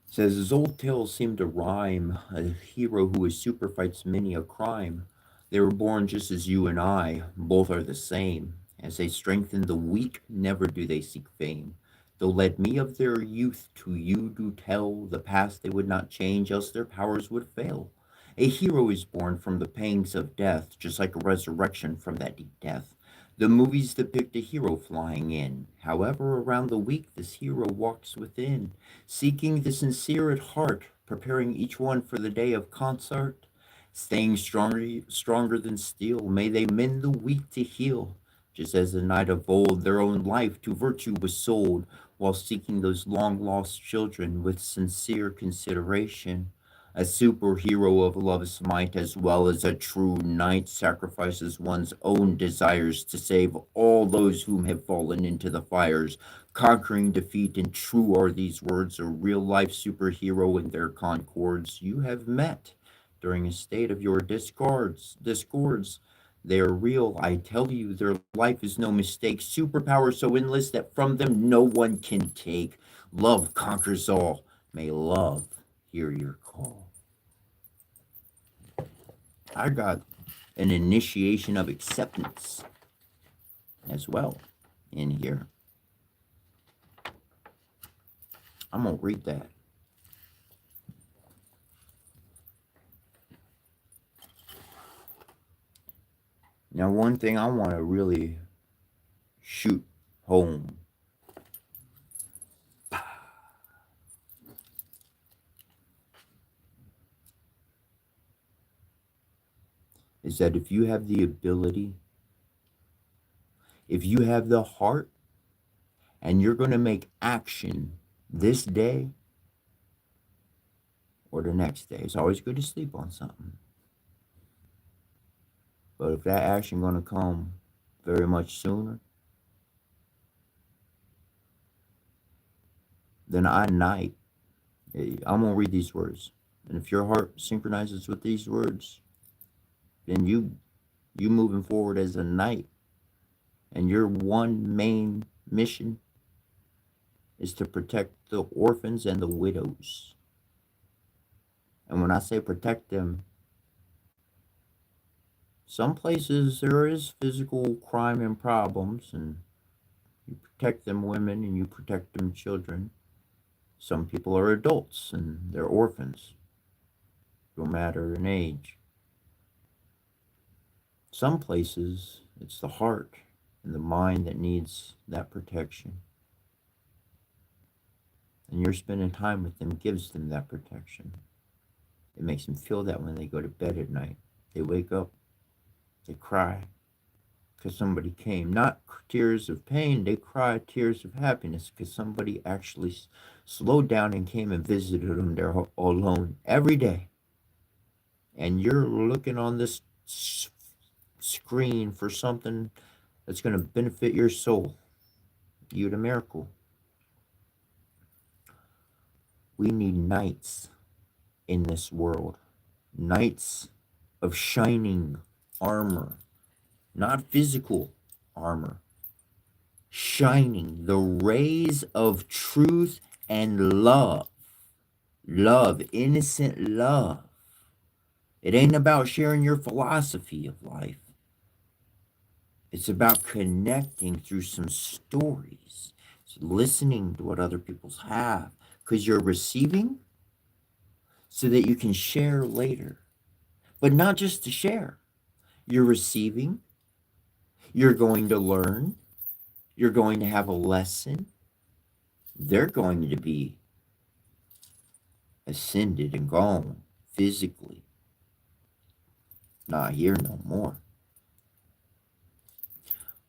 It says, his old tales seem to rhyme. A hero who is super fights many a crime. They were born just as you and I. Both are the same. As they strengthen the weak, never do they seek fame. Though led me of their youth to you do tell, the past they would not change, else their powers would fail. A hero is born from the pangs of death, just like a resurrection from that deep death. The movies depict a hero flying in. However, around the weak, this hero walks within, seeking the sincere at heart, preparing each one for the day of concert, staying stronger than steel. May they mend the weak to heal, just as the knight of old, their own life to virtue was sold, while seeking those long lost children with sincere consideration. A superhero of love's might, as well as a true knight, sacrifices one's own desires to save all those whom have fallen into the fires, conquering defeat. And true are these words, a real life superhero in their concords you have met during a state of your discords. They are real, I tell you, their life is no mistake. Superpower so endless that from them no one can take. Love conquers all. May love hear your call. I got an initiation of acceptance as well in here. I'm going to read that. Now, one thing I want to really shoot home is that if you have the ability, if you have the heart, and you're going to make action this day or the next day, it's always good to sleep on something. But if that action going to come very much sooner, then I night, I'm going to read these words. And if your heart synchronizes with these words, then you moving forward as a knight, and your one main mission is to protect the orphans and the widows. And when I say protect them, Some places there is physical crime and problems, and you protect them women and you protect them children. Some people are adults and they're orphans, no matter in age. Some places it's the heart and the mind that needs that protection. And you're spending time with them gives them that protection. It makes them feel that when they go to bed at night. They wake up, they cry because somebody came. Not tears of pain, they cry tears of happiness because somebody actually slowed down and came and visited them there alone every day. And you're looking on this screen for something that's going to benefit your soul. You're the miracle. We need knights in this world. Knights of shining armor, not physical armor. Shining the rays of truth and love. Love, innocent love. It ain't about sharing your philosophy of life. It's about connecting through some stories. It's listening to what other people have. Because you're receiving so that you can share later. But not just to share. You're receiving. You're going to learn. You're going to have a lesson. They're going to be ascended and gone physically. Not here no more.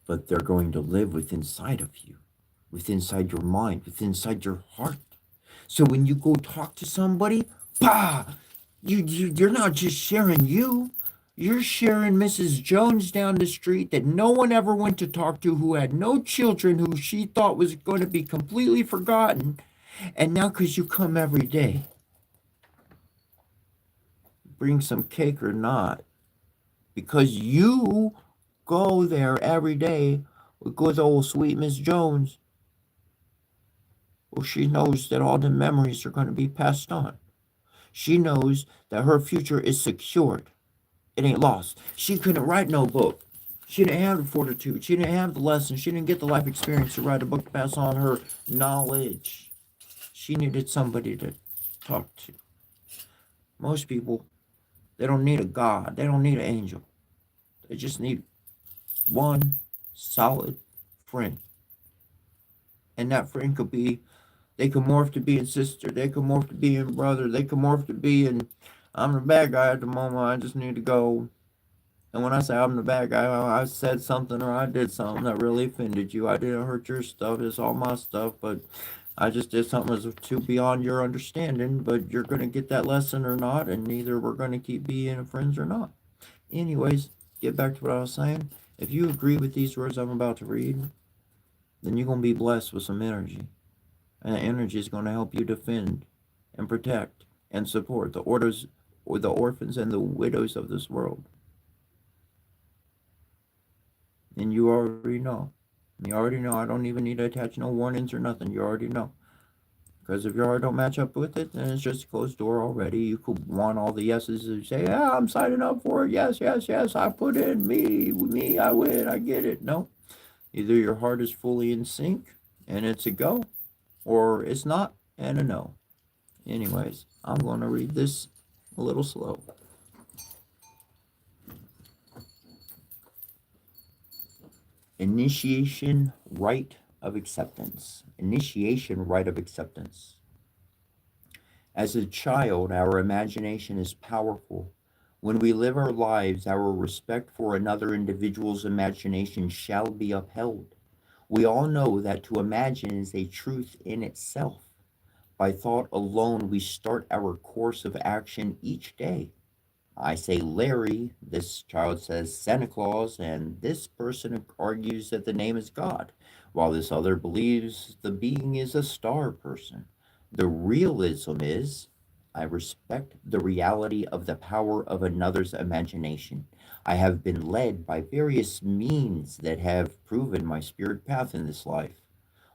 But they're going to live within inside of you, within inside your mind, within inside your heart. So when you go talk to somebody, bah, you're not just sharing you. You're sharing Mrs. Jones down the street that no one ever went to talk to, who had no children, who she thought was going to be completely forgotten. And now because you come every day, bring some cake or not, because you go there every day with good old sweet Miss Jones, well, she knows that all the memories are going to be passed on. She knows that her future is secured. It ain't lost. She couldn't write no book. She didn't have the fortitude. She didn't have the lessons. She didn't get the life experience to write a book to pass on her knowledge. She needed somebody to talk to. Most people, they don't need a God. They don't need an angel. They just need one solid friend. And that friend could be, they could morph to being sister. They could morph to being brother. They could morph to being, I'm the bad guy at the moment. I just need to go. And when I say I'm the bad guy, I said something or I did something that really offended you. I didn't hurt your stuff. It's all my stuff. But I just did something that's too beyond your understanding. But you're going to get that lesson or not. And either we're going to keep being friends or not. Anyways, get back to what I was saying. If you agree with these words I'm about to read, then you're going to be blessed with some energy. And that energy is going to help you defend and protect and support the orders or the orphans and the widows of this world. And you already know. You already know. I don't even need to attach no warnings or nothing. You already know. Because if your heart don't match up with it, then it's just a closed door already. You could want all the yeses and say, yeah, I'm signing up for it. Yes, yes, yes. I put in me, I win, I get it. No. Either your heart is fully in sync and it's a go, or it's not and a no. Anyways, I'm going to read this a little slow. Initiation rite of acceptance. Initiation rite of acceptance. As a child, our imagination is powerful. When we live our lives, our respect for another individual's imagination shall be upheld. We all know that to imagine is a truth in itself. By thought alone, we start our course of action each day. I say Larry, this child says Santa Claus, and this person argues that the name is God, while this other believes the being is a star person. The realism is, I respect the reality of the power of another's imagination. I have been led by various means that have proven my spirit path in this life.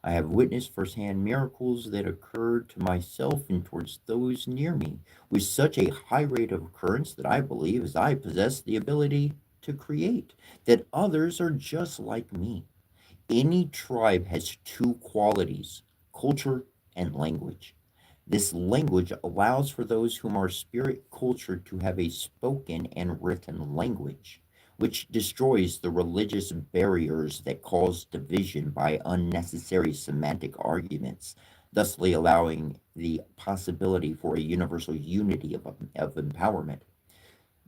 I have witnessed firsthand miracles that occurred to myself and towards those near me with such a high rate of occurrence that I believe as I possess the ability to create, that others are just like me. Any tribe has two qualities: culture and language. This language allows for those whom are spirit cultured to have a spoken and written language, which destroys the religious barriers that cause division by unnecessary semantic arguments, thusly allowing the possibility for a universal unity of empowerment.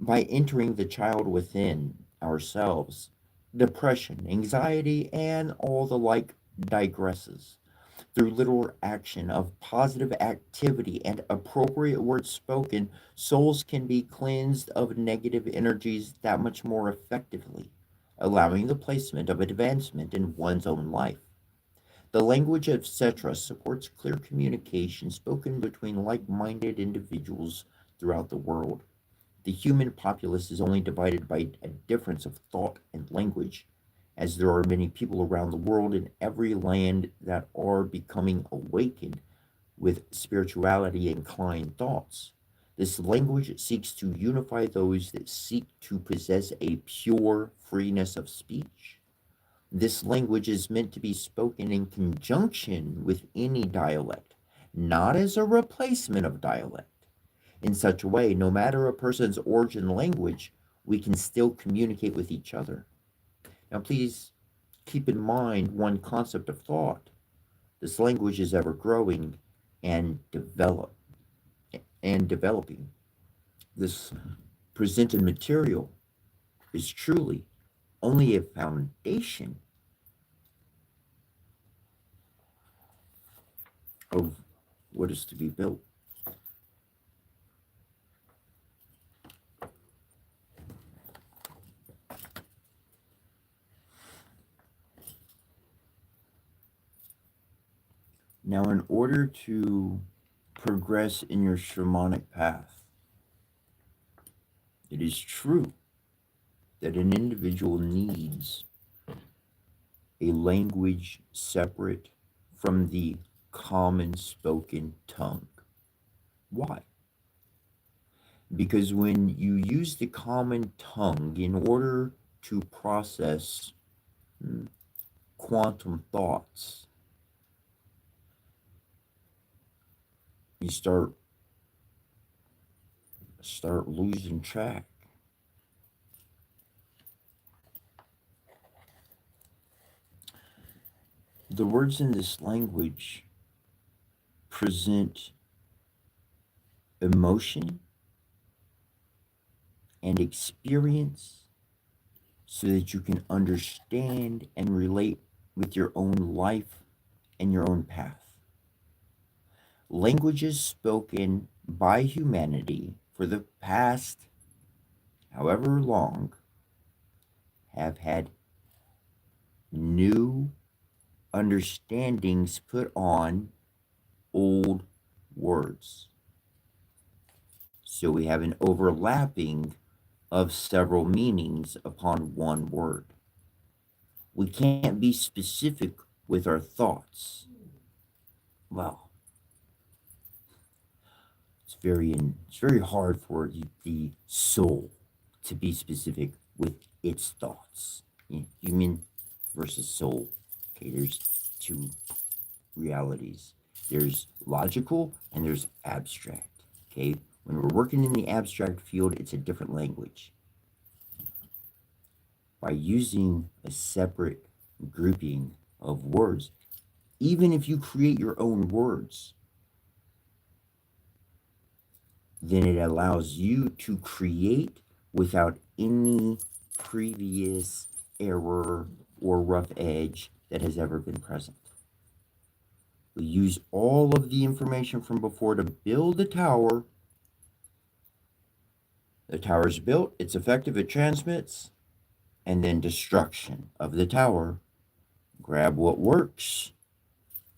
By entering the child within ourselves, depression, anxiety, and all the like digresses. Through literal action of positive activity and appropriate words spoken, souls can be cleansed of negative energies that much more effectively, allowing the placement of advancement in one's own life. The language, etc., supports clear communication spoken between like minded individuals throughout the world. The human populace is only divided by a difference of thought and language, as there are many people around the world in every land that are becoming awakened with spirituality inclined thoughts. This language seeks to unify those that seek to possess a pure freeness of speech. This language is meant to be spoken in conjunction with any dialect, not as a replacement of dialect. In such a way, no matter a person's origin language, we can still communicate with each other. Now, please keep in mind one concept of thought. This language is ever growing and developing. This presented material is truly only a foundation of what is to be built. Now, in order to progress in your shamanic path, it is true that an individual needs a language separate from the common spoken tongue. Why? Because when you use the common tongue in order to process quantum thoughts, you start losing track. The words in this language present emotion and experience so that you can understand and relate with your own life and your own path. Languages spoken by humanity for the past however long have had new understandings put on old words. So we have an overlapping of several meanings upon one word. We can't be specific with our thoughts. Well, it's very hard for the soul to be specific with its thoughts. Human versus soul. Okay, there's two realities. There's logical and there's abstract. Okay, when we're working in the abstract field, it's a different language. By using a separate grouping of words, even if you create your own words, then it allows you to create without any previous error or rough edge that has ever been present. We use all of the information from before to build the tower. The tower is built, it's effective, it transmits, and then destruction of the tower. Grab what works,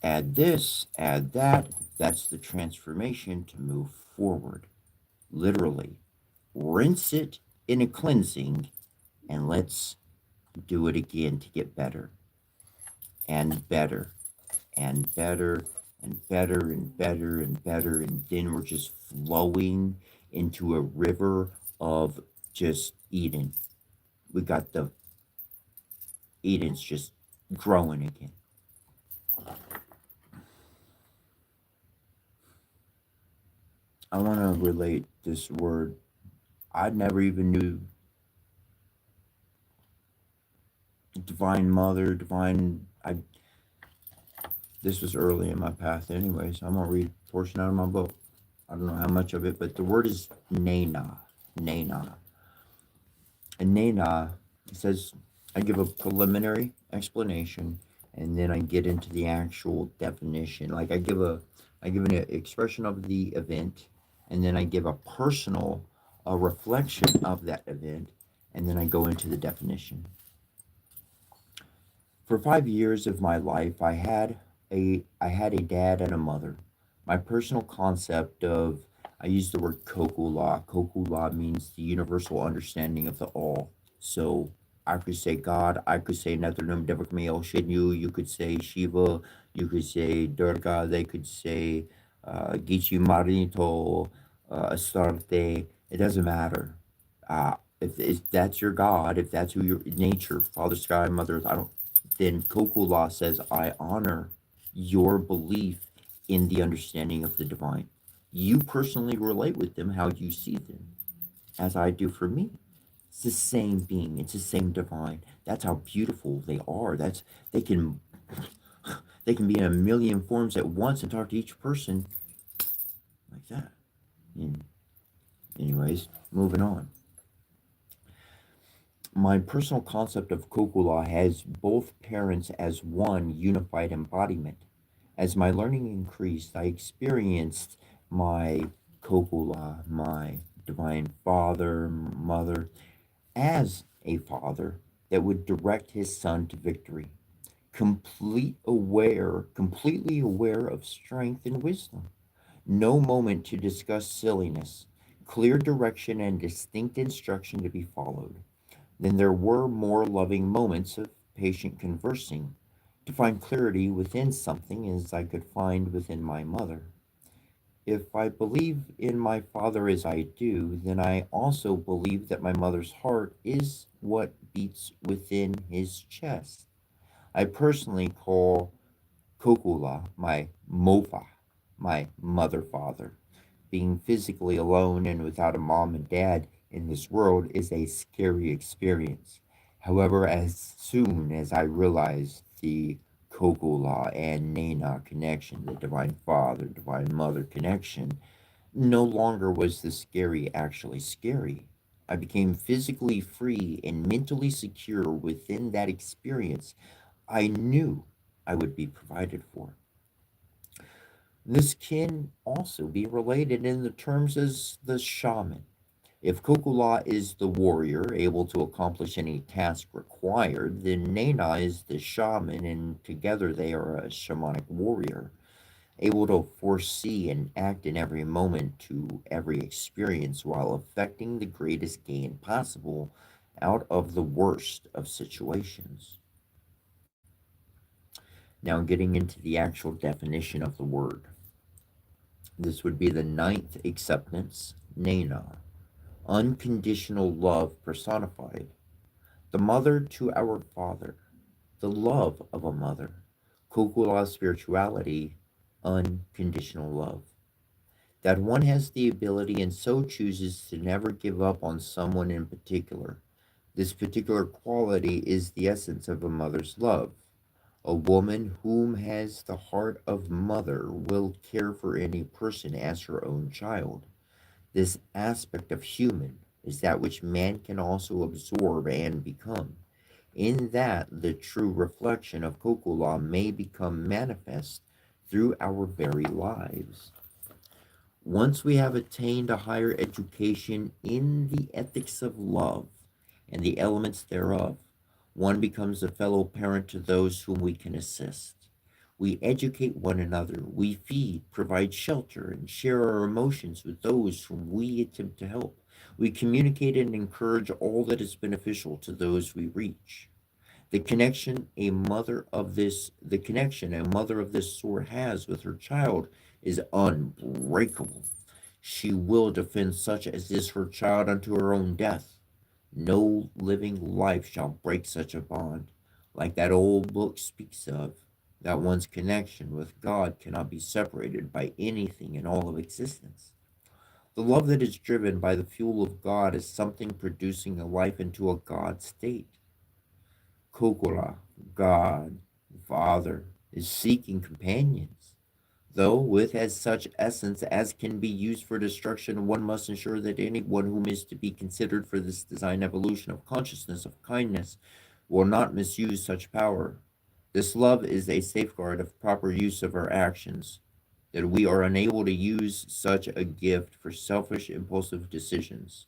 add this, add that. That's the transformation to move forward. Literally, rinse it in a cleansing, and let's do it again to get better and better and better and better and better and better. And then we're just flowing into a river of just Eden. We got the Eden's just growing again. I want to relate this word. I never even knew divine mother, divine. This was early in my path, anyway, so I'm gonna read a portion out of my book. I don't know how much of it, but the word is Nana. Nana. And Nana, it says, I give a preliminary explanation, and then I get into the actual definition. Like I give an expression of the event, and then I give a reflection of that event, and then I go into the definition. For 5 years of my life, I had a dad and a mother. My personal concept of I use the word kokula. Kokula means the universal understanding of the all. So I could say God, I could say Netherlands Devakmail Shinyu, you could say Shiva, you could say Durga, they could say Gichi Marito, Astarte. It doesn't matter. If that's your God, if that's who your nature, Father Sky, Mother Earth, I don't, then Kokula says, I honor your belief in the understanding of the divine. You personally relate with them how you see them, as I do for me. It's the same being. It's the same divine. That's how beautiful they are. That's they can they can be in a million forms at once and talk to each person like that. And anyways, moving on. My personal concept of Kokula has both parents as one unified embodiment. As my learning increased, I experienced my Kokula, my divine father, mother, as a father that would direct his son to victory, completely aware of strength and wisdom. No moment to discuss silliness, clear direction and distinct instruction to be followed. Then there were more loving moments of patient conversing, to find clarity within something as I could find within my mother. If I believe in my father as I do, then I also believe that my mother's heart is what beats within his chest. I personally call Kokula my Mofa, my mother father. Being physically alone and without a mom and dad in this world is a scary experience. However, as soon as I realized the Kokula and Nana connection, the Divine Father, Divine Mother connection, no longer was the scary actually scary. I became physically free and mentally secure within that experience. I knew I would be provided for. This can also be related in the terms as the shaman. If Kokula is the warrior able to accomplish any task required, then Nana is the shaman, and together they are a shamanic warrior, able to foresee and act in every moment to every experience while effecting the greatest gain possible out of the worst of situations. Now, getting into the actual definition of the word. This would be the ninth acceptance, Nana, unconditional love personified, the mother to our father, the love of a mother, Kukula spirituality, unconditional love. That one has the ability and so chooses to never give up on someone in particular. This particular quality is the essence of a mother's love. A woman whom has the heart of mother will care for any person as her own child. This aspect of human is that which man can also absorb and become. In that, the true reflection of Kokula may become manifest through our very lives. Once we have attained a higher education in the ethics of love and the elements thereof, one becomes a fellow parent to those whom we can assist. We educate one another, we feed, provide shelter, and share our emotions with those whom we attempt to help. We communicate and encourage all that is beneficial to those we reach. The connection a mother of this sort has with her child is unbreakable. She will defend such as is her child unto her own death. No living life shall break such a bond. Like that old book speaks of, that one's connection with God cannot be separated by anything in all of existence. The love that is driven by the fuel of God is something producing a life into a God state. Kokora, God, Father, is seeking companions. Though with as such essence as can be used for destruction, one must ensure that anyone whom is to be considered for this design evolution of consciousness, of kindness, will not misuse such power. This love is a safeguard of proper use of our actions, that we are unable to use such a gift for selfish, impulsive decisions.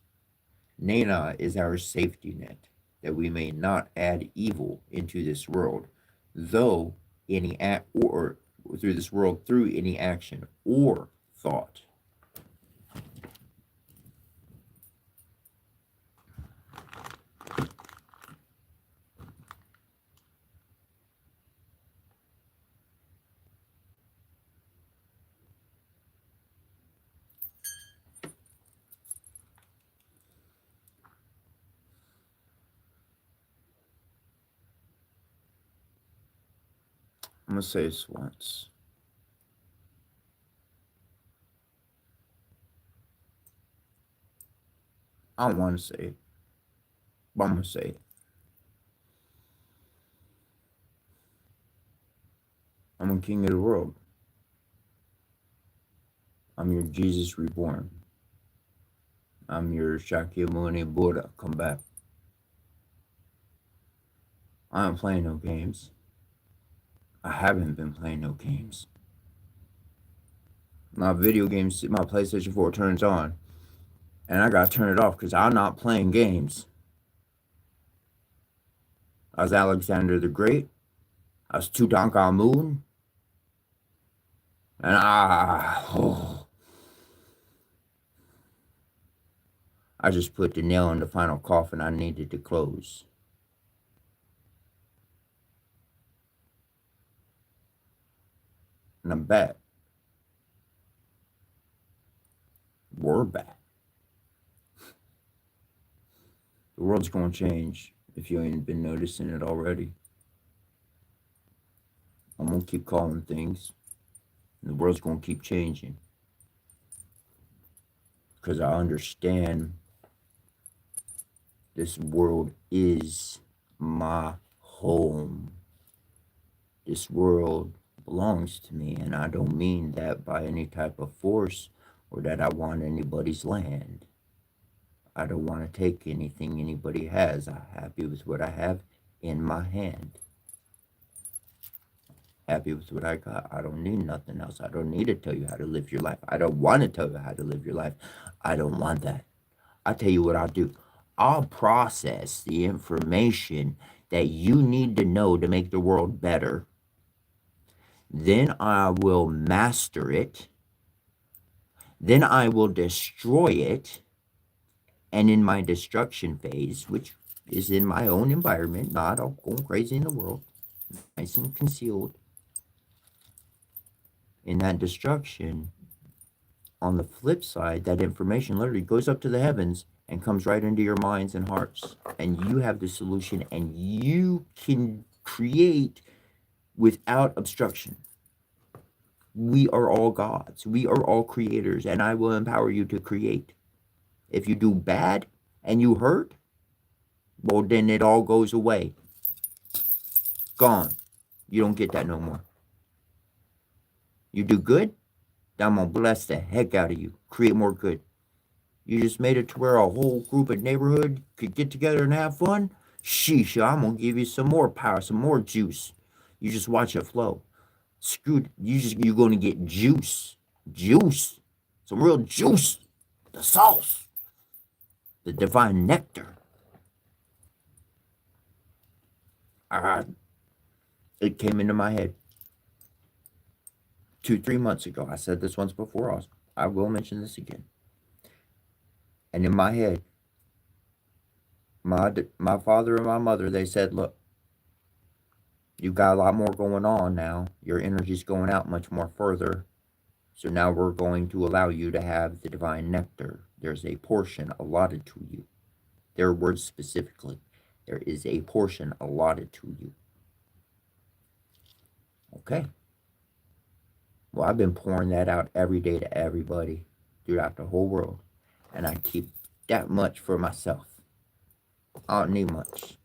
Nana is our safety net, that we may not add evil into this world, though any act or through this world through any action or thought. I'm gonna say this once. I don't want to say it, but I'm gonna say it. I'm a king of the world. I'm your Jesus reborn. I'm your Shakyamuni Buddha. Come back. I ain't playing no games. I haven't been playing no games. My video games, my PlayStation 4 turns on, and I gotta turn it off because I'm not playing games. I was Alexander the Great. I was Tutankhamun. And I just put the nail in the final coffin I needed to close. And I'm back. We're back. The world's gonna change if you ain't been noticing it already. I'm gonna keep calling things, and the world's gonna keep changing. Because I understand this world is my home. This world belongs to me, and I don't mean that by any type of force or that I want anybody's land. I don't want to take anything anybody has. I'm happy with what I have in my hand. Happy with what I got. I don't need nothing else. I don't need to tell you how to live your life. I don't want to tell you how to live your life. I don't want that. I tell you what I'll do. I'll process the information that you need to know to make the world better. Then I will master it. Then I will destroy it. And in my destruction phase, which is in my own environment, not all going crazy in the world, nice and concealed, in that destruction, on the flip side, that information literally goes up to the heavens and comes right into your minds and hearts. And you have the solution, and you can create without obstruction. We are all gods. We are all creators, and I will empower you to create. If you do bad and you hurt, well, then it all goes away. Gone. You don't get that no more. You do good, I'm going to bless the heck out of you. Create more good. You just made it to where a whole group of neighborhood could get together and have fun? Sheesh, I'm going to give you some more power, some more juice. You just watch it flow. Screwed. You're going to get juice. Juice. Some real juice. The sauce. The divine nectar. It came into my head 2-3 months ago. I said this once before. I will mention this again. And in my head, my father and my mother, they said, look, you've got a lot more going on now. Your energy's going out much more further. So now we're going to allow you to have the divine nectar. There's a portion allotted to you. Their words specifically. There is a portion allotted to you. Okay? Well, I've been pouring that out every day to everybody throughout the whole world. And I keep that much for myself. I don't need much.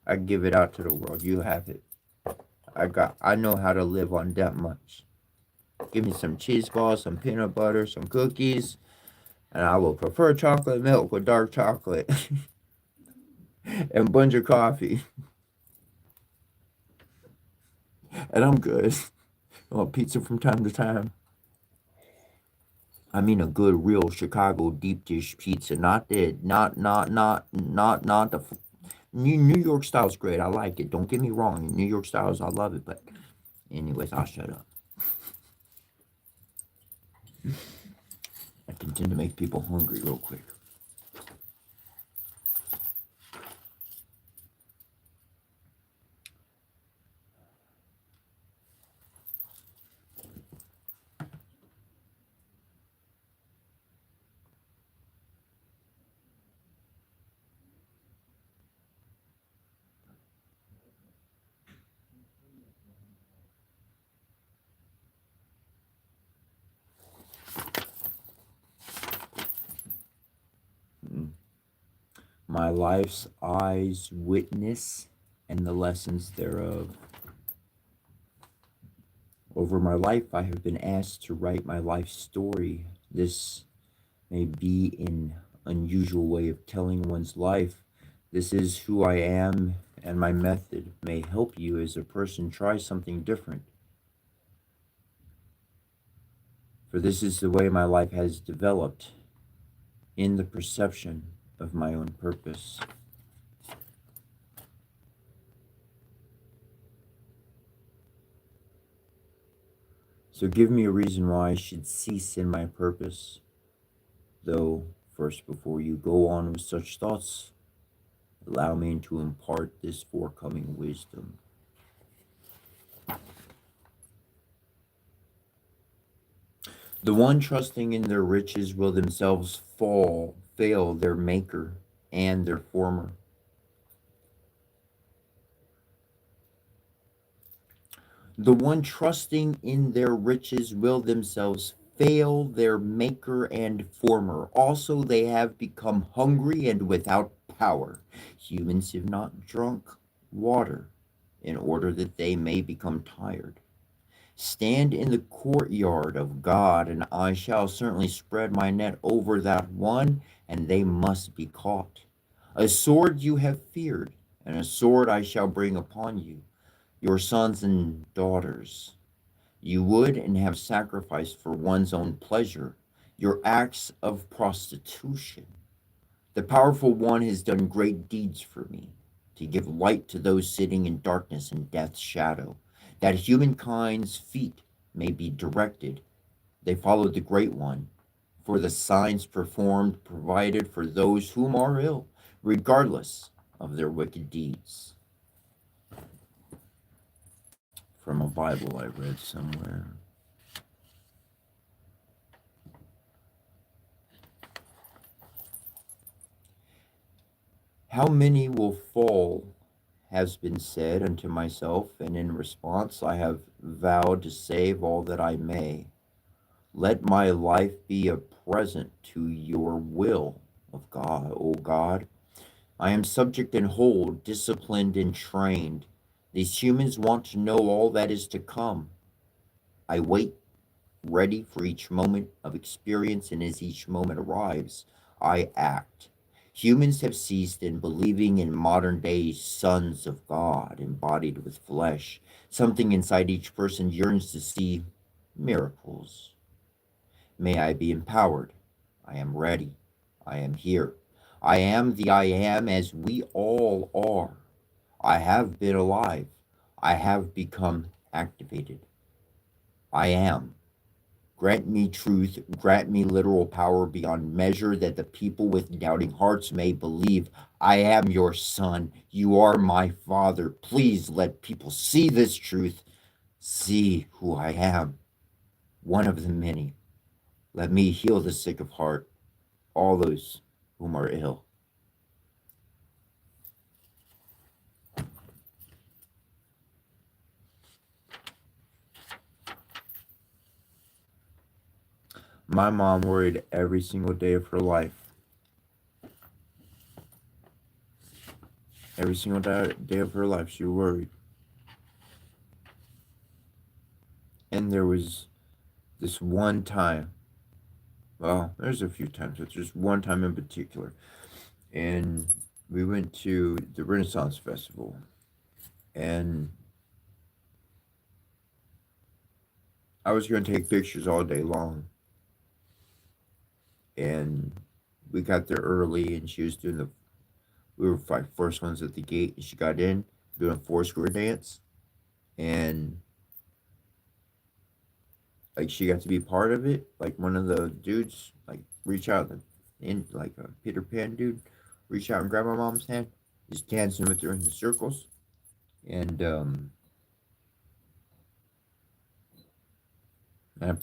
I give it out to the world. You have it. I know how to live on that much. Give me some cheese balls, some peanut butter, some cookies, and I will prefer chocolate milk with dark chocolate and a bunch of coffee. And I'm good. I want pizza from time to time. I mean a good real Chicago deep dish pizza, not the New York style's great. I like it. Don't get me wrong. New York styles, I love it. But anyways, I'll shut up. I can tend to make people hungry real quick. My life's eyes witness and the lessons thereof. Over my life, I have been asked to write my life story. This may be an unusual way of telling one's life. This is who I am, and my method may help you as a person try something different. For this is the way my life has developed in the perception of my own purpose. So give me a reason why I should cease in my purpose. Though, first, before you go on with such thoughts, allow me to impart this forthcoming wisdom. The one trusting in their riches will themselves fail their maker and their former. The one trusting in their riches will themselves fail their maker and former. Also, they have become hungry and without power. Humans have not drunk water in order that they may become tired. Stand in the courtyard of God, and I shall certainly spread my net over that one, and they must be caught. A sword you have feared, and a sword I shall bring upon you, your sons and daughters. You would and have sacrificed for one's own pleasure your acts of prostitution. The powerful one has done great deeds for me, to give light to those sitting in darkness and death's shadow, that humankind's feet may be directed. They followed the great one, for the signs performed provided for those whom are ill, regardless of their wicked deeds. From a Bible I read somewhere. How many will fall has been said unto myself, and in response I have vowed to save all that I may. Let my life be a present to your will of God, O God. I am subject and whole, disciplined and trained. These humans want to know all that is to come. I wait, ready for each moment of experience, and as each moment arrives, I act. Humans have ceased in believing in modern day sons of God embodied with flesh. Something inside each person yearns to see miracles. May I be empowered. I am ready. I am here. I am the I am as we all are. I have been alive. I have become activated. I am. Grant me truth, grant me literal power beyond measure, that the people with doubting hearts may believe. I am your son. You are my father. Please let people see this truth, see who I am, one of the many. Let me heal the sick of heart, all those whom are ill. My mom worried every single day of her life. Every single day of her life, she worried. And there was this one time, well, there's a few times, but there's one time in particular. And we went to the Renaissance Festival. And I was going to take pictures all day long. And we got there early, and she was doing we were like first ones at the gate, and she got in doing a four square dance. And like she got to be part of it. Like one of the dudes like reach out and in like a Peter Pan dude, reach out and grab my mom's hand. He's dancing with her in the circles, and I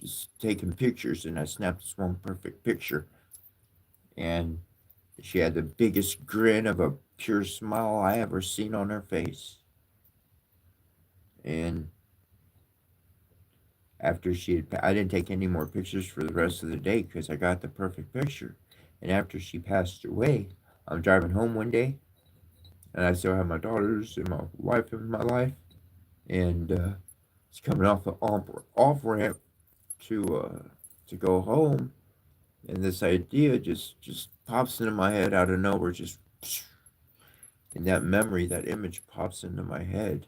was taking pictures, and I snapped this one perfect picture, and she had the biggest grin of a pure smile I ever seen on her face. And after I didn't take any more pictures for the rest of the day because I got the perfect picture. And after she passed away, I'm driving home one day, and I still have my daughters and my wife in my life, and it's coming off the off ramp to go home, and this idea just pops into my head out of nowhere, just and that memory, that image pops into my head,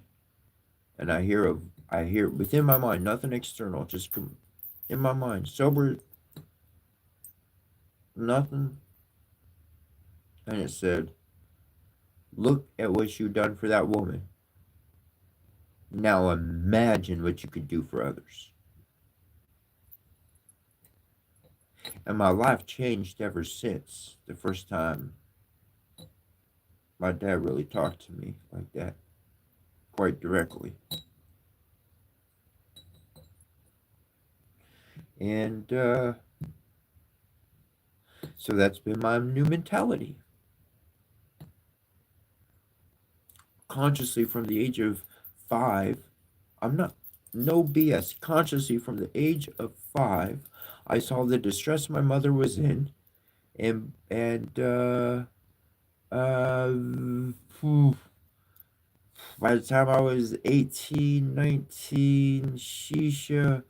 and I hear within my mind, nothing external, just in my mind, sober, nothing, and it said, "Look at what you've done for that woman. Now imagine what you could do for others." And my life changed ever since the first time my dad really talked to me like that, quite directly. And so that's been my new mentality. Consciously from the age of 5, I'm not, no BS, consciously from the age of 5, I saw the distress my mother was in, and uh, phew, by the time I was 18, 19, Shisha,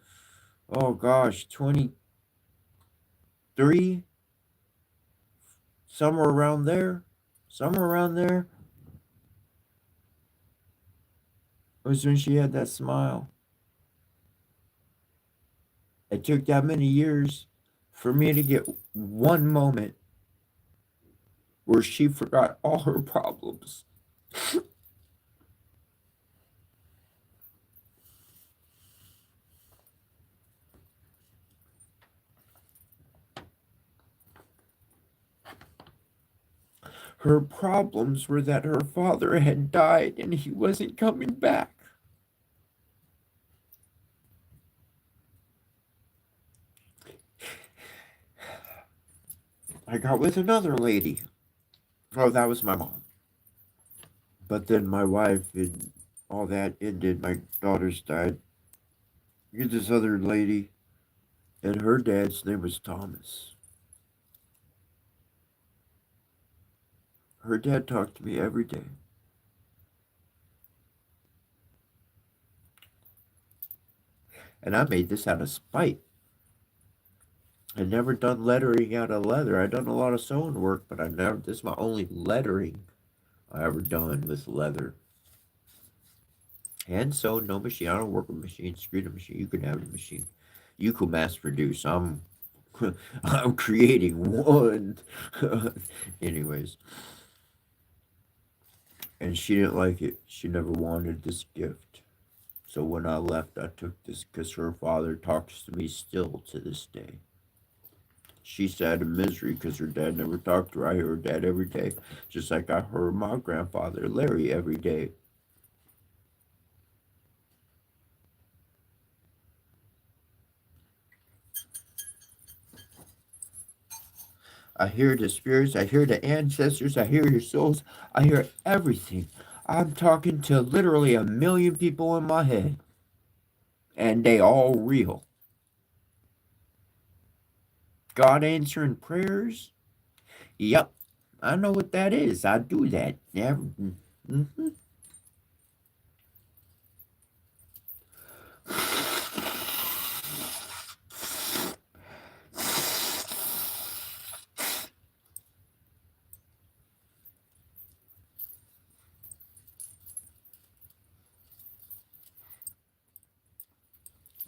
oh gosh, 23, somewhere around there, somewhere around there, was when she had that smile. It took that many years for me to get one moment where she forgot all her problems. Her problems were that her father had died and he wasn't coming back. I got with another lady. Oh, that was my mom. But then my wife and all that ended. My daughters died. You get this other lady, and her dad's name was Thomas. Her dad talked to me every day. And I made this out of spite. I'd never done lettering out of leather. I'd done a lot of sewing work, but this is my only lettering I ever done with leather. Hand sewn, no machine. I don't work with machines. Screw the machine. You can have the machine. You can mass produce. I'm creating one. Anyways, and she didn't like it. She never wanted this gift. So when I left, I took this because her father talks to me still to this day. She's sad in misery because her dad never talked to her. I hear her dad every day, just like I heard my grandfather, Larry, every day. I hear the spirits, I hear the ancestors, I hear your souls, I hear everything. I'm talking to literally a million people in my head, and they all real. God answering prayers? Yep, I know what that is. I do that. Yeah. Mm-hmm.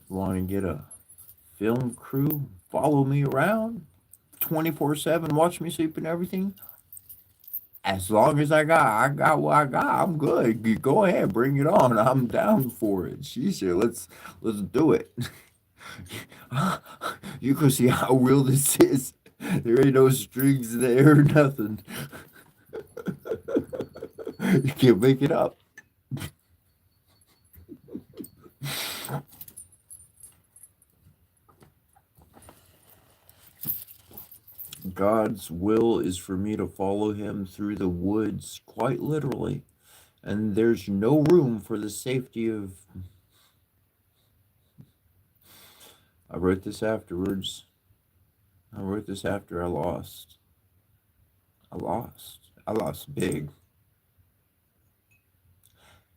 Want to get a film crew follow me around 24/7, watch me sleep and everything? As long as I got what I got, I'm good. Go ahead, bring it on. I'm down for it. She said, let's do it. You can see how real this is. There ain't no strings there, nothing. You can't make it up. God's will is for me to follow him through the woods, quite literally. And there's no room for the safety of. I wrote this afterwards. I wrote this after I lost. I lost. I lost big.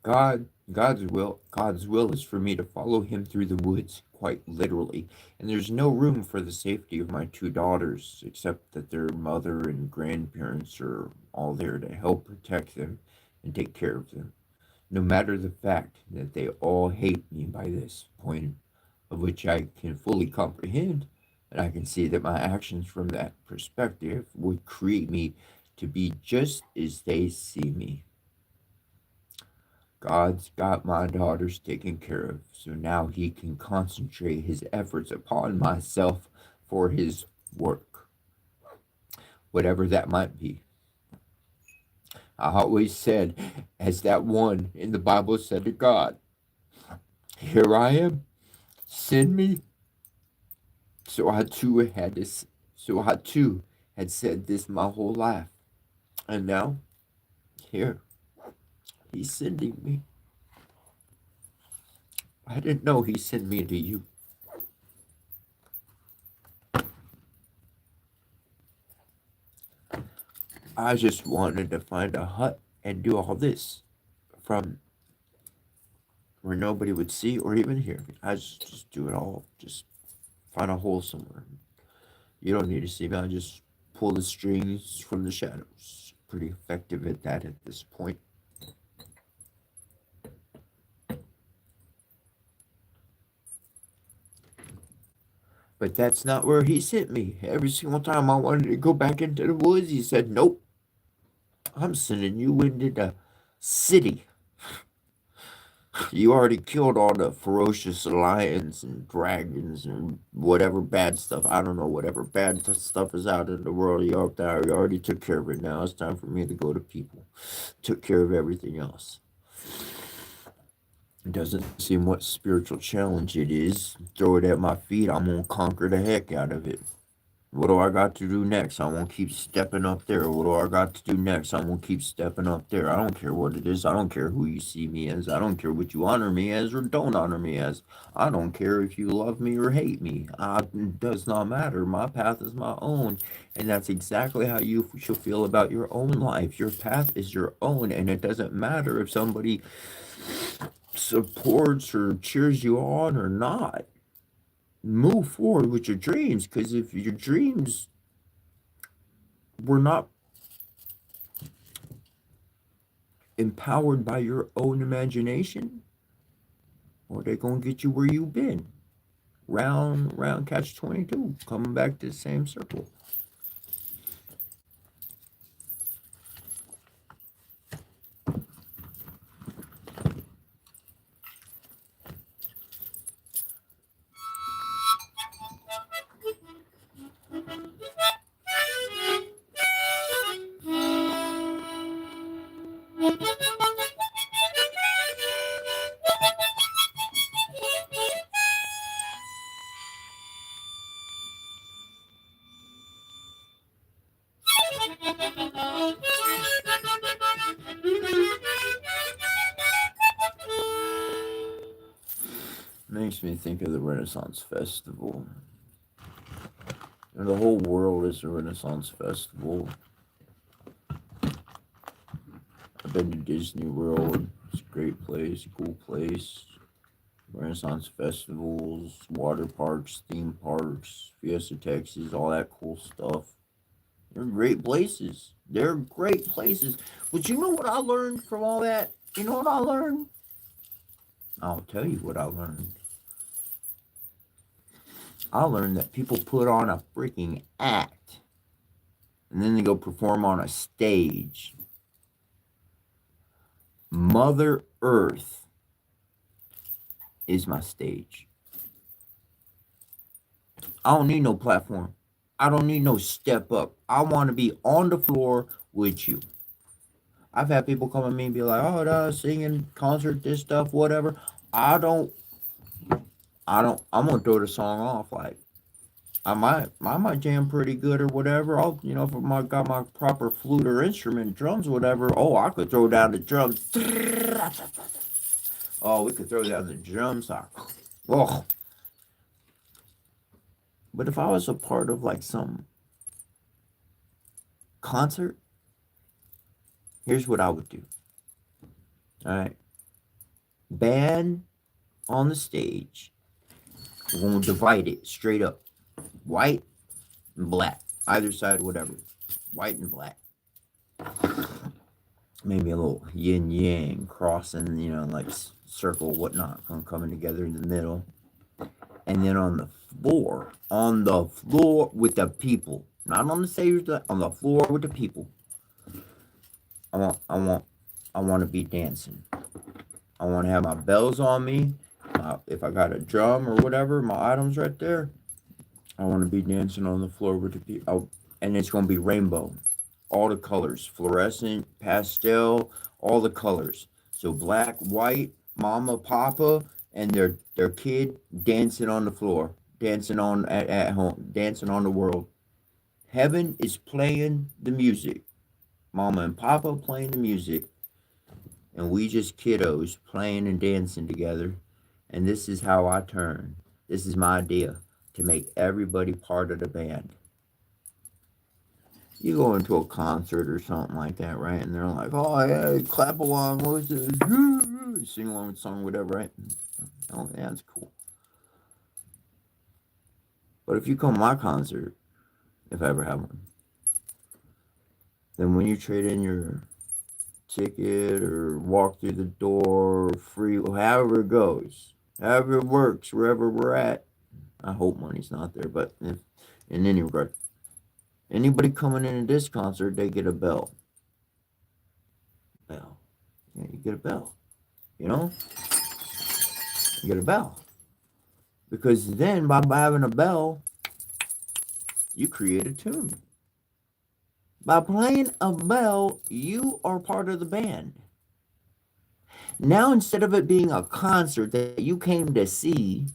God's will is for me to follow him through the woods, quite literally. And there's no room for the safety of my two daughters, except that their mother and grandparents are all there to help protect them and take care of them. No matter the fact that they all hate me by this point, of which I can fully comprehend, and I can see that my actions from that perspective would create me to be just as they see me. God's got my daughters taken care of, so now he can concentrate his efforts upon myself for his work, whatever that might be. I always said, as that one in the Bible said to God, here I am, send me. So I too had this, so I too had said this my whole life. And now, here, he's sending me. I didn't know he sent me to you. I just wanted to find a hut and do all this from where nobody would see or even hear me. I just do it all. Just find a hole somewhere. You don't need to see me. I just pull the strings from the shadows. Pretty effective at that at this point. But that's not where he sent me. Every single time I wanted to go back into the woods, he said, nope, I'm sending you into the city. You already killed all the ferocious lions and dragons and whatever bad stuff. I don't know, whatever bad stuff is out in the world. You already took care of it. Now it's time for me to go to people. Took care of everything else. It doesn't seem what spiritual challenge it is. Throw it at my feet. I'm going to conquer the heck out of it. What do I got to do next? I won't keep stepping up there. What do I got to do next? I won't keep stepping up there. I don't care what it is. I don't care who you see me as. I don't care what you honor me as or don't honor me as. I don't care if you love me or hate me. It does not matter. My path is my own. And that's exactly how you should feel about your own life. Your path is your own. And it doesn't matter if somebody supports or cheers you on or not. Move forward with your dreams, because if your dreams were not empowered by your own imagination, or they gonna get you where you been. Round catch 22, coming back to the same circle. Makes me think of the Renaissance Festival. And the whole world is a Renaissance festival. I've been to Disney World. It's a great place, a cool place. Renaissance festivals, water parks, theme parks, Fiesta Texas, all that cool stuff. They're great places. They're great places. But you know what I learned from all that? You know what I learned? I'll tell you what I learned. I learned that people put on a freaking act and then they go perform on a stage. Mother Earth is my stage. I don't need no platform. I don't need no step up. I want to be on the floor with you. I've had people come at me and be like, "Oh, singing, concert, this stuff, whatever." I don't. I'm gonna throw the song off. Like I might jam pretty good or whatever. I'll, if I got my proper flute or instrument, drums, whatever. Oh, I could throw down the drums. Oh, we could throw down the drums. Oh, but if I was a part of like some concert, here's what I would do. All right, band on the stage. We're gonna divide it straight up, white and black, either side, whatever, white and black. Maybe a little yin yang crossing, like circle, whatnot, coming together in the middle. And then on the floor with the people, not on the stage, on the floor with the people. I want, I want, I want to be dancing. I want to have my bells on me. If I got a drum or whatever, my items right there. I want to be dancing on the floor with the people, and it's going to be rainbow, all the colors, fluorescent, pastel, all the colors. So black, white, mama, papa, and their kid dancing on the floor, dancing on at home, dancing on the world. Heaven is playing the music. Mama and papa playing the music, and we just kiddos playing and dancing together. And this is how I turn. This is my idea to make everybody part of the band. You go into a concert or something like that, right? And they're like, "Oh yeah, clap along, what's this? Sing along with the song, whatever, right?" Oh yeah, that's cool. But if you come to my concert, if I ever have one, then when you trade in your ticket or walk through the door, free, however it goes, however it works, wherever we're at. I hope money's not there, but if in any regard, anybody coming into this concert, they get a bell. Bell. Yeah, you get a bell. You know, you get a bell because then by having a bell, you create a tune. By playing a bell, you are part of the band. Now, instead of it being a concert that you came to see,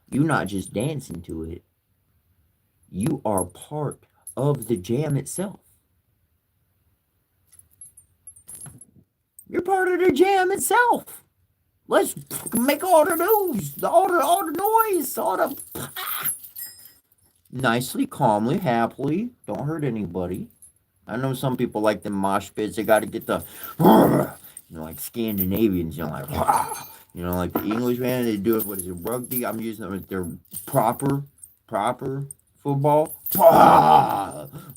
you're not just dancing to it, you are part of the jam itself. You're part of the jam itself. Let's make all the news, all the noise, all the nicely, calmly, happily. Don't hurt anybody. I know some people like the mosh pits. They got to get the, like Scandinavians. Like the English man. They do it. What is it? Rugby. I'm using them as their proper football.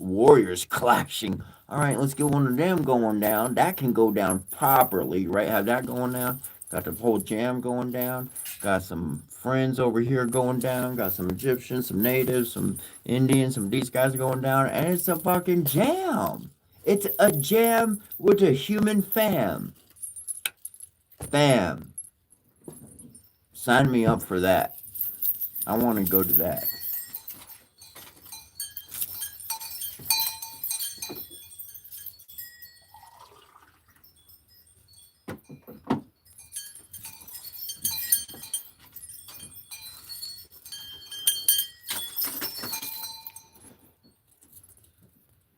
Warriors clashing. All right, let's get one of them going down. That can go down properly, right? Have that going down. Got the whole jam going down. Got some friends over here going down. Got some Egyptians, some natives, some Indians, some these guys going down. And it's a fucking jam. It's a jam with a human fam. Fam. Sign me up for that. I want to go to that.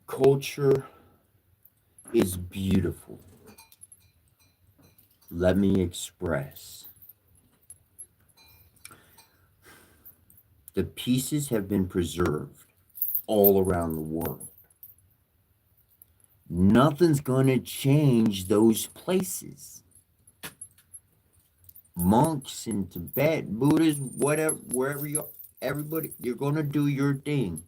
Culture is beautiful. Let me express. The pieces have been preserved all around the world. Nothing's going to change those places. Monks in Tibet, Buddhists, whatever, wherever you are, everybody, you're going to do your thing.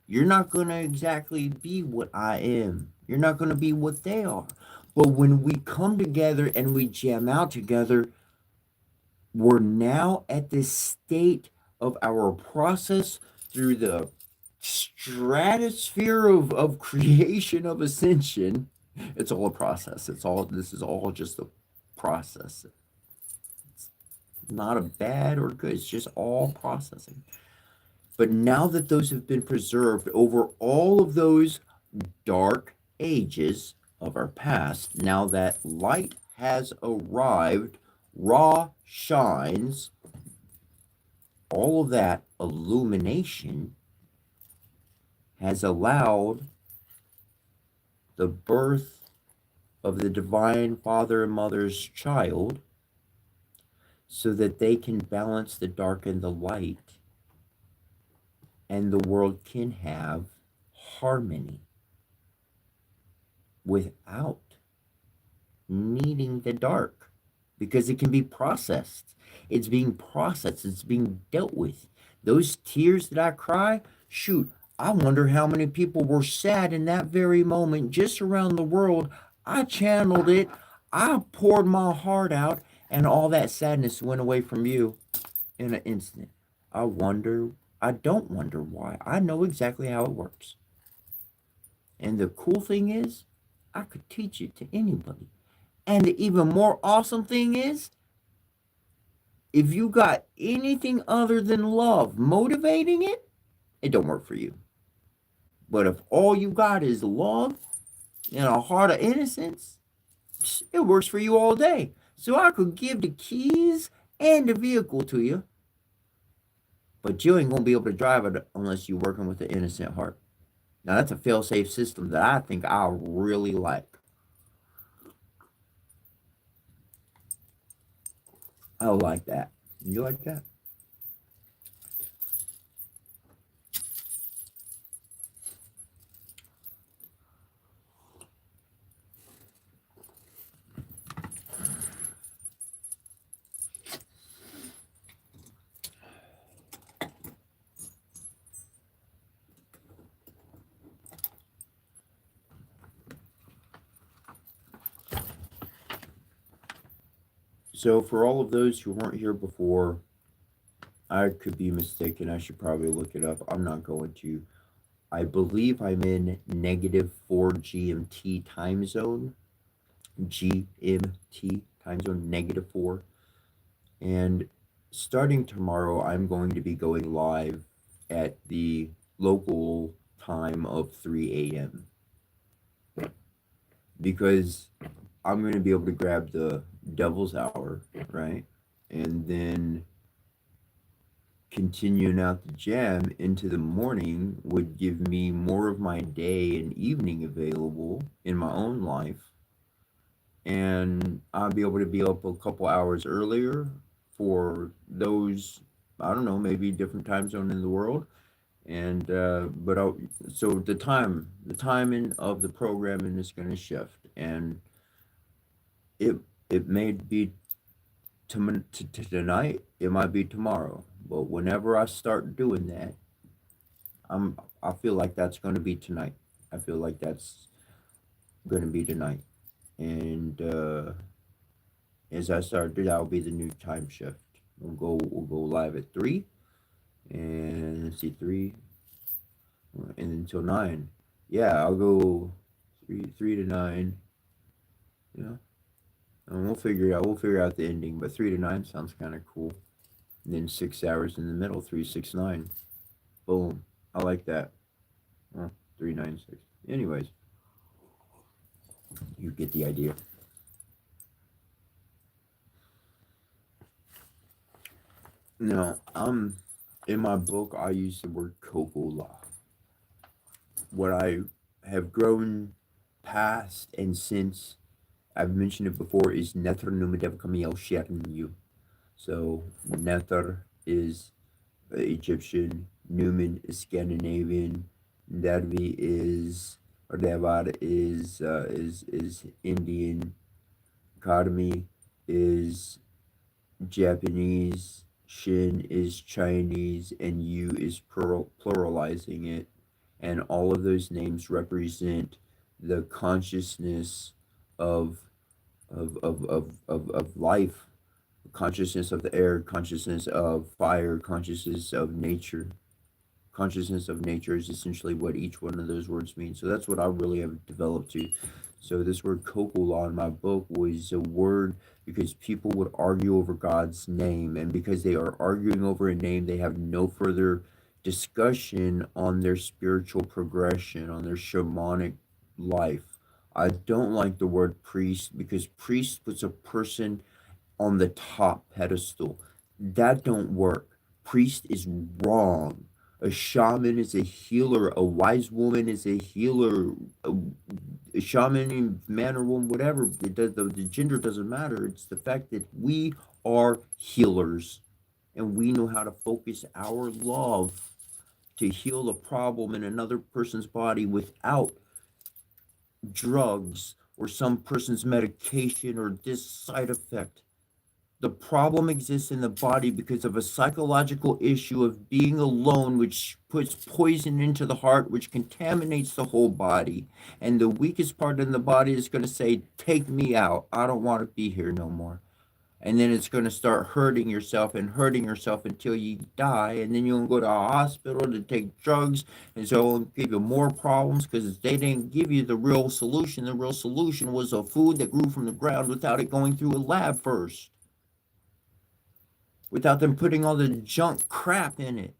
You're not going to exactly be what I am. You're not going to be what they are. But when we come together and we jam out together, we're now at this state of our process through the stratosphere of creation of ascension. It's all a process. This is all just a process. It's not a bad or good, it's just all processing. But now that those have been preserved over all of those dark ages of our past, now that light has arrived, Ra shines, all of that illumination has allowed the birth of the divine father and mother's child so that they can balance the dark and the light, and the world can have harmony without needing the dark, because it can be processed. It's being processed, it's being dealt with. Those tears that I cry, shoot, I wonder how many people were sad in that very moment just around the world. I channeled it, I poured my heart out, and all that sadness went away from you in an instant. I don't wonder why. I know exactly how it works. And the cool thing is, I could teach it to anybody. And the even more awesome thing is, if you got anything other than love motivating it, it don't work for you. But if all you got is love and a heart of innocence, it works for you all day. So I could give the keys and the vehicle to you, but you ain't gonna be able to drive it unless you're working with an innocent heart. Now that's a fail-safe system that I think I really like. I like that. You like that? So for all of those who weren't here before, I could be mistaken. I should probably look it up. I'm not going to. I believe I'm in -4 GMT time zone. GMT time zone -4. And starting tomorrow, I'm going to be going live at the local time of 3 a.m. because I'm going to be able to grab the devil's hour, right? And then continuing out the jam into the morning would give me more of my day and evening available in my own life. And I'll be able to be up a couple hours earlier for those, I don't know, maybe different time zone in the world. And so the timing of the programming is going to shift, and it it may be to tonight, it might be tomorrow, but whenever I start doing that, I feel like that's going to be tonight. I feel like that's going to be tonight, and as I start, that'll be the new time shift. We'll go live at 3, and let's see, 3, and until 9. Yeah, I'll go 3 to 9. Yeah, and we'll figure it out. We'll figure out the ending, but 3 to 9 sounds kind of cool. And then 6 hours in the middle, 3, 6, 9. Boom. I like that. 3, 9, 6. Anyways, you get the idea. Now, in my book, I use the word Kogola. What I have grown past and since, I've mentioned it before, is Nether Numidev Kamiel Shernu. So, Nether is Egyptian, Numan is Scandinavian, Darvi is or Devad is Indian, Kadmi is Japanese, Shin is Chinese, and Yu is pluralizing it. And all of those names represent the consciousness of of life, consciousness of the air, consciousness of fire, consciousness of nature. Consciousness of nature is essentially what each one of those words means. So that's what I really have developed to. So this word Kokula in my book was a word because people would argue over God's name, and because they are arguing over a name, they have no further discussion on their spiritual progression, on their shamanic life. I don't like the word priest because priest puts a person on the top pedestal. That don't work. Priest is wrong. A shaman is a healer. A wise woman is a healer. A shaman, man or woman, whatever. The gender doesn't matter. It's the fact that we are healers and we know how to focus our love to heal a problem in another person's body without drugs or some person's medication or this side effect. The problem exists in the body because of a psychological issue of being alone, which puts poison into the heart, which contaminates the whole body. And the weakest part in the body is going to say, take me out. I don't want to be here no more. And then it's going to start hurting yourself until you die. And then you'll go to a hospital to take drugs. And so it'll give you more problems because they didn't give you the real solution. The real solution was a food that grew from the ground without it going through a lab first, without them putting all the junk crap in it.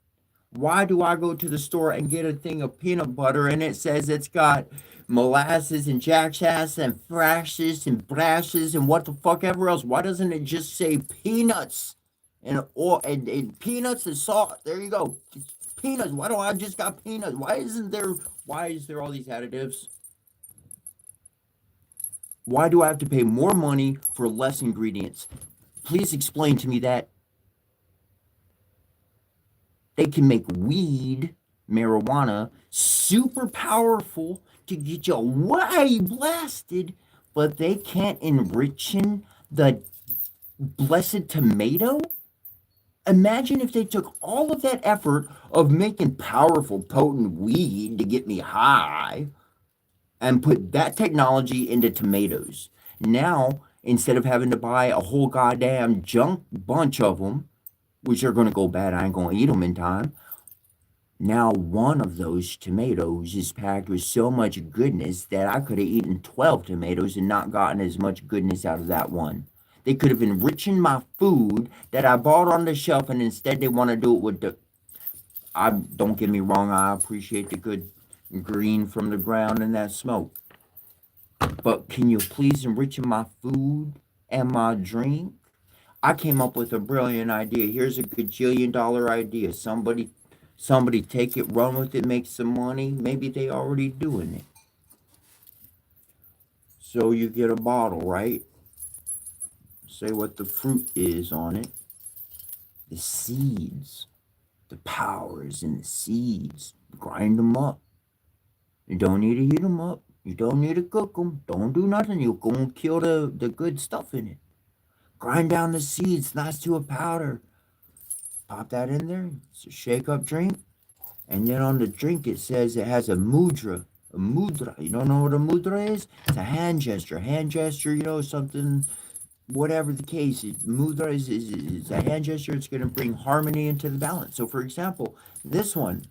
Why do I go to the store and get a thing of peanut butter and it says it's got molasses and jackass and frashes and brashes and what the fuck ever else? Why doesn't it just say peanuts and or and peanuts and salt? There you go. It's peanuts. Why don't I just got peanuts? Why is there all these additives? Why do I have to pay more money for less ingredients? Please explain to me that. They can make weed, marijuana, super powerful to get you way blasted, but they can't enrichen the blessed tomato? Imagine if they took all of that effort of making powerful, potent weed to get me high and put that technology into tomatoes. Now, instead of having to buy a whole goddamn junk bunch of them, which are going to go bad, I ain't going to eat them in time. Now, one of those tomatoes is packed with so much goodness that I could have eaten 12 tomatoes and not gotten as much goodness out of that one. They could have enriched my food that I bought on the shelf, and instead they want to do it with the. I don't get me wrong, I appreciate the good green from the ground and that smoke. But can you please enrich my food and my drink? I came up with a brilliant idea. Here's a gajillion-dollar idea. Somebody take it, run with it, make some money. Maybe they already doing it. So you get a bottle, right? Say what the fruit is on it. The seeds. The power is in the seeds. Grind them up. You don't need to heat them up. You don't need to cook them. Don't do nothing. You're going to kill the good stuff in it. Grind down the seeds, nice to a powder. Pop that in there. It's a shake up drink. And then on the drink it says it has a mudra. A mudra. You don't know what a mudra is? It's a hand gesture. Hand gesture, something, whatever the case. Mudra is a hand gesture. It's going to bring harmony into the balance. So, for example, this one,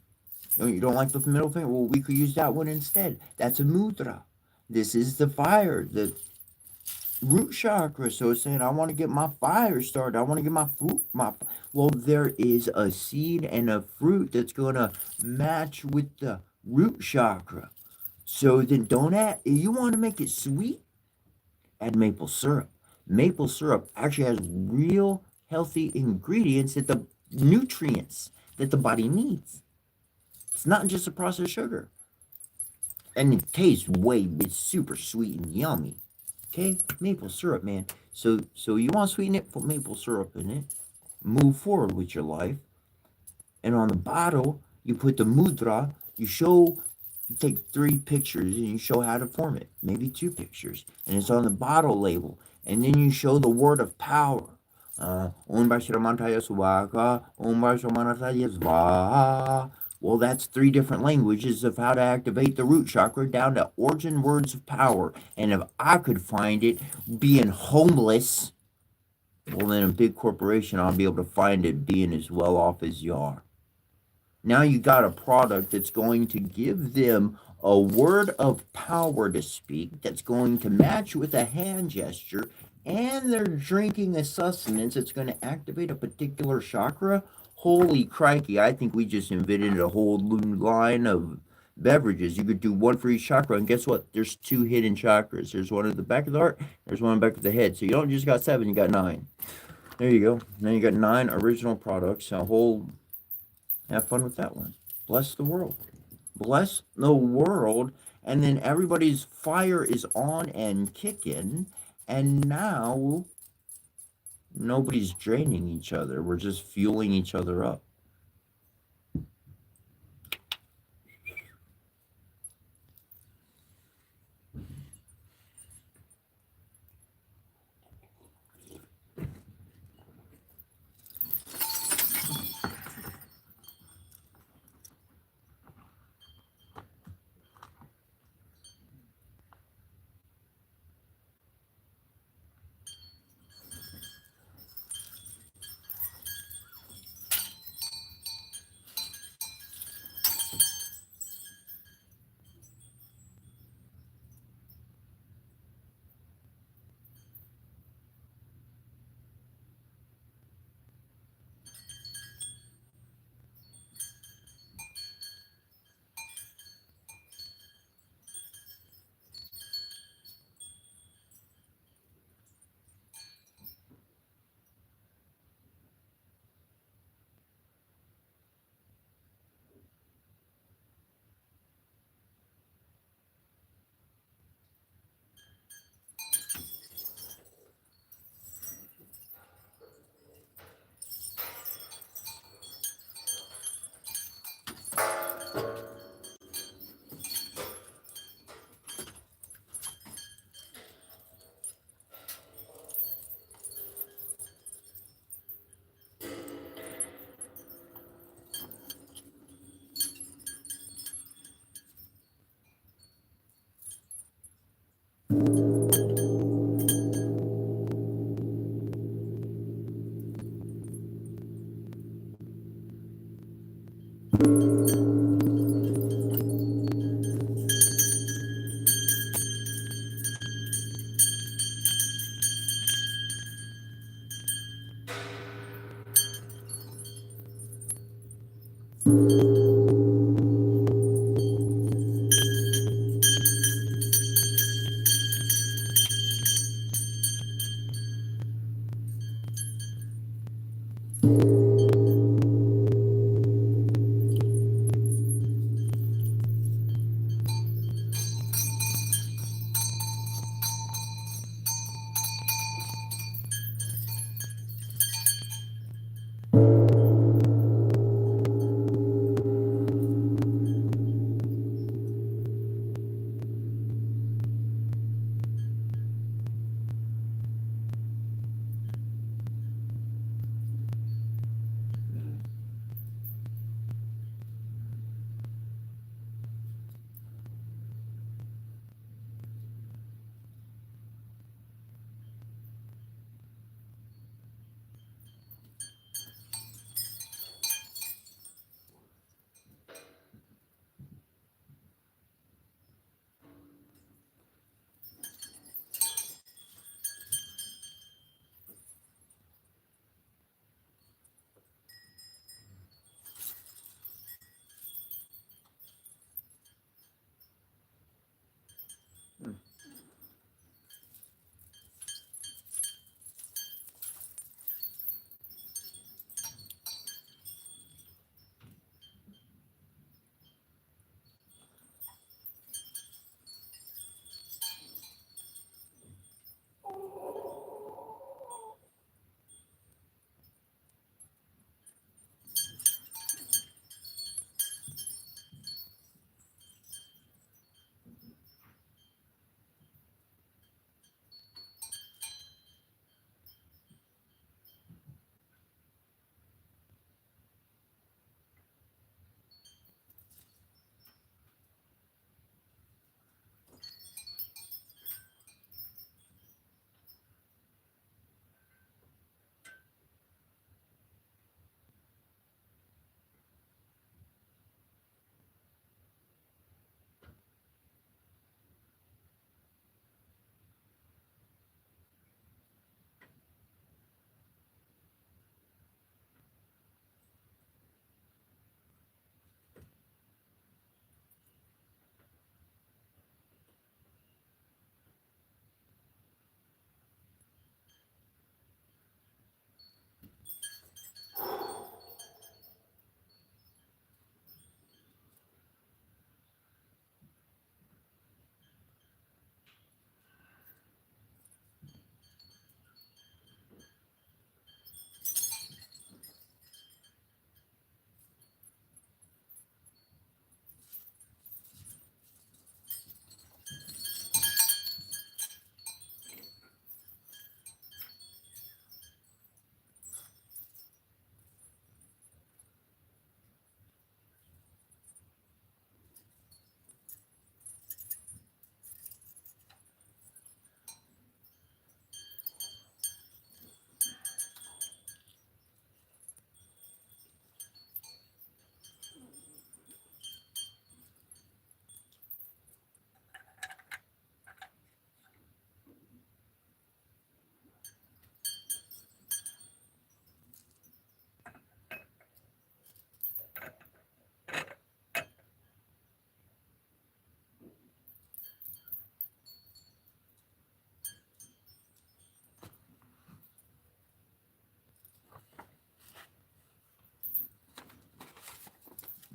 you don't like the middle finger? Well, we could use that one instead. That's a mudra. This is the fire, the root chakra. So it's saying, I want to get my fire started. I want to get my fruit. Well, there is a seed and a fruit that's going to match with the root chakra. So then don't add, you want to make it sweet? Add maple syrup. Maple syrup actually has real healthy ingredients nutrients that the body needs. It's not just a processed sugar. And it tastes it's super sweet and yummy. Okay, maple syrup, man. So you want to sweeten it? Put maple syrup in it. Move forward with your life. And on the bottle, you put the mudra. You take 3 pictures and you show how to form it. Maybe 2 pictures, and it's on the bottle label. And then you show the word of power. Om Bashramantaya Swaka, Om Bashramanataya Svaha. Well, that's 3 different languages of how to activate the root chakra down to origin words of power. And if I could find it being homeless, well, then a big corporation, I'll be able to find it being as well off as you are. Now you got a product that's going to give them a word of power to speak that's going to match with a hand gesture, and they're drinking a sustenance that's going to activate a particular chakra. Holy crikey, I think we just invented a whole new line of beverages. You could do one for each chakra, and guess what? There's 2 hidden chakras. There's one at the back of the heart, there's one back of the head. So you don't just got 7, you got 9. There you go. Now you got 9 original products, a whole. Have fun with that one. Bless the world. Bless the world. And then everybody's fire is on and kicking. And now nobody's draining each other. We're just fueling each other up.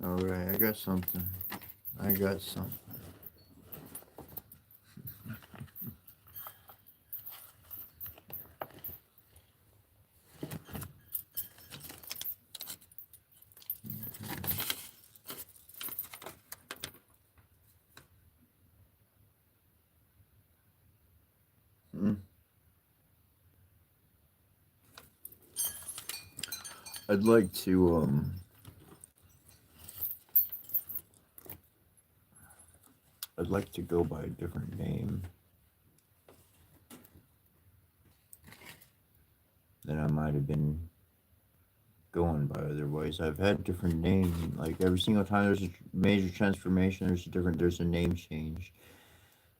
Alright, I got something. I got something. Mm. I'd like to I'd like to go by a different name than I might have been going by otherwise. I've had different names. Like every single time there's a major transformation, there's a name change.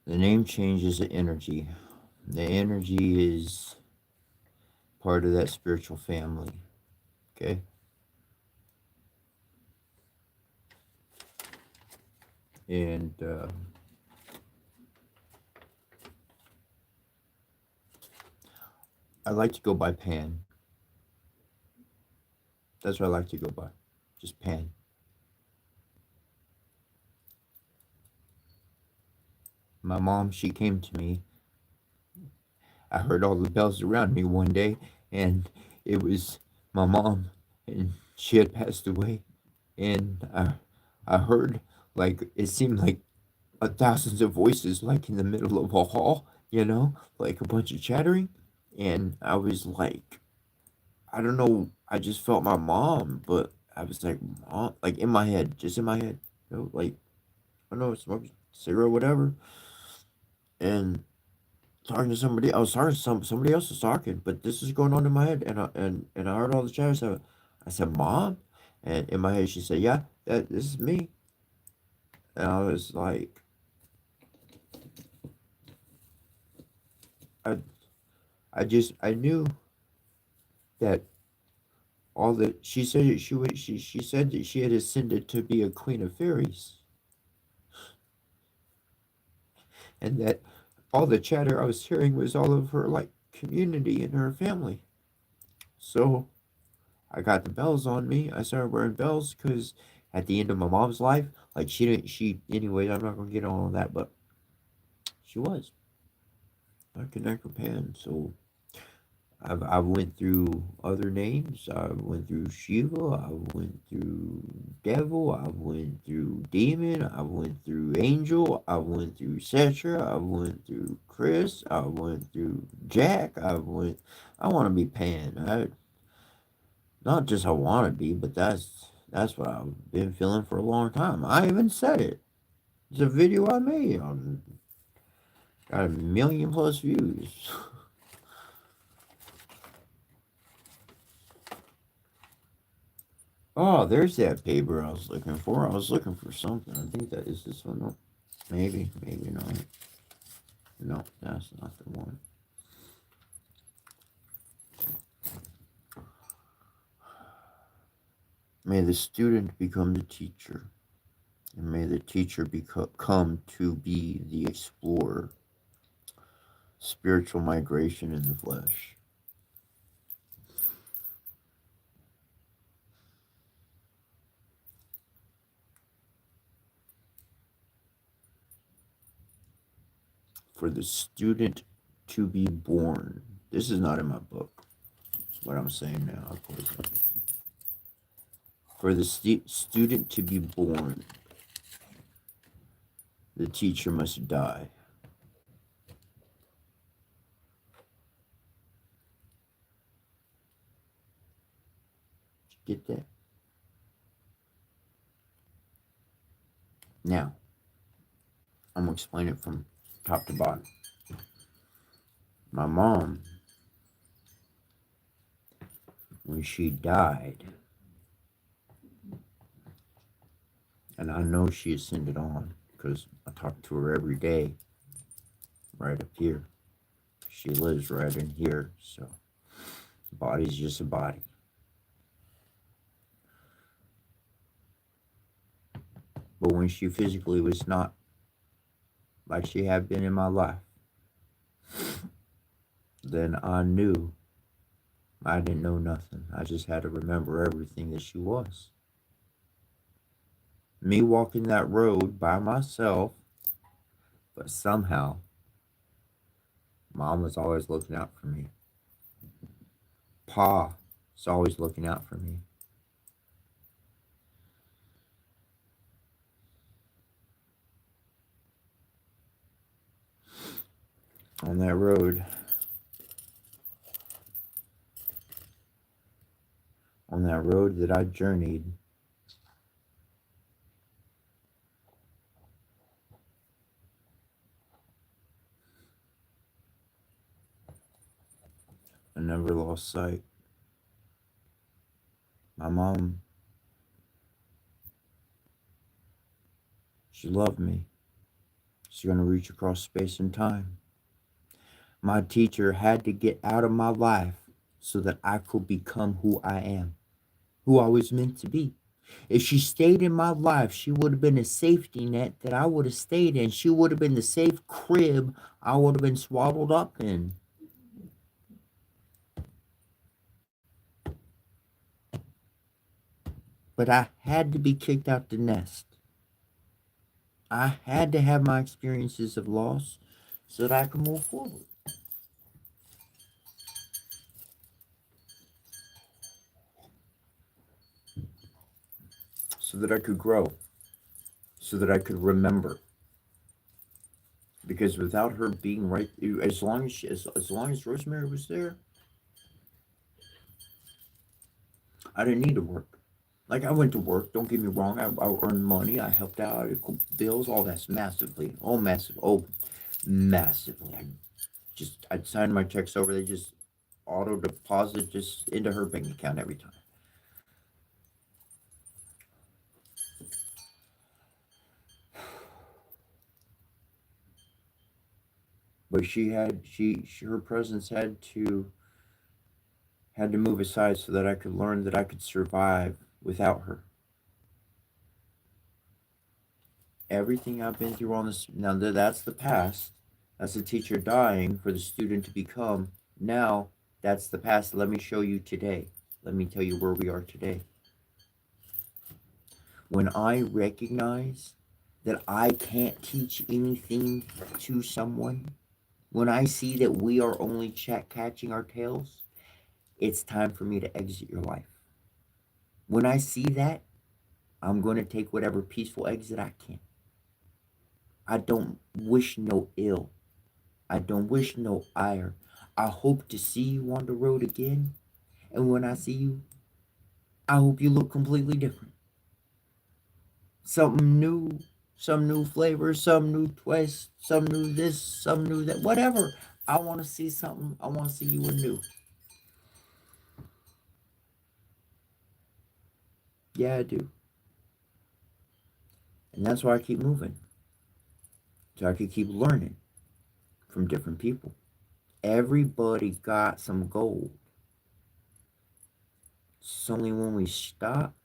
The name change is the energy. The energy is part of that spiritual family. Okay? And I like to go by Pan. That's what I like to go by. Just Pan. My mom, she came to me. I heard all the bells around me one day, and it was my mom, and she had passed away. And I heard, like, it seemed like thousands of voices, like in the middle of a hall, like a bunch of chattering. And I was like, I don't know, I just felt my mom, but I was like, mom, like in my head, just in my head, like, I don't know, smoke cigarette, whatever. And talking to somebody. I was talking to somebody else was talking, but this is going on in my head, and I heard all the chatter. So I said, "Mom," and in my head she said, "Yeah, this is me." And I was like, I I knew that all that she said she said that she had ascended to be a queen of fairies, and that all the chatter I was hearing was all of her like community and her family. So I got the bells on me. I started wearing bells because at the end of my mom's life, like she didn't, anyways, I'm not going to get on all that, but she was. I connect with Pan. So I went through other names. I went through Shiva. I went through Devil. I went through Demon. I went through Angel. I went through Setra. I went through Chris. I went through Jack. I want to be Pan. Not just I want to be, but that's what I've been feeling for a long time. I even said it. It's a video I made on got a million plus views. Oh, there's that paper I was looking for. I was looking for something. I think that is this one. No, maybe not. No, that's not the one. May the student become the teacher, and may the teacher come to be the explorer. Spiritual migration in the flesh. For the student to be born. This is not in my book. It's what I'm saying now. Of course. For the student to be born, the teacher must die. Get that? Now, I'm going to explain it from top to bottom. My mom, when she died, and I know she ascended on because I talk to her every day right up here. She lives right in here, so the body's just a body. But when she physically was not like she had been in my life, then I knew I didn't know nothing. I just had to remember everything that she was. Me walking that road by myself, but somehow Mom was always looking out for me. Pa was always looking out for me. On that road, on that road that I journeyed, I never lost sight. My mom, she loved me. She's going to reach across space and time. My teacher had to get out of my life so that I could become who I am, who I was meant to be. If she stayed in my life, she would have been a safety net that I would have stayed in. She would have been the safe crib I would have been swaddled up in. But I had to be kicked out the nest. I had to have my experiences of loss so that I could move forward, so that I could grow, so that I could remember. Because without her being right, as long as Rosemary was there, I didn't need to work. Like I went to work. Don't get me wrong. I earned money. I helped out. I cooked bills. All that's massively. Oh, massive. Oh, massively. I'd sign my checks over. They just auto deposit just into her bank account every time. But her presence had to move aside so that I could learn that I could survive without her. Everything I've been through on this, now that's the past. That's the teacher dying for the student to become. Now that's the past. Let me show you today. Let me tell you where we are today. When I recognize that I can't teach anything to someone, when I see that we are only catching our tails, it's time for me to exit your life. When I see that, I'm going to take whatever peaceful exit I can. I don't wish no ill. I don't wish no ire. I hope to see you on the road again. And when I see you, I hope you look completely different. Something new, some new flavor, some new twist, some new this, some new that, whatever. I want to see something. I want to see you anew. Yeah, I do. And that's why I keep moving. So I can keep learning from different people. Everybody got some gold. It's only when we stop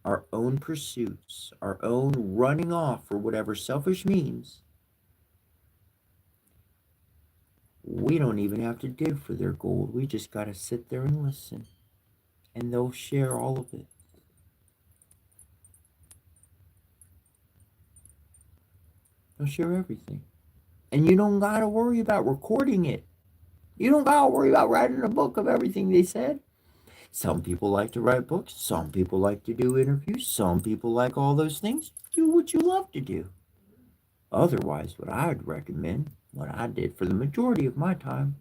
our own pursuits, our own running off for whatever selfish means, we don't even have to dig for their gold. We just got to sit there and listen, and they'll share all of it. They'll share everything. And you don't got to worry about recording it. You don't got to worry about writing a book of everything they said. Some people like to write books. Some people like to do interviews. Some people like all those things. Do what you love to do. Otherwise, what I'd recommend, what I did for the majority of my time,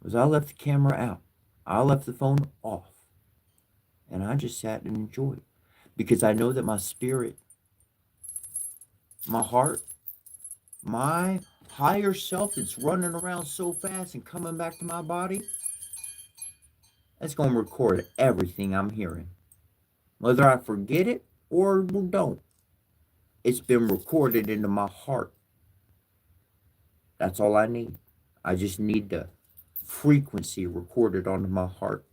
was I left the camera out. I left the phone off. And I just sat and enjoyed. Because I know that my spirit, my heart, my higher self that's running around so fast and coming back to my body, that's going to record everything I'm hearing. Whether I forget it or don't, it's been recorded into my heart. That's all I need. I just need the frequency recorded onto my heart.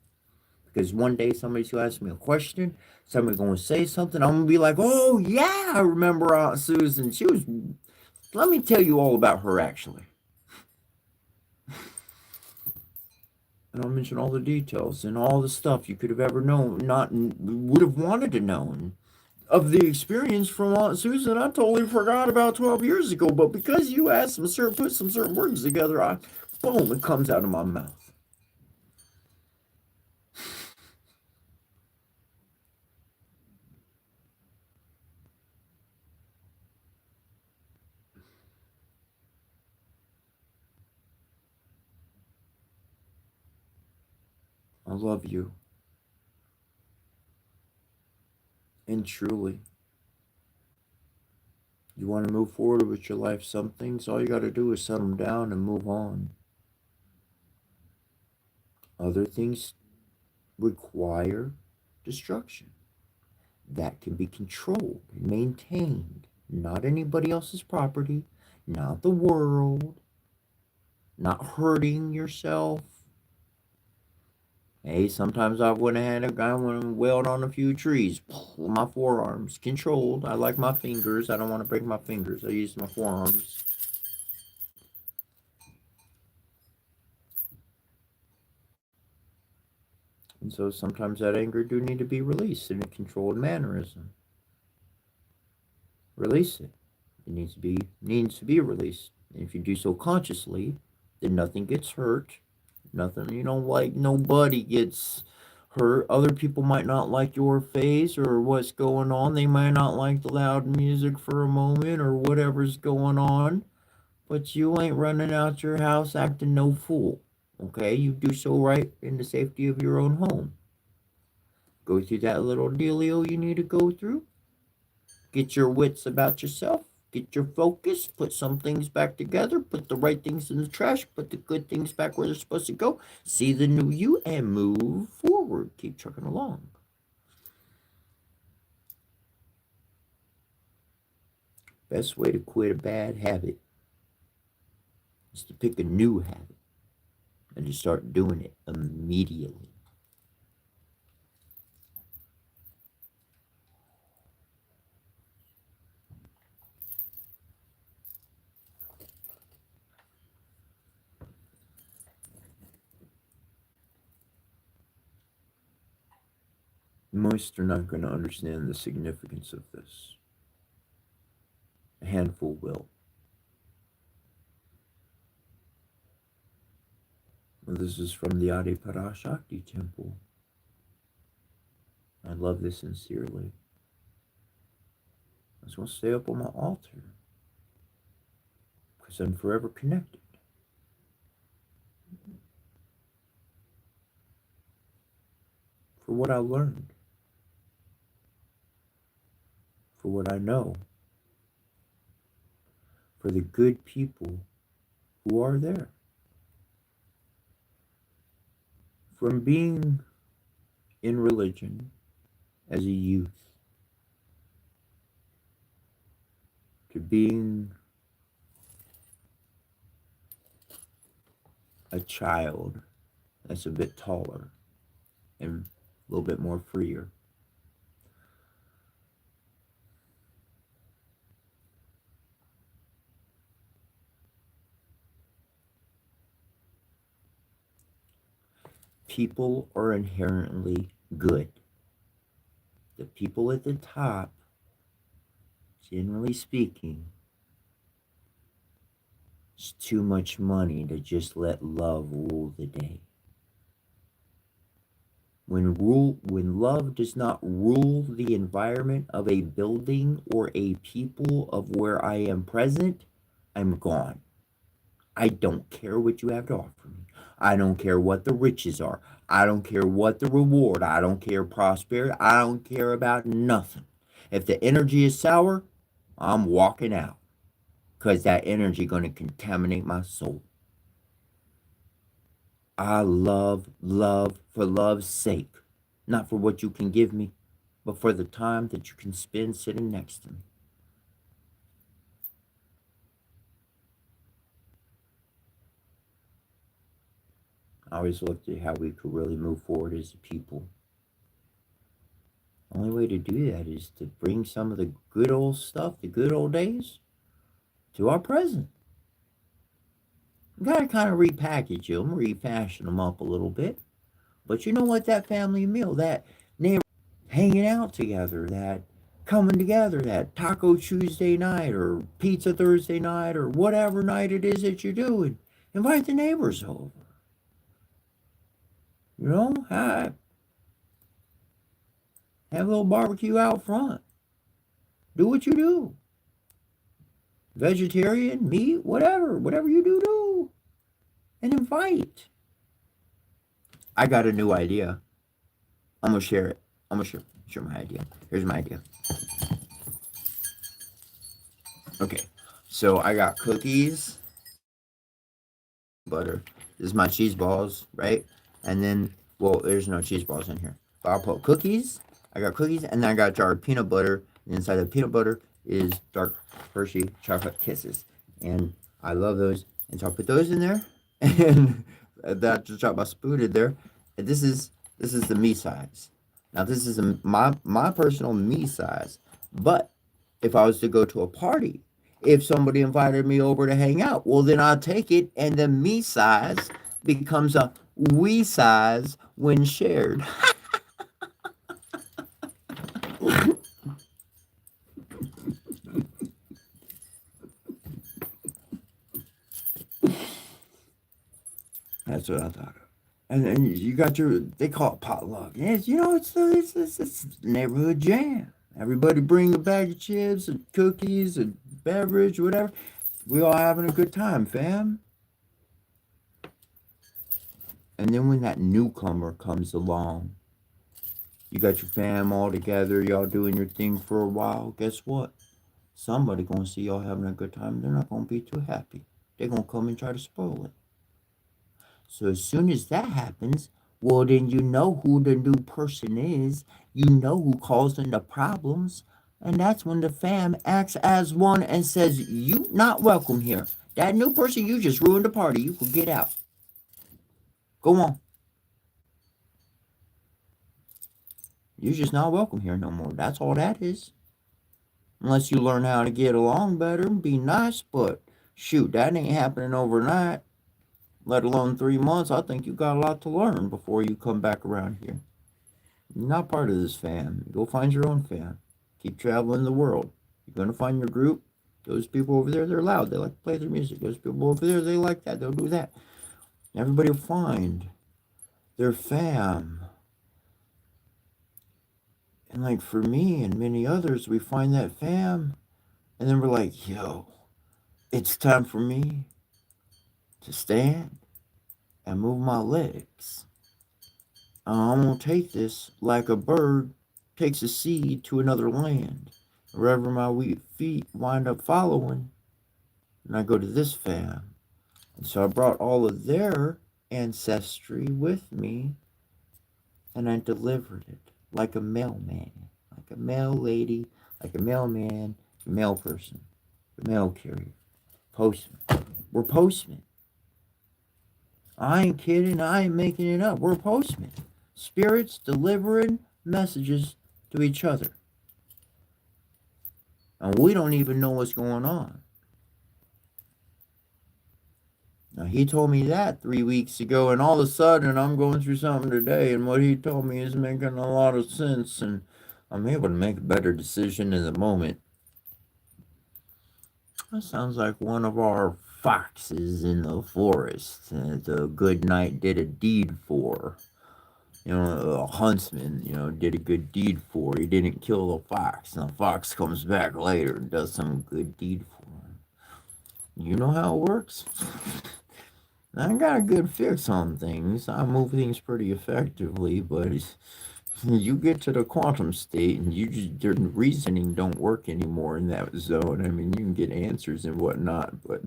Because one day somebody's going to ask me a question, somebody's going to say something, I'm going to be like, oh, yeah, I remember Aunt Susan. Let me tell you all about her, actually. And I'll mention all the details and all the stuff you could have ever known, not would have wanted to know. of the experience from Aunt Susan I totally forgot about 12 years ago. But because you asked some certain, put some certain words together, boom, it comes out of my mouth. I love you. And truly, you want to move forward with your life. Some things, all you got to do is set them down and move on. Other things require destruction that can be controlled and maintained. Not anybody else's property, not the world, not hurting yourself. Hey, sometimes I went ahead and I went and wailed on a few trees. My forearms controlled. I like my fingers. I don't want to break my fingers. I use my forearms. And so sometimes that anger do need to be released in a controlled mannerism. Release it. It needs to be released. And if you do so consciously, then nothing gets hurt. Nothing, like nobody gets hurt. Other people might not like your face or what's going on. They might not like the loud music for a moment or whatever's going on. But you ain't running out your house acting no fool. Okay? You do so right in the safety of your own home. Go through that little dealio you need to go through. Get your wits about yourself. Get your focus. Put some things back together. Put the right things in the trash. Put the good things back where they're supposed to go. See the new you and move forward. Keep trucking along. Best way to quit a bad habit is to pick a new habit and to start doing it immediately. Most are not going to understand the significance of this. A handful will. Well, this is from the Adi Parashakti temple. I love this sincerely. I just want to stay up on my altar because I'm forever connected. For what I learned, for what I know, for the good people who are there. From being in religion as a youth to being a child that's a bit taller and a little bit more freer. People are inherently good. The people at the top, generally speaking, it's too much money to just let love rule the day. When love does not rule the environment of a building or a people of where I am present, I'm gone. I don't care what you have to offer me. I don't care what the riches are. I don't care what the reward. I don't care prosperity. I don't care about nothing. If the energy is sour, I'm walking out because that energy going to contaminate my soul. I love for love's sake, not for what you can give me, but for the time that you can spend sitting next to me. I always looked at how we could really move forward as a people. The only way to do that is to bring some of the good old stuff, the good old days, to our present. We gotta kind of repackage them, refashion them up a little bit. But you know what? That family meal, that neighbor hanging out together, that coming together, that Taco Tuesday night or Pizza Thursday night or whatever night it is that you're doing. Invite the neighbors over. You know, have a little barbecue out front. Do what you do. Vegetarian, meat, whatever you do. And invite. I got a new idea. I'm gonna share it. I'm gonna share my idea. Here's my idea. Okay, so I got cookies, butter. This is my cheese balls, right? And then, well, there's no cheese balls in here. But I'll put cookies. I got cookies, and then I got a jar of peanut butter. And inside the peanut butter is dark Hershey chocolate kisses, and I love those. And so I'll put those in there, and that just drop my spoon in there. And this is the me size. Now this is my personal me size. But if I was to go to a party, if somebody invited me over to hang out, well, then I'll take it, and the me size becomes a we size when shared. That's what I thought of. And you got they call it potluck. Yes, it's neighborhood jam. Everybody bring a bag of chips and cookies and beverage, whatever. We all having a good time, fam. And then when that newcomer comes along, you got your fam all together, y'all doing your thing for a while. Guess what? Somebody gonna see y'all having a good time. They're not gonna be too happy. They're gonna come and try to spoil it. So as soon as that happens, well, then you know who the new person is. You know who causing the problems. And that's when the fam acts as one and says, you not welcome here. That new person, you just ruined the party. You can get out. Go on. You're just not welcome here no more. That's all that is. Unless you learn how to get along better and be nice. But shoot, that ain't happening overnight. Let alone 3 months. I think you got a lot to learn before you come back around here. You're not part of this fam. Go find your own fam. Keep traveling the world. You're going to find your group. Those people over there, they're loud. They like to play their music. Those people over there, they like that. They'll do that. Everybody will find their fam. And like for me and many others, we find that fam. And then we're like, yo, it's time for me to stand and move my legs. I'm going to take this like a bird takes a seed to another land. Wherever my weak feet wind up following, and I go to this fam. And so I brought all of their ancestry with me, and I delivered it like a mailman, like a mail lady, like a mailman, a mail person, a mail carrier, postman. We're postmen. I ain't kidding. I ain't making it up. We're postmen. Spirits delivering messages to each other. And we don't even know what's going on. Now, he told me that 3 weeks ago, and all of a sudden I'm going through something today, and what he told me is making a lot of sense, and I'm able to make a better decision in the moment. That sounds like one of our foxes in the forest that the good knight did a deed for. A huntsman, did a good deed for. He didn't kill the fox, and the fox comes back later and does some good deed for him. You know how it works? I got a good fix on things. I move things pretty effectively, but you get to the quantum state and your reasoning don't work anymore in that zone. I mean, you can get answers and whatnot, but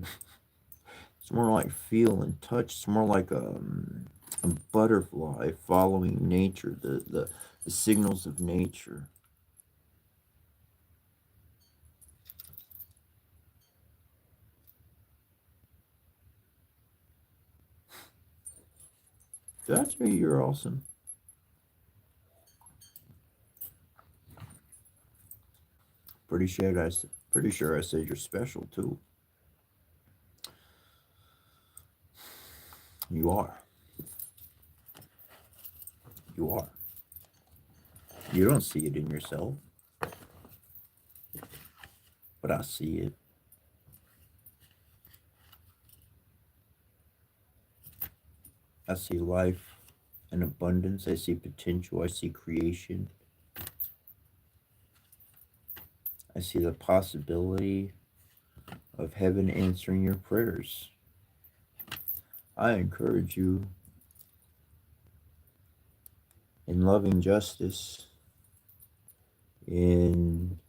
it's more like feel and touch. It's more like a butterfly following nature, the signals of nature. Did I tell you you're awesome? Pretty sure I said you're special too. You are. You are. You don't see it in yourself. but I see it. I see life and abundance. I see potential. I see creation. I see the possibility of heaven answering your prayers. I encourage you in loving justice, in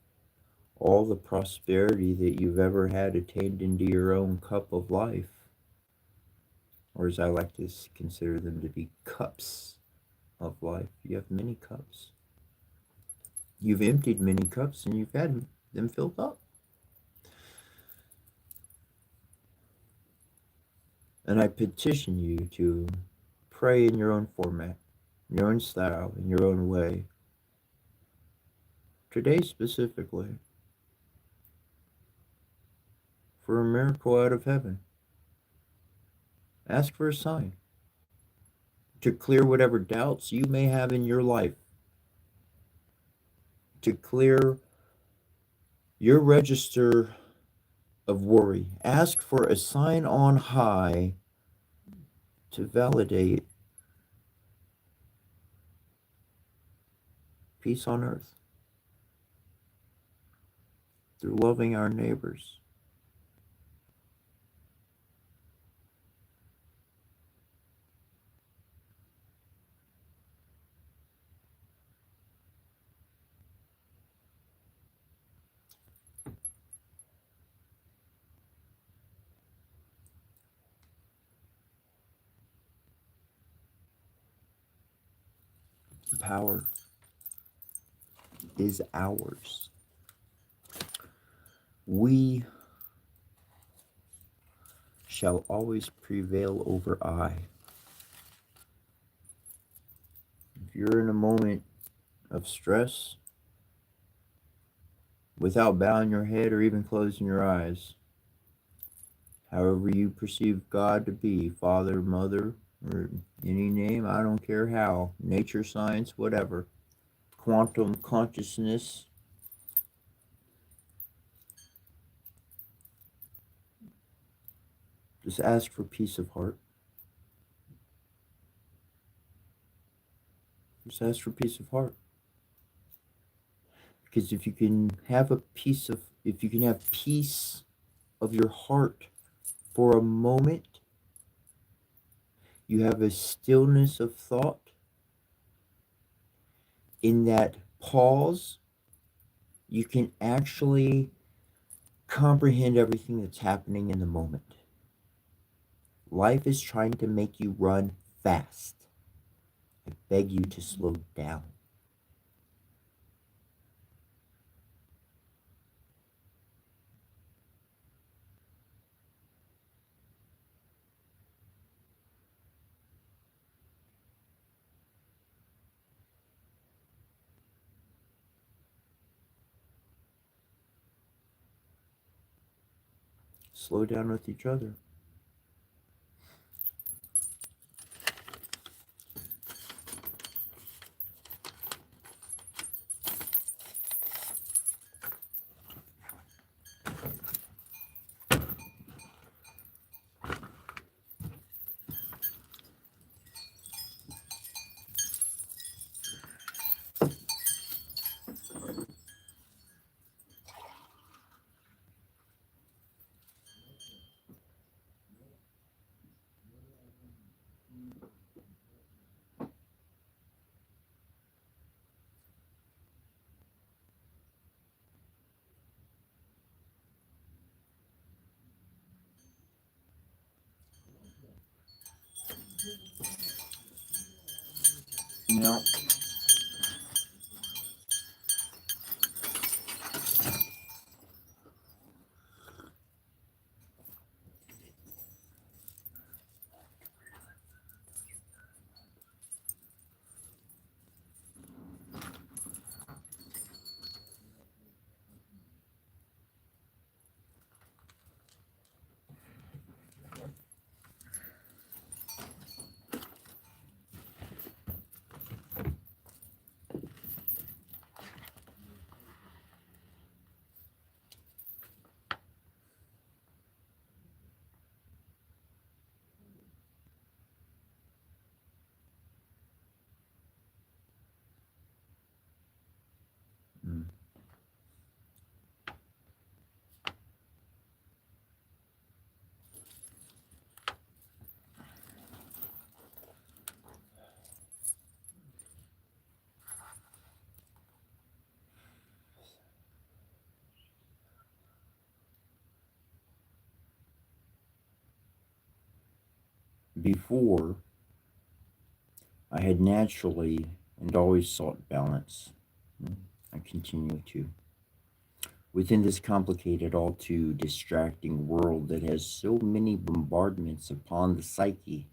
all the prosperity that you've ever had attained into your own cup of life, or as I like to consider them to be cups of life. You have many cups. You've emptied many cups and you've had them filled up. And I petition you to pray in your own format, in your own style, in your own way. Today specifically, for a miracle out of heaven. Ask for a sign to clear whatever doubts you may have in your life, to clear your register of worry. Ask for a sign on high to validate peace on earth through loving our neighbors. The power is ours. We shall always prevail over I. If you're in a moment of stress, without bowing your head or even closing your eyes, however you perceive God to be, Father, Mother, or any name, I don't care how, nature, science, whatever, quantum consciousness, just ask for peace of heart. Just ask for peace of heart. Because if you can have peace of your heart for a moment, you have a stillness of thought. In that pause, you can actually comprehend everything that's happening in the moment. Life is trying to make you run fast. I beg you to slow down. Slow down with each other. No. Before, I had naturally and always sought balance. I continue to. Within this complicated, all too distracting world that has so many bombardments upon the psyche,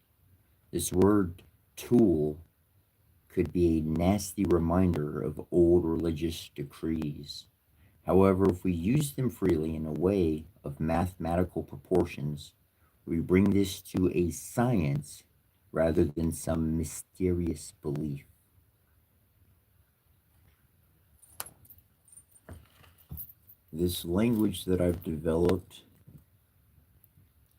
this word tool could be a nasty reminder of old religious decrees. However, if we use them freely in a way of mathematical proportions, we bring this to a science rather than some mysterious belief. This language that I've developed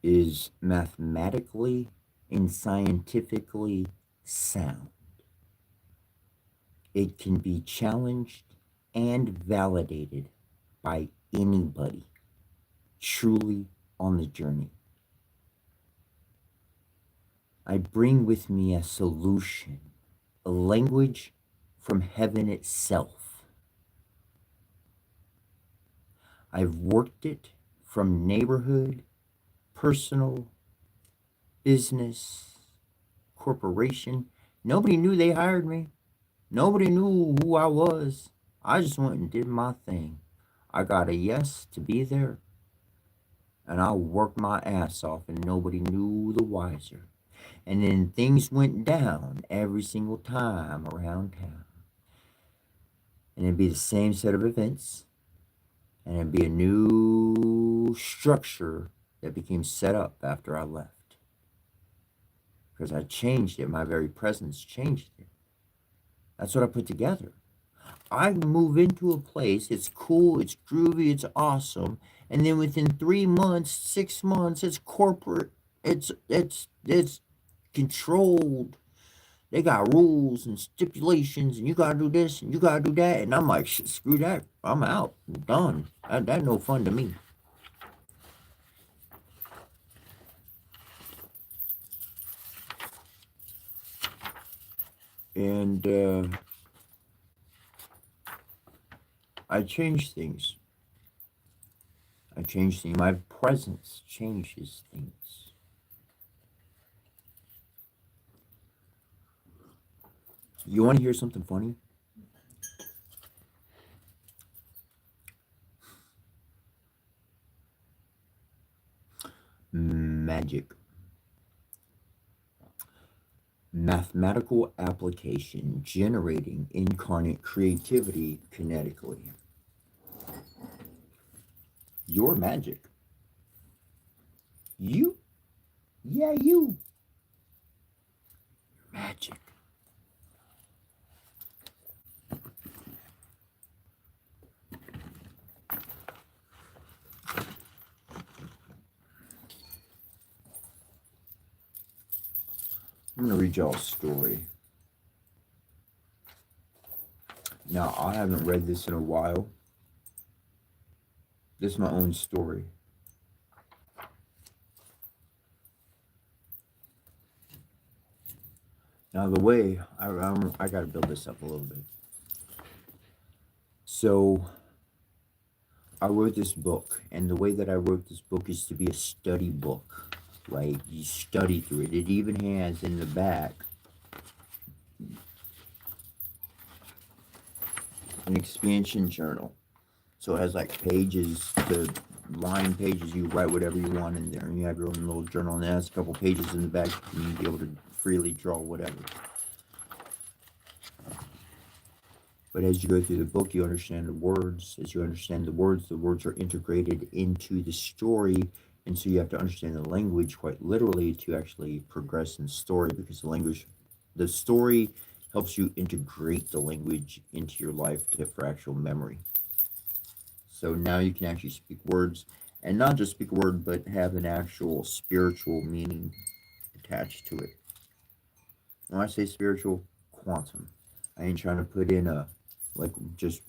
is mathematically and scientifically sound. It can be challenged and validated by anybody truly on the journey. I bring with me a solution, a language from heaven itself. I've worked it from neighborhood, personal, business, corporation. Nobody knew they hired me. Nobody knew who I was. I just went and did my thing. I got a yes to be there, and I worked my ass off, and nobody knew the wiser. And then things went down every single time around town. And it'd be the same set of events, and it'd be a new structure that became set up after I left. Because I changed it. My very presence changed it. That's what I put together. I move into a place, it's cool, it's groovy, it's awesome, and then within 3 months, 6 months, it's corporate, it's controlled. They got rules and stipulations, and you gotta do this and you gotta do that, and I'm like, shit, screw that, I'm out, I'm done. That no fun to me. And I change things. I change things. My presence changes things. You want to hear something funny? Magic. Mathematical application generating incarnate creativity kinetically. Your magic. You? Yeah, you. Magic. I'm going to read y'all a story. Now, I haven't read this in a while. This is my own story. Now, the way I got to build this up a little bit. So, I wrote this book, and the way that I wrote this book is to be a study book, right? You study through it. It even has in the back an expansion journal. So it has like pages, the line pages, you write whatever you want in there, and you have your own little journal, and it has a couple pages in the back, and you be able to freely draw whatever. But as you go through the book, you understand the words. As you understand the words are integrated into the story, and so you have to understand the language quite literally to actually progress in the story, because the story helps you integrate the language into your life for actual memory. So now you can actually speak words, and not just speak a word, but have an actual spiritual meaning attached to it. When I say spiritual, quantum. I ain't trying to put in just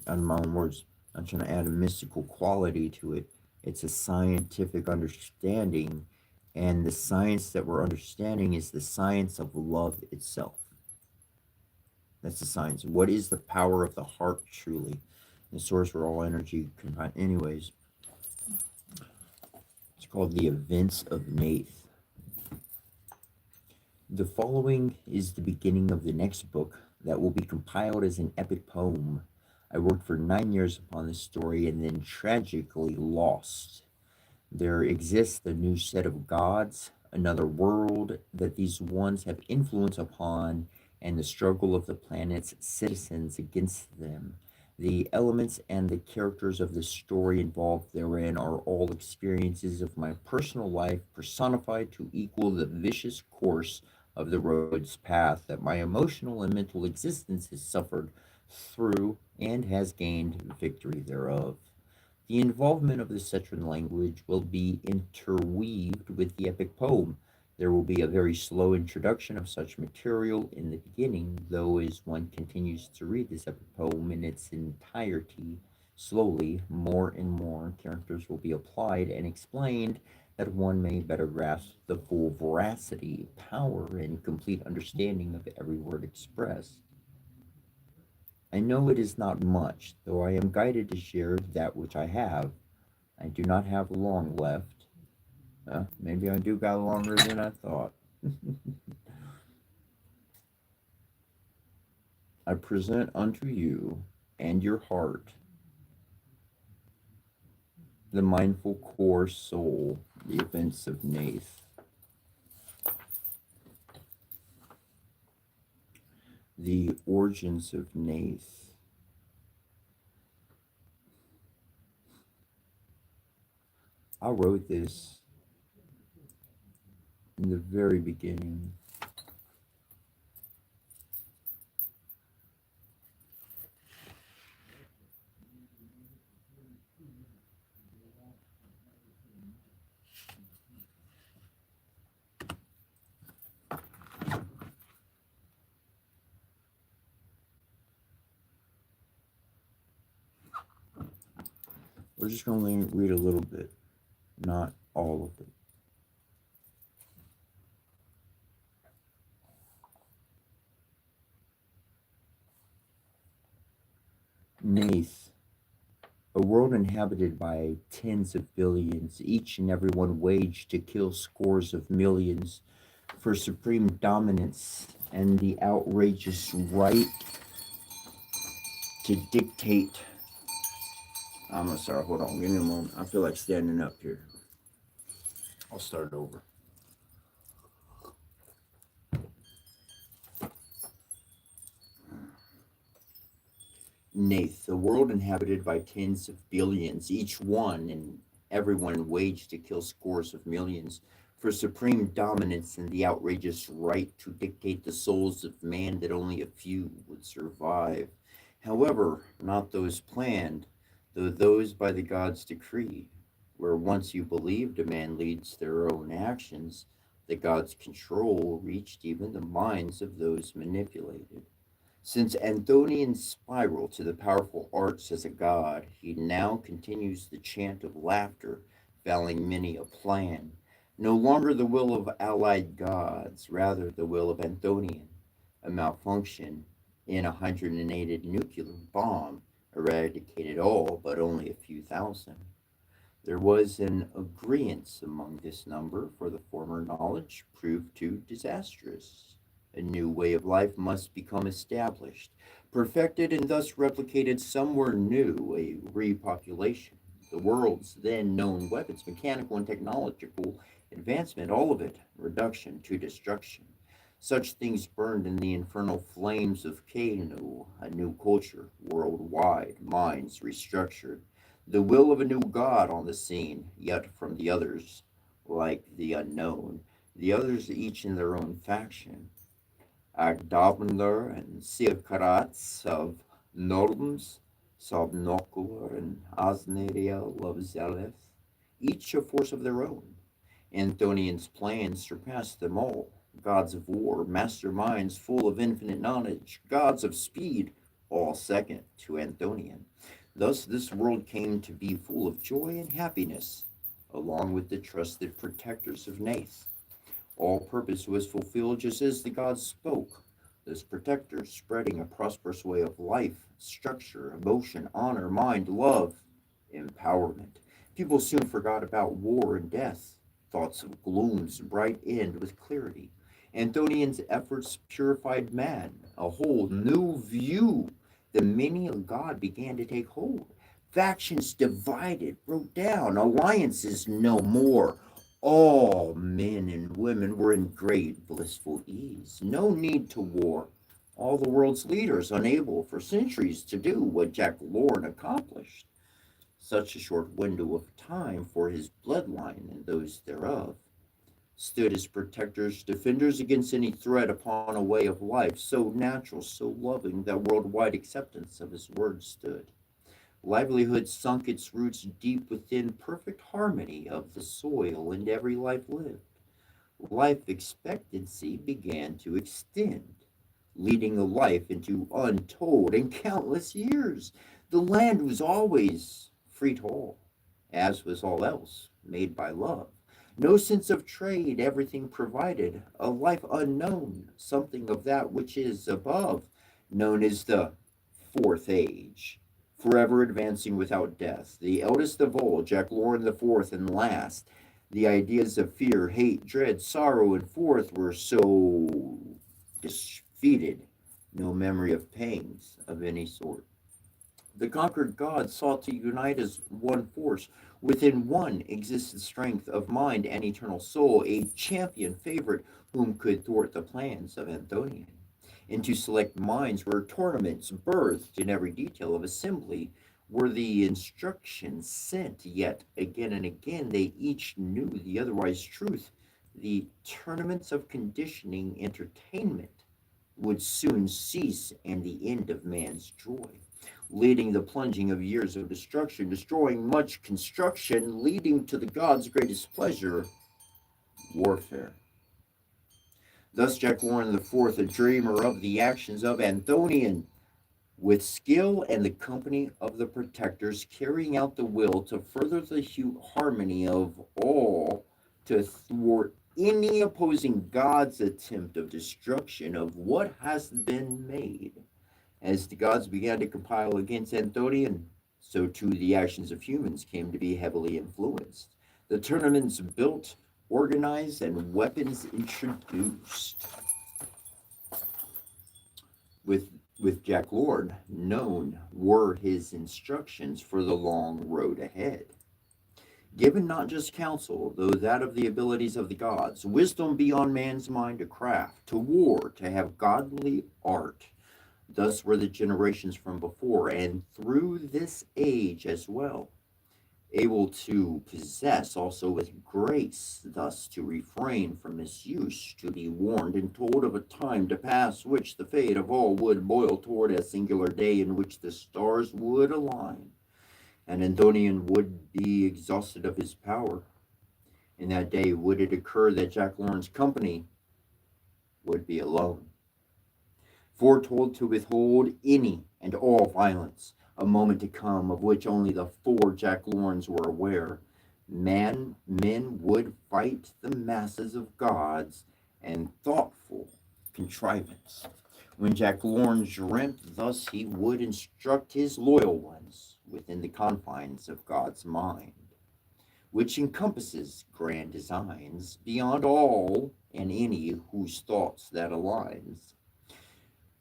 out of my own words, I'm trying to add a mystical quality to it. It's a scientific understanding, and the science that we're understanding is the science of love itself. That's the science. What is the power of the heart truly? The source where all energy combined. Anyways, it's called The Events of Nath. The following is the beginning of the next book that will be compiled as an epic poem. I worked for 9 years upon this story and then tragically lost. There exists a new set of gods, another world that these ones have influence upon, and the struggle of the planet's citizens against them. The elements and the characters of the story involved therein are all experiences of my personal life personified to equal the vicious course of the road's path that my emotional and mental existence has suffered through and has gained victory thereof. The involvement of the Cetran language will be interweaved with the epic poem. There will be a very slow introduction of such material in the beginning, though as one continues to read this epic poem in its entirety, slowly, more and more characters will be applied and explained that one may better grasp the full veracity, power, and complete understanding of every word expressed. I know it is not much, though I am guided to share that which I have. I do not have long left. Maybe I do got longer than I thought. I present unto you and your heart the mindful core soul, the events of Nath, the origins of Nath. I wrote this in the very beginning. We're just going to read a little bit, not all of it. Nath, a world inhabited by tens of billions, each and every one waged to kill scores of millions for supreme dominance and the outrageous right to dictate. I'm sorry, hold on, give me a moment. I feel like standing up here. I'll start over. Nath, a world inhabited by tens of billions, each one and everyone waged to kill scores of millions for supreme dominance and the outrageous right to dictate the souls of man that only a few would survive. However, not those planned, though those by the gods' decree. Where once you believed a man leads their own actions, the gods' control reached even the minds of those manipulated. Since Anthonian's spiral to the powerful arts as a god, he now continues the chant of laughter, veiling many a plan. No longer the will of allied gods, rather the will of Anthonian. A malfunction in a 108 nuclear bomb eradicated all but only a few thousand. There was an agreement among this number, for the former knowledge proved too disastrous. A new way of life must become established, perfected, and thus replicated somewhere new, a repopulation. The world's then known weapons, mechanical and technological advancement, all of it, reduction to destruction. Such things burned in the infernal flames of Kanu, a new culture, worldwide, minds restructured, the will of a new god on the scene, yet from the others, like the unknown, the others each in their own faction. Agdavnler and Sirkarats of Norms, Sobnokulur and Asneriel of Zeleth, each a force of their own. Anthonian's plans surpassed them all. Gods of war, masterminds full of infinite knowledge, gods of speed, all second to Anthonian. Thus, this world came to be full of joy and happiness, along with the trusted protectors of Nath. All purpose was fulfilled just as the gods spoke. Those protectors spreading a prosperous way of life, structure, emotion, honor, mind, love, empowerment. People soon forgot about war and death. Thoughts of gloom's bright end with clarity. Anthonian's efforts purified man, a whole new view. The meaning of God began to take hold. Factions divided, broke down, alliances no more. All men and women were in great blissful ease. No need to war. All the world's leaders unable for centuries to do what Jack Lorne accomplished. Such a short window of time for his bloodline and those thereof stood as protectors, defenders against any threat upon a way of life so natural, so loving that worldwide acceptance of his words stood. Livelihood sunk its roots deep within perfect harmony of the soil and every life lived. Life expectancy began to extend, leading a life into untold and countless years. The land was always free to all, as was all else made by love. No sense of trade, everything provided, a life unknown, something of that which is above, known as the fourth age, forever advancing without death. The eldest of all, Jack Lorne the fourth and last, the ideas of fear, hate, dread, sorrow, and forth were so defeated, no memory of pangs of any sort. The conquered gods sought to unite as one force. Within one existed strength of mind and eternal soul, a champion favorite whom could thwart the plans of Anthonian. Into select minds were tournaments birthed in every detail of assembly, were the instructions sent, yet again and again they each knew the otherwise truth. The tournaments of conditioning entertainment would soon cease and the end of man's joy, leading the plunging of years of destruction, destroying much construction, leading to the gods' greatest pleasure, warfare. Thus Jack Warren the Fourth, a dreamer of the actions of Anthonian, with skill and the company of the protectors, carrying out the will to further the harmony of all, to thwart any opposing God's attempt of destruction of what has been made. As the gods began to compile against Anthonian, so too the actions of humans came to be heavily influenced. The tournaments built, organized, and weapons introduced. With Jack Lord, known were his instructions for the long road ahead. Given not just counsel, though that of the abilities of the gods, wisdom beyond man's mind to craft, to war, to have godly art. Thus were the generations from before, and through this age as well, able to possess also with grace, thus to refrain from misuse, to be warned and told of a time to pass, which the fate of all would boil toward a singular day in which the stars would align, and Anthonian would be exhausted of his power. In that day would it occur that Jack Lawrence's company would be alone, foretold to withhold any and all violence, a moment to come of which only the four Jack Lornes were aware. Men would fight the masses of gods and thoughtful contrivance. When Jack Lorne dreamt thus, he would instruct his loyal ones within the confines of God's mind, which encompasses grand designs beyond all and any whose thoughts that aligns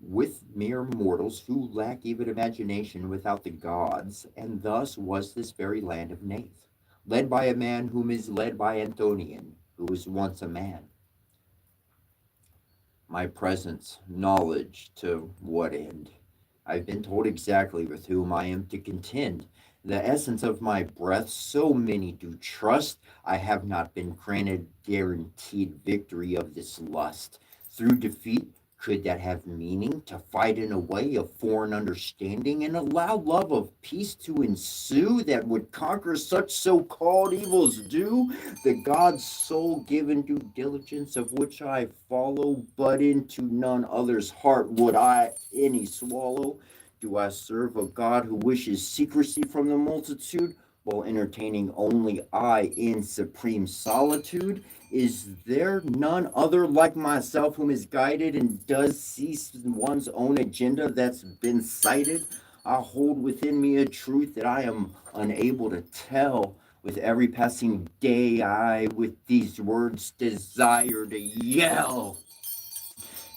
with mere mortals who lack even imagination without the gods, and thus was this very land of Nath, led by a man whom is led by Anthonian, who was once a man. My presence, knowledge, to what end? I've been told exactly with whom I am to contend. The essence of my breath, so many do trust. I have not been granted guaranteed victory of this lust. Through defeat, could that have meaning to fight in a way of foreign understanding and allow love of peace to ensue that would conquer such so-called evils due? The God's soul given due diligence of which I follow, but into none other's heart would I any swallow. Do I serve a God who wishes secrecy from the multitude, while entertaining only I in supreme solitude? Is there none other like myself whom is guided and does see one's own agenda that's been cited? I hold within me a truth that I am unable to tell. With every passing day, I with these words desire to yell.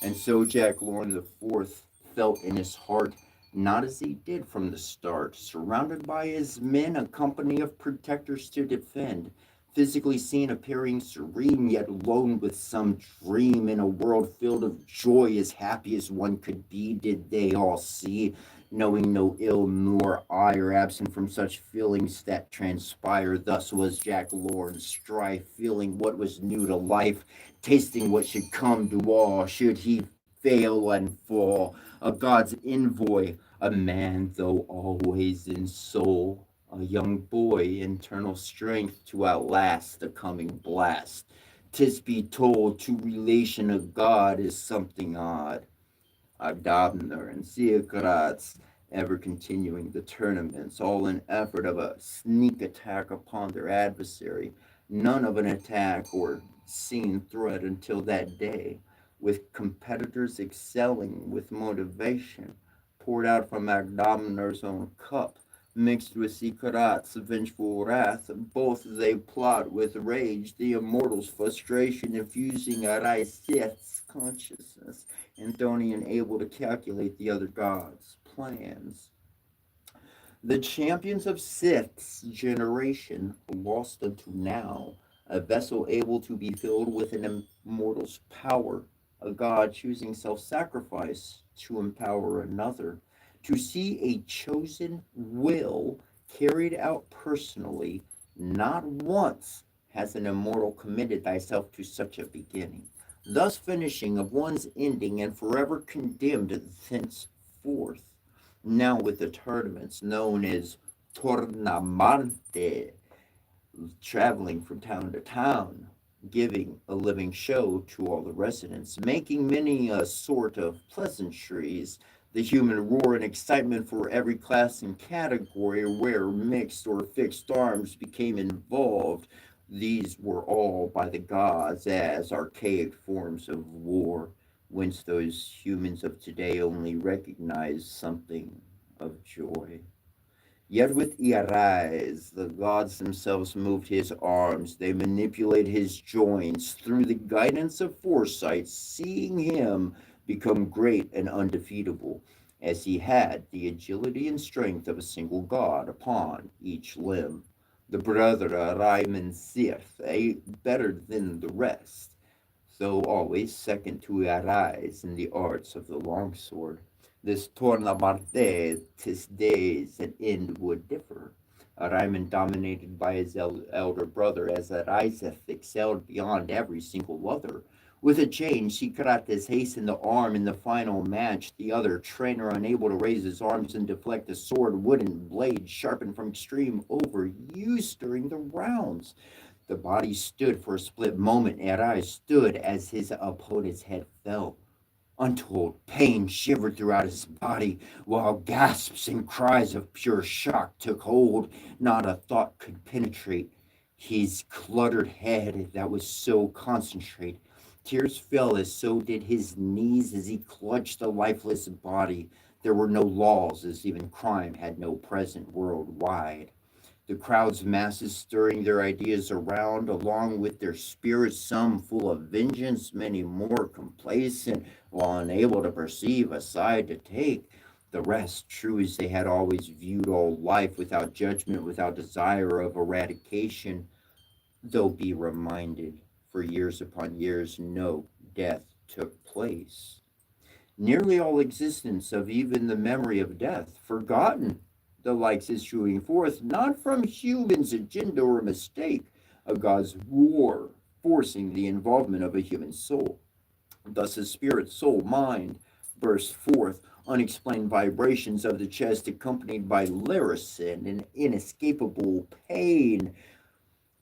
And so Jack Lorne the Fourth felt in his heart, not as he did from the start, surrounded by his men, a company of protectors to defend, physically seen appearing serene, yet alone with some dream in a world filled of joy, as happy as one could be, did they all see, knowing no ill nor ire, absent from such feelings that transpire. Thus was Jack Lorne's strife, feeling what was new to life, tasting what should come to all, should he fail and fall, a God's envoy, a man though always in soul, a young boy, internal strength to outlast the coming blast. 'Tis be told, to relation of God is something odd. Agdabner and Siakratz, ever continuing the tournaments, all in effort of a sneak attack upon their adversary, none of an attack or seen threat until that day, with competitors excelling with motivation, poured out from Agdamner's own cup, mixed with Sikarat's vengeful wrath, both they plot with rage, the immortal's frustration infusing Araiseth's consciousness. Anthonian able to calculate the other gods' plans. The champions of sixth generation, lost unto now, a vessel able to be filled with an immortal's power, a god choosing self sacrifice to empower another, to see a chosen will carried out personally, not once has an immortal committed thyself to such a beginning, thus finishing of one's ending and forever condemned thenceforth. Now with the tournaments known as tornamante, traveling from town to town, giving a living show to all the residents, making many a sort of pleasantries, the human roar and excitement for every class and category where mixed or fixed arms became involved. These were all by the gods as archaic forms of war, whence those humans of today only recognize something of joy. Yet with Iarais, the gods themselves moved his arms. They manipulate his joints through the guidance of foresight, seeing him become great and undefeatable, as he had the agility and strength of a single god upon each limb. The brother Raiman Sirth, better than the rest, though always second to Arise in the arts of the longsword. This Tornamarte, 'tis days and end would differ. Araimon dominated by his elder brother, as Ariseth excelled beyond every single other. With a change, Socrates hastened the arm in the final match. The other trainer, unable to raise his arms and deflect a sword wooden blade sharpened from extreme overuse during the rounds. The body stood for a split moment. Arai stood as his opponent's head fell. Untold pain shivered throughout his body, while gasps and cries of pure shock took hold. Not a thought could penetrate his cluttered head that was so concentrate. Tears fell, as so did his knees as he clutched the lifeless body. There were no laws, as even crime had no present worldwide. The crowd's masses stirring their ideas around, along with their spirits, some full of vengeance, many more complacent, while unable to perceive a side to take. The rest, true as they had always viewed all life, without judgment, without desire of eradication, though be reminded, for years upon years no death took place. Nearly all existence of even the memory of death forgotten, the likes issuing forth not from human's agenda or mistake, of God's war forcing the involvement of a human soul. Thus his spirit, soul, mind burst forth, unexplained vibrations of the chest accompanied by larynx and inescapable pain,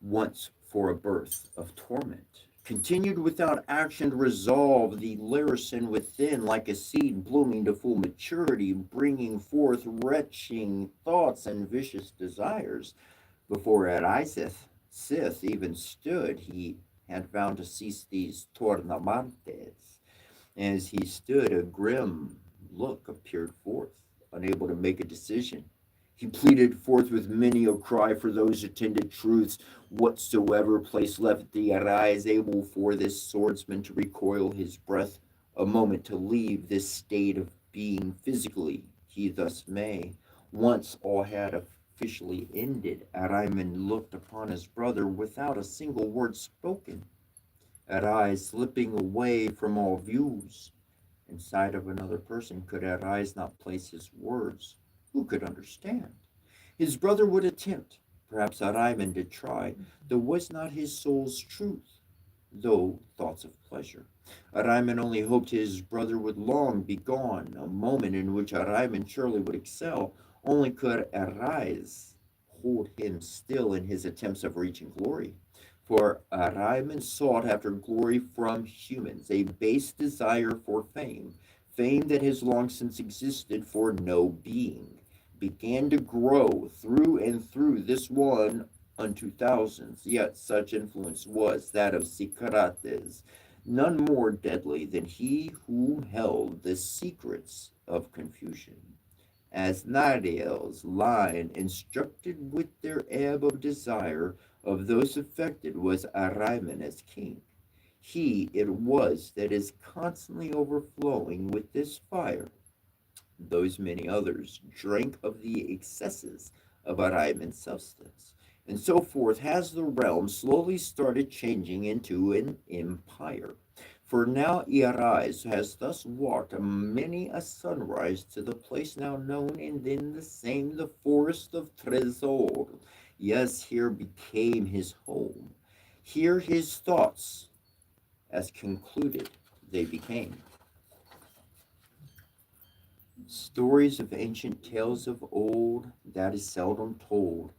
once for a birth of torment. Continued without action to resolve the Larison within, like a seed blooming to full maturity, bringing forth retching thoughts and vicious desires. Before at Iseth, Sith even stood, he had vowed to cease these tornamantes. As he stood, a grim look appeared forth, unable to make a decision. He pleaded forth with many a cry for those attended truths, whatsoever place left the arise, able for this swordsman to recoil his breath A moment to leave this state of being physically, he thus may. Once all had officially ended, Ariman looked upon his brother without a single word spoken, her eyes slipping away from all views. Inside of another person could her eyes not place his words? Who could understand? His brother would attempt, perhaps Ariman did try, though was not his soul's truth, though thoughts of pleasure. Ariman only hoped his brother would long be gone, a moment in which Ariman surely would excel, only could arise, hold him still in his attempts of reaching glory. For Ariman sought after glory from humans, a base desire for fame, fame that has long since existed for no being, began to grow through and through this one unto thousands, yet such influence was that of Socrates, none more deadly than he who held the secrets of confusion. As Nadiel's line instructed with their ebb of desire of those affected was Ariman as king. He it was that is constantly overflowing with this fire. Those many others drank of the excesses of Ariman's substance. And so forth has the realm slowly started changing into an empire. For now Irais has thus walked many a sunrise to the place now known and then the same the forest of Tresor. Yes, here became his home. Here his thoughts, as concluded, they became. Stories of ancient tales of old, that is seldom told.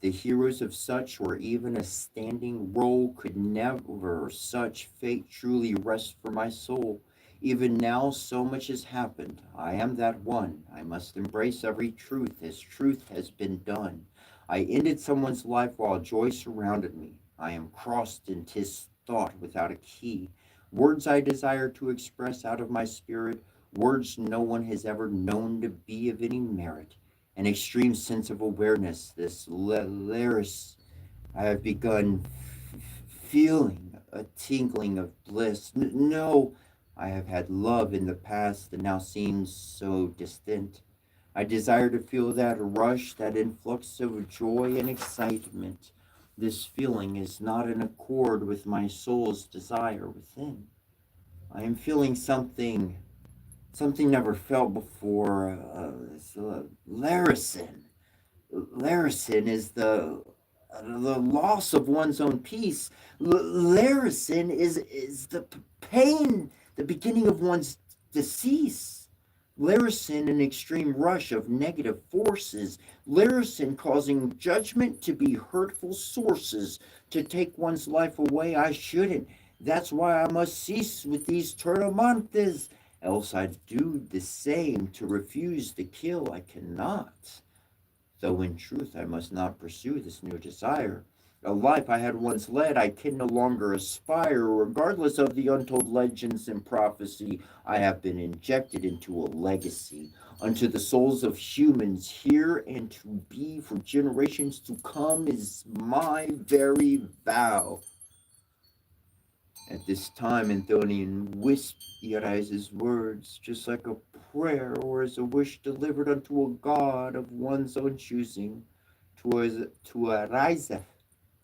The heroes of such were even a standing role could never such fate truly rest for my soul. Even now so much has happened. I am that one. I must embrace every truth as truth has been done. I ended someone's life while joy surrounded me. I am crossed in 'tis thought without a key. Words I desire to express out of my spirit, words no one has ever known to be of any merit. An extreme sense of awareness, this laris I have begun feeling a tingling of bliss. No, I have had love in the past that now seems so distant. I desire to feel that rush, that influx of joy and excitement. This feeling is not in accord with my soul's desire within. I am feeling something never felt before. Larison. Larison is the loss of one's own peace. Larison is the pain, the beginning of one's decease. Larison, an extreme rush of negative forces. Larison causing judgment to be hurtful sources to take one's life away. I shouldn't. That's why I must cease with these tormentes. Else I'd do the same. To refuse to kill I cannot, though in truth I must not pursue this new desire. A life I had once led I can no longer aspire, regardless of the untold legends and prophecy. I have been injected into a legacy unto the souls of humans here and to be for generations to come is my very vow. At this time, Anthonian wisped Uriah's words, just like a prayer or as a wish delivered unto a god of one's own choosing, to Arizeth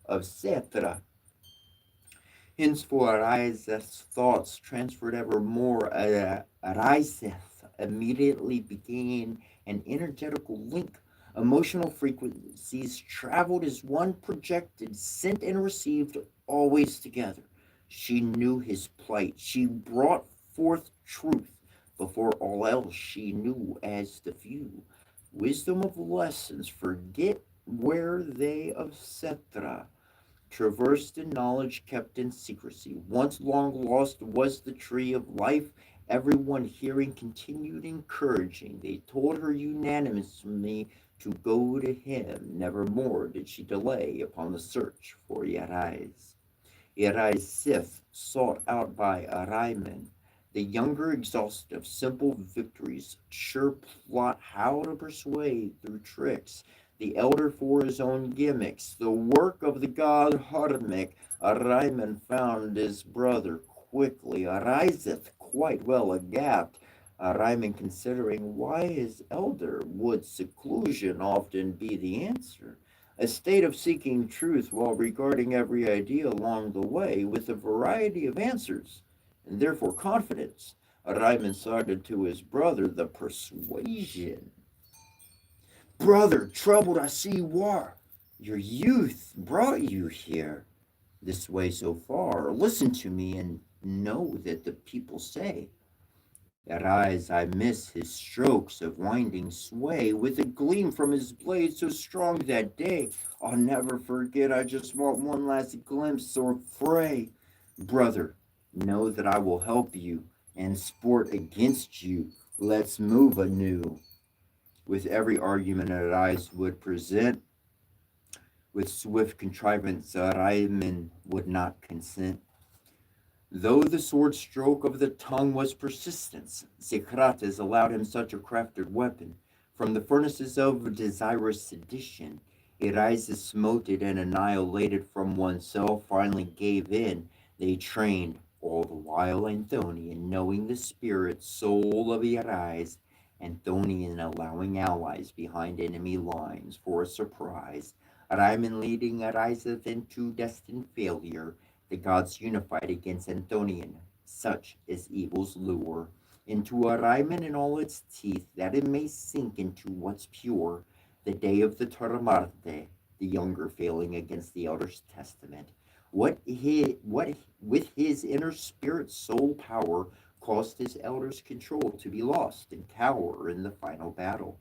of Setra. Henceforth Arizeth's thoughts transferred evermore. Arizeth immediately began an energetical link. Emotional frequencies traveled as one projected, sent and received, always together. She knew his plight. She brought forth truth. Before all else, she knew as the few. Wisdom of lessons, forget where they of Setra traversed in knowledge kept in secrecy. Once long lost was the tree of life. Everyone hearing continued encouraging. They told her unanimously to go to him. Nevermore did she delay upon the search for Yarais. Sith, sought out by Ariman, the younger exhausted of simple victories, sure plot how to persuade through tricks, the elder for his own gimmicks, the work of the god Harmech. Ariman found his brother quickly, ariseth quite well aghast, Ryman considering why his elder would seclusion often be the answer. A state of seeking truth while regarding every idea along the way with a variety of answers, and therefore confidence. Ryman cited to his brother the persuasion. Brother, troubled I see you are. Your youth brought you here this way so far. Listen to me and know that the people say. At eyes I miss his strokes of winding sway, with a gleam from his blade so strong that day. I'll never forget, I just want one last glimpse or fray. Brother, know that I will help you and sport against you. Let's move anew. With every argument that eyes would present, with swift contrivance Raimen would not consent. Though the sword stroke of the tongue was persistence, Socrates allowed him such a crafted weapon. From the furnaces of desirous sedition, Erises smote it and annihilated from oneself, finally gave in. They trained all the while Anthonian, knowing the spirit, soul of Erise, Anthonian allowing allies behind enemy lines for a surprise. Riemann leading Arises into destined failure, the gods unified against Anthonian, such is evil's lure, into a Ryman in all its teeth, that it may sink into what's pure, the day of the Terramarte, the younger failing against the elder's testament. What with his inner spirit soul power caused his elder's control to be lost and cower in the final battle.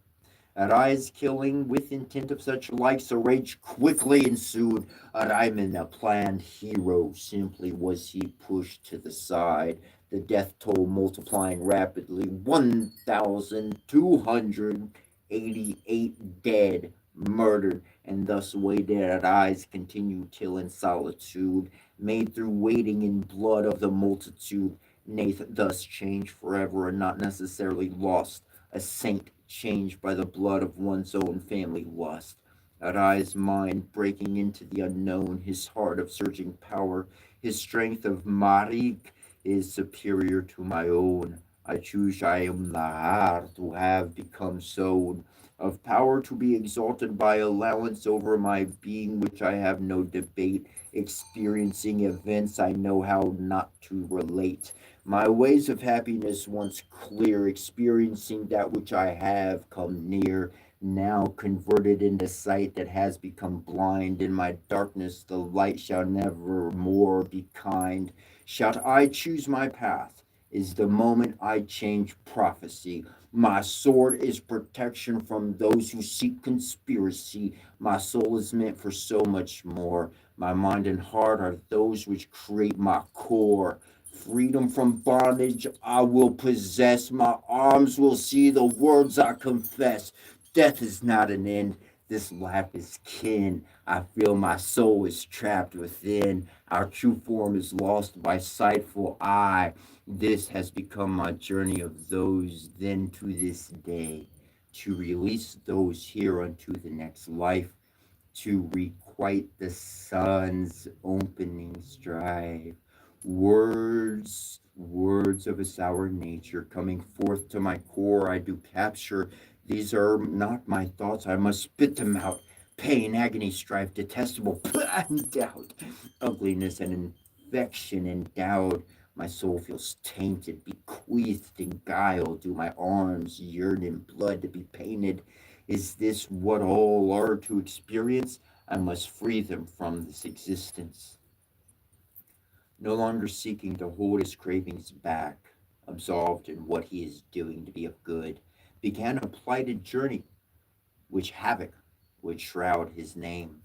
Arise killing with intent of such likes, a rage quickly ensued. Ariman, a planned hero, simply was he pushed to the side, the death toll multiplying rapidly, 1,288 dead, murdered, and thus waited at eyes continued till in solitude, made through waiting in blood of the multitude, Nath thus changed forever and not necessarily lost, a saint changed by the blood of one's own family lust. Arai's mind breaking into the unknown, his heart of surging power, his strength of Marik is superior to my own. I choose I am the heart to have become sown, of power to be exalted by allowance over my being, which I have no debate, experiencing events I know how not to relate. My ways of happiness once clear, experiencing that which I have come near, now converted into sight that has become blind. In my darkness, the light shall never more be kind. Shall I choose my path? Is the moment I change prophecy. My sword is protection from those who seek conspiracy. My soul is meant for so much more. My mind and heart are those which create my core. Freedom from bondage I will possess. My arms will see the words I confess. Death is not an end. This life is kin. I feel my soul is trapped within. Our true form is lost by sightful eye. This has become my journey of those then to this day. To release those here unto the next life. To requite the sun's opening strive. Words of a sour nature coming forth to my core, I do capture. These are not my thoughts, I must spit them out. Pain, agony, strife, detestable doubt, ugliness and infection and doubt. My soul feels tainted, bequeathed in guile. Do my arms yearn in blood to be painted? Is this what all are to experience? I must free them from this existence. No longer seeking to hold his cravings back, absolved in what he is doing to be of good, began a plighted journey which havoc would shroud his name.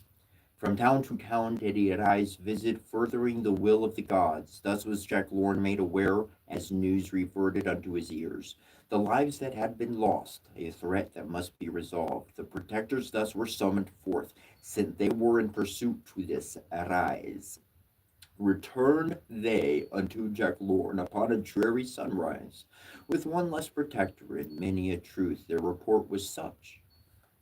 From town to town did he arise, visit, furthering the will of the gods. Thus was Jack Lorne made aware, as news reverted unto his ears. The lives that had been lost, a threat that must be resolved. The protectors thus were summoned forth, since they were in pursuit to this arise. Returned they unto Jack Lorne upon a dreary sunrise, with one less protector, and many a truth their report was such.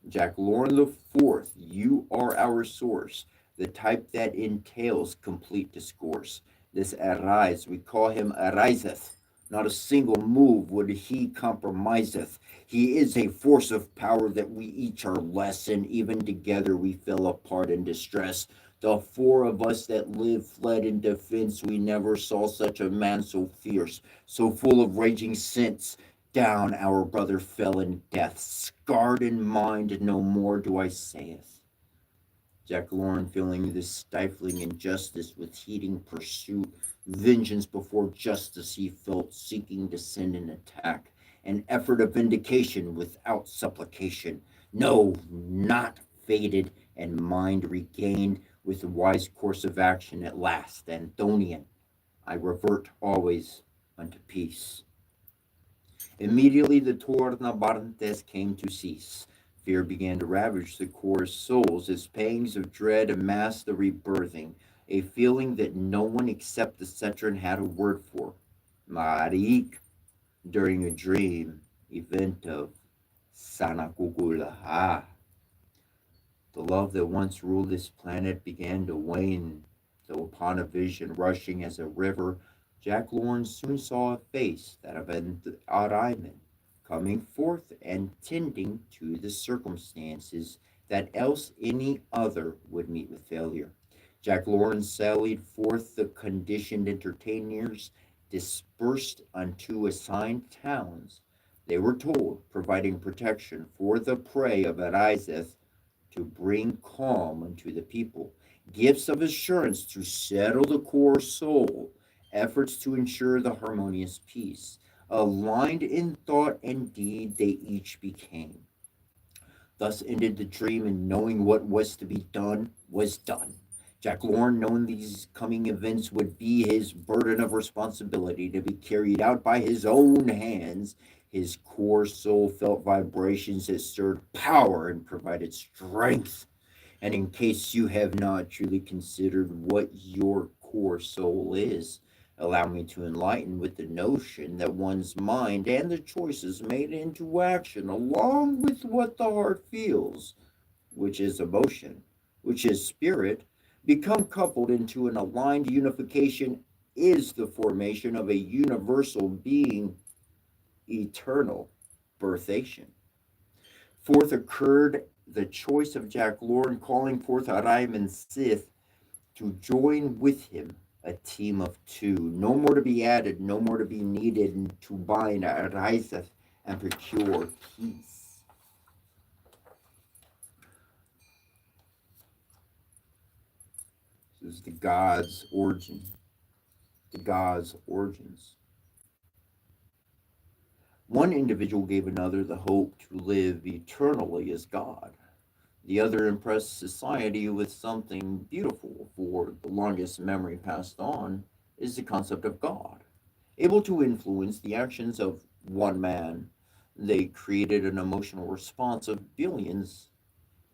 Jack Lorne the fourth, you are our source, the type that entails complete discourse. This arise, we call him ariseth, Not a single move would he compromiseth. He is a force of power that we each are less, and even together we fell apart in distress. The four of us that lived fled in defense. We never saw such a man so fierce, so full of raging sense. Down our brother fell in death, scarred in mind, no more do I sayeth. Jack Lorne, feeling this stifling injustice with heating pursuit, vengeance before justice he felt, seeking to send an attack, an effort of vindication without supplication. No, not fated, and mind regained with a wise course of action at last. Anthonian, I revert always unto peace. Immediately the tornabantes came to cease. Fear began to ravage the chorus souls as pangs of dread amassed the rebirthing, a feeling that no one except the Cetron had a word for. Marik, during a dream, event of Sanakukulaha. The love that once ruled this planet began to wane, till upon a vision rushing as a river, Jack Lorne soon saw a face, that of an Ariman, coming forth and tending to the circumstances that else any other would meet with failure. Jack Lorne sallied forth, the conditioned entertainers dispersed unto assigned towns. They were told, providing protection for the prey of Arizeth, to bring calm unto the people, gifts of assurance to settle the core soul, efforts to ensure the harmonious peace. Aligned in thought and deed, they each became. Thus ended the dream, and knowing what was to be done was done. Jack Lorne, knowing these coming events would be his burden of responsibility to be carried out by his own hands, his core soul felt vibrations that stirred power and provided strength. And in case you have not truly considered what your core soul is, allow me to enlighten with the notion that one's mind and the choices made into action, along with what the heart feels, which is emotion, which is spirit, become coupled into an aligned unification, is the formation of a universal being, eternal birthation. Forth occurred the choice of Jack Lorne, calling forth Araim and Sith to join with him, a team of two, no more to be added, no more to be needed, and to bind Araiseth and procure peace. This is the God's origin, the God's origins. One individual gave another the hope to live eternally as God. The other impressed society with something beautiful, for the longest memory passed on is the concept of God, able to influence the actions of one man. They created an emotional response of billions.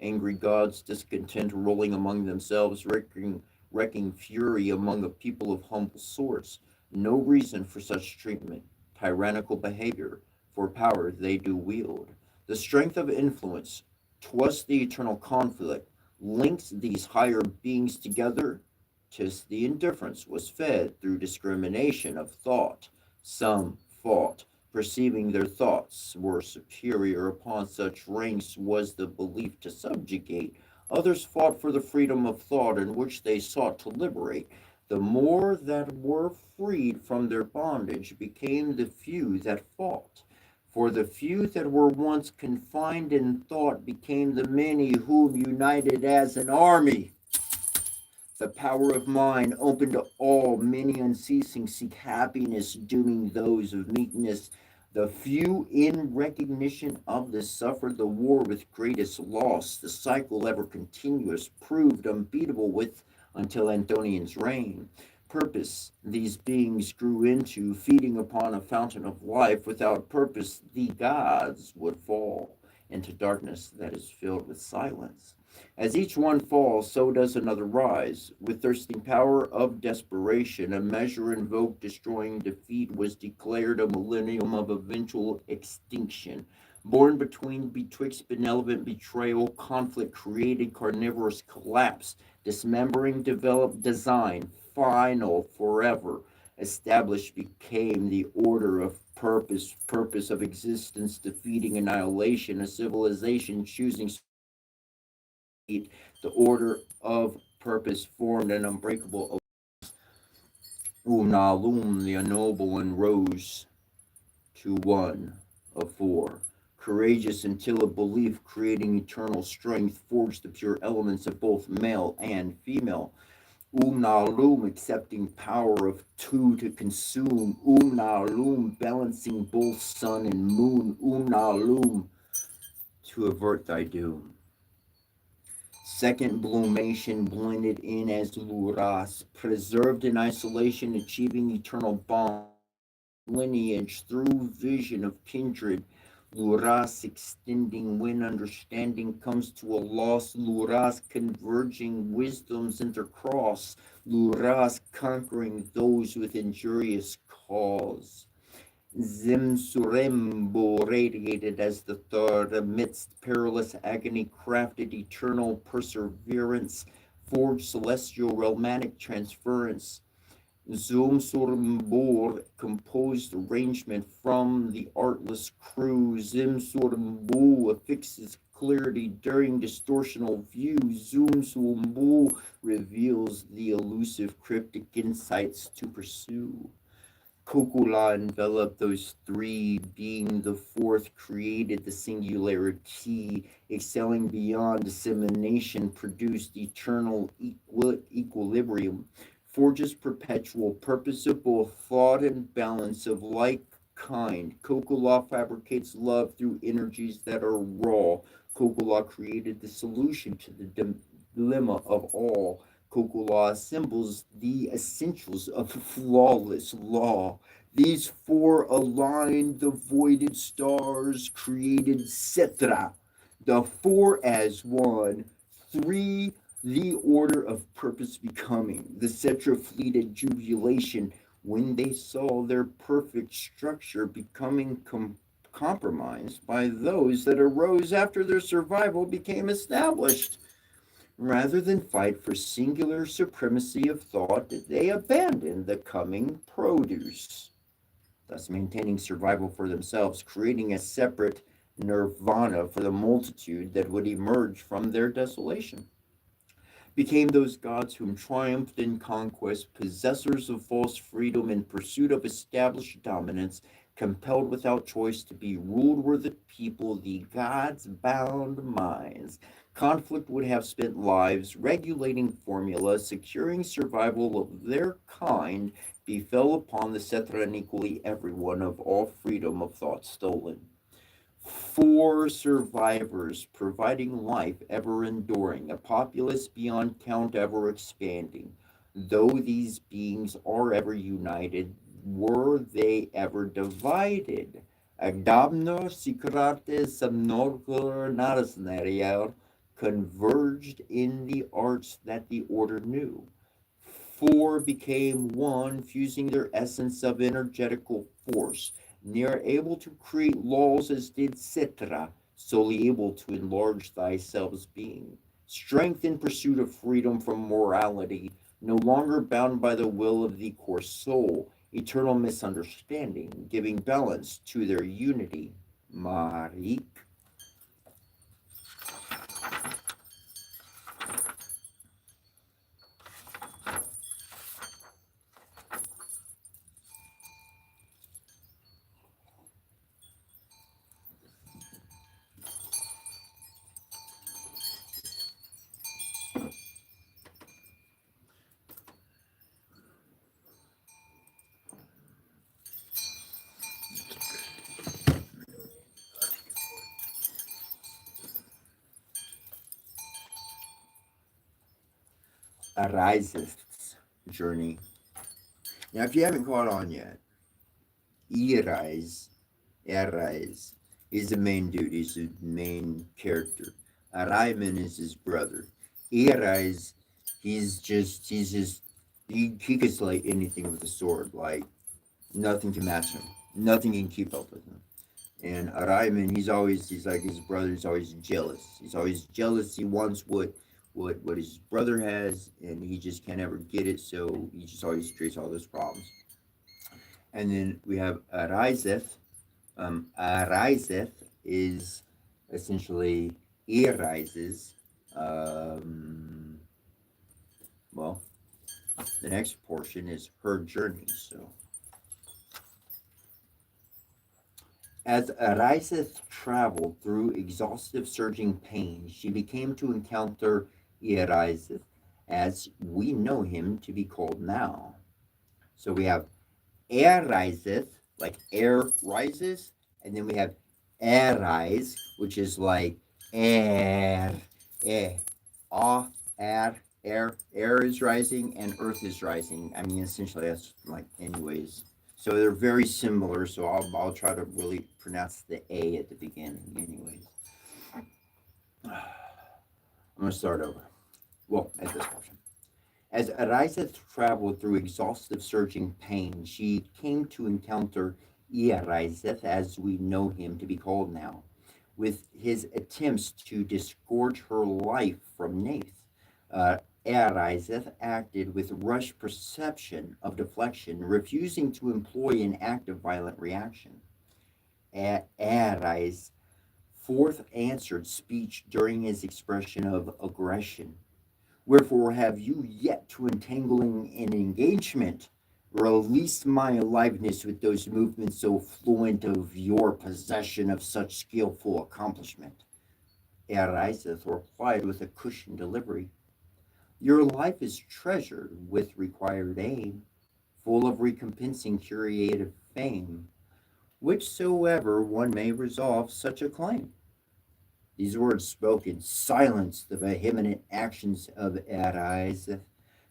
Angry gods, discontent rolling among themselves, wrecking fury among a people of humble sorts. No reason for such treatment. Tyrannical behavior, for power they do wield. The strength of influence, 'twas the eternal conflict, links these higher beings together. 'Tis the indifference was fed through discrimination of thought. Some fought, perceiving their thoughts were superior. Upon such ranks was the belief to subjugate. Others fought for the freedom of thought, in which they sought to liberate. The more that were freed from their bondage became the few that fought. For the few that were once confined in thought became the many, whom united as an army. The power of mind, open to all, many unceasing seek happiness, dooming those of meekness. The few, in recognition of this, suffered the war with greatest loss. The cycle, ever continuous, proved unbeatable with until Antonian's reign. Purpose these beings grew into, feeding upon a fountain of life. Without purpose, the gods would fall into darkness that is filled with silence. As each one falls, so does another rise. With thirsting power of desperation, a measure invoked, destroying defeat, was declared a millennium of eventual extinction. Born betwixt benevolent betrayal, conflict created carnivorous collapse, dismembering, developed, design, final, forever. established became the order of purpose of existence, defeating annihilation, a civilization choosing the order of purpose formed an unbreakable Nalum, the noble one, rose to one of four. Courageous until a belief creating eternal strength forged the pure elements of both male and female. Nalum accepting power of two to consume. Nalum balancing both sun and moon. Nalum to avert thy doom. Second blumation blended in as luras, preserved in isolation, achieving eternal bond, lineage through vision of kindred. Luras extending when understanding comes to a loss. Luras converging wisdoms intercross. Luras conquering those with injurious cause. Zimsurembo radiated as the third, amidst perilous agony, crafted eternal perseverance, forged celestial realmatic transference. Zumsurmbur composed arrangement from the artless crew. Zimsurmbu affixes clarity during distortional view. Zumsurmbu reveals the elusive cryptic insights to pursue. Kokula enveloped those three, being the fourth, created the singularity, excelling beyond dissemination, produced eternal equilibrium, forges perpetual purpose of both thought and balance of like kind. Kokula fabricates love through energies that are raw. Kokula created the solution to the dilemma of all. Kokula assembles the essentials of flawless law. These four aligned the voided stars, created Setra, the four as one, three, the order of purpose becoming. The Setra fleeted jubilation when they saw their perfect structure becoming compromised by those that arose after their survival became established. Rather than fight for singular supremacy of thought, they abandoned the coming produce, thus maintaining survival for themselves, creating a separate nirvana for the multitude that would emerge from their desolation. Became those gods whom triumphed in conquest, possessors of false freedom in pursuit of established dominance, compelled without choice to be ruled were the people, the gods' bound minds. Conflict would have spent lives regulating formula, securing survival of their kind, befell upon the Sethra and equally everyone of all freedom of thought stolen. Four survivors providing life ever enduring, a populace beyond count ever expanding. Though these beings are ever united, were they ever divided? Agdamno Sicrates Samnorgor Narasnariel converged in the arts that the order knew. Four became one, fusing their essence of energetical force, near able to create laws as did Citra, solely able to enlarge thyself's being. Strength in pursuit of freedom from morality, no longer bound by the will of the core soul, eternal misunderstanding, giving balance to their unity. Marik. Arises journey. Now, if you haven't caught on yet, Irais, Arise is the main dude. He's the main character. Araiman is his brother. Irais, he could slay anything with a sword. Like, nothing can match him. Nothing can keep up with him. And Araiman, he's like his brother. He's always jealous. He's always jealous. He wants what his brother has, and he just can't ever get it. So he just always creates all those problems. And then we have ariseth. Ariseth is essentially arises. Um, well, the next portion is her journey. So, as Ariseth traveled through exhaustive, surging pain, she became to encounter Eriseth as we know him to be called now. So we have air riseth, like air rises, and then we have air rise, which is like air, air, ah, air is rising, and earth is rising. I mean, essentially, that's like, anyways. So they're very similar. So I'll try to really pronounce the a at the beginning, anyways. I'm gonna start over. Well, at this portion. As Ariza traveled through exhaustive, surging pain, she came to encounter Earizeth, as we know him to be called now, with his attempts to disgorge her life from Nath. Uh, Earizeth acted with rushed perception of deflection, refusing to employ an act of violent reaction. Eariz forth answered speech during his expression of aggression. Wherefore have you yet to entangling an engagement? Release my aliveness with those movements so fluent of your possession of such skillful accomplishment. Eriseth replied with a cushioned delivery. Your life is treasured with required aim, full of recompensing curative fame, whichsoever one may resolve such a claim. These words spoken silenced the vehement actions of Arise,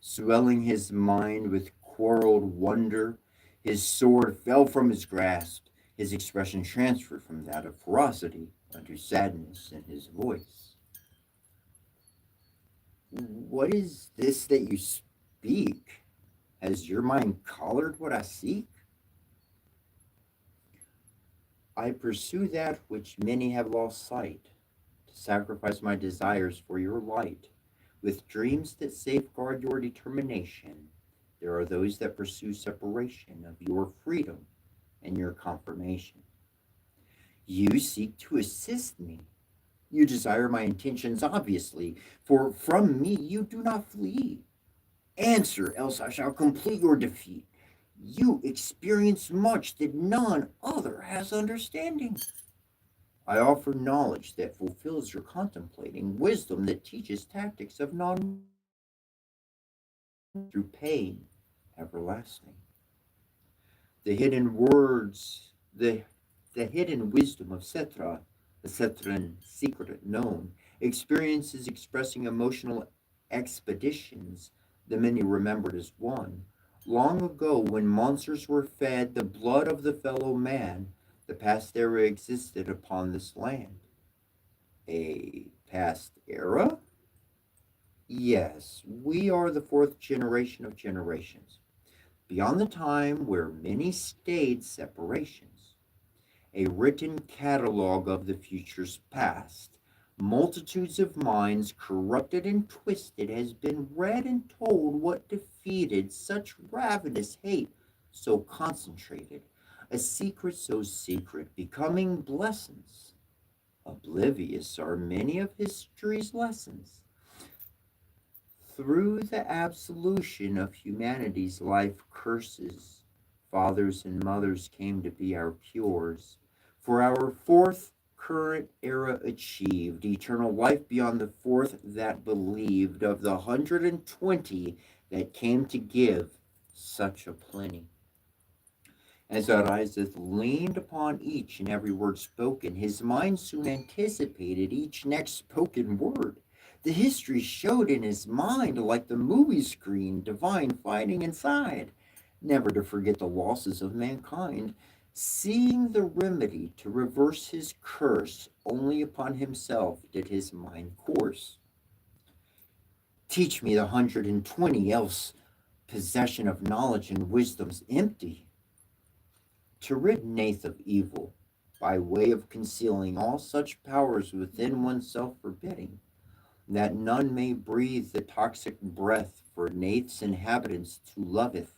swelling his mind with quarreled wonder. His sword fell from his grasp, his expression transferred from that of ferocity unto sadness in his voice. What is this that you speak? Has your mind colored what I seek? I pursue that which many have lost sight, to sacrifice my desires for your light. With dreams that safeguard your determination, there are those that pursue separation of your freedom and your confirmation. You seek to assist me. You desire my intentions, obviously, for from me you do not flee. Answer, else I shall complete your defeat. You experience much that none other has understanding. I offer knowledge that fulfills your contemplating, wisdom that teaches tactics of non through pain everlasting. The hidden words, the hidden wisdom of Setra, the Setran secret known, experiences expressing emotional expeditions, the many remembered as one. Long ago, when monsters were fed the blood of the fellow man, the past era existed upon this land. A past era? Yes, we are the fourth generation of generations, beyond the time where many stayed separations. A written catalogue of the future's past. Multitudes of minds, corrupted and twisted, has been read and told what defeated such ravenous hate so concentrated, a secret so secret, becoming blessings. Oblivious are many of history's lessons. Through the absolution of humanity's life curses, fathers and mothers came to be our cures. For our fourth current era achieved, eternal life beyond the fourth that believed, of the 120 that came to give such a plenty. As Ariseth leaned upon each and every word spoken, his mind soon anticipated each next spoken word. The history showed in his mind like the movie screen, divine fighting inside, never to forget the losses of mankind, seeing the remedy to reverse his curse, only upon himself did his mind course. Teach me the 120, else possession of knowledge and wisdom's empty. To rid Nath of evil, by way of concealing all such powers within oneself, forbidding that none may breathe the toxic breath for Nath's inhabitants to loveth,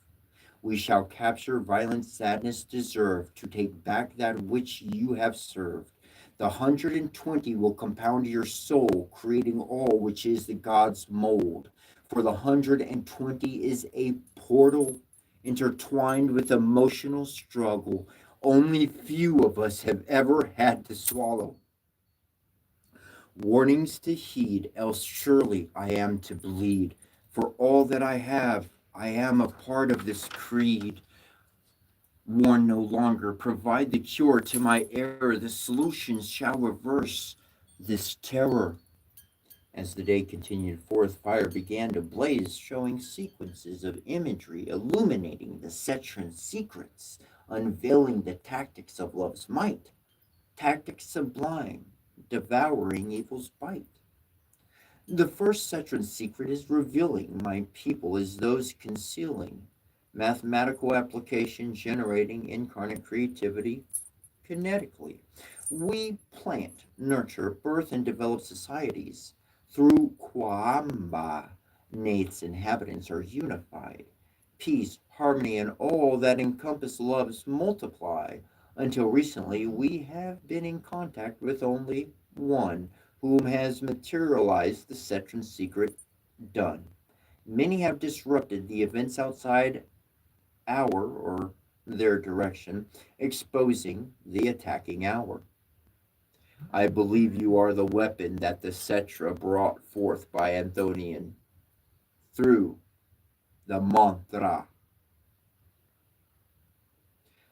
We shall capture violent sadness deserved to take back that which you have served. The 120 will compound your soul, creating all which is the God's mold. For the 120 is a portal intertwined with emotional struggle only few of us have ever had to swallow. Warnings to heed, else surely I am to bleed. For all that I have, I am a part of this creed. Warn no longer, provide the cure to my error. The solutions shall reverse this terror. As the day continued forth, fire began to blaze, showing sequences of imagery, illuminating the Cetron's secrets, unveiling the tactics of love's might, tactics sublime, devouring evil's bite. The first Cetron secret is revealing my people as those concealing mathematical application generating incarnate creativity kinetically. We plant, nurture, birth, and develop societies through Kwamba. Nate's inhabitants are unified. Peace, harmony, and all that encompass loves multiply. Until recently, we have been in contact with only one whom has materialized the Cetron secret done. Many have disrupted the events outside our or their direction, exposing the attacking hour. I believe you are the weapon that the Cetra brought forth by Anthonian through the mantra.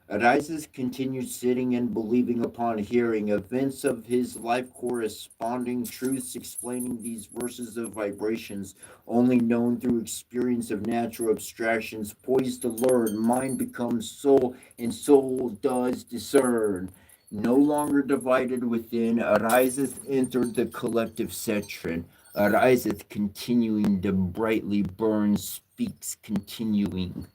Arises continued sitting and believing upon hearing events of his life corresponding truths explaining these verses of vibrations only known through experience of natural abstractions poised to learn mind becomes soul and soul does discern no longer divided within ariseth entered the collective cetron ariseth continuing to brightly burn speaks continuing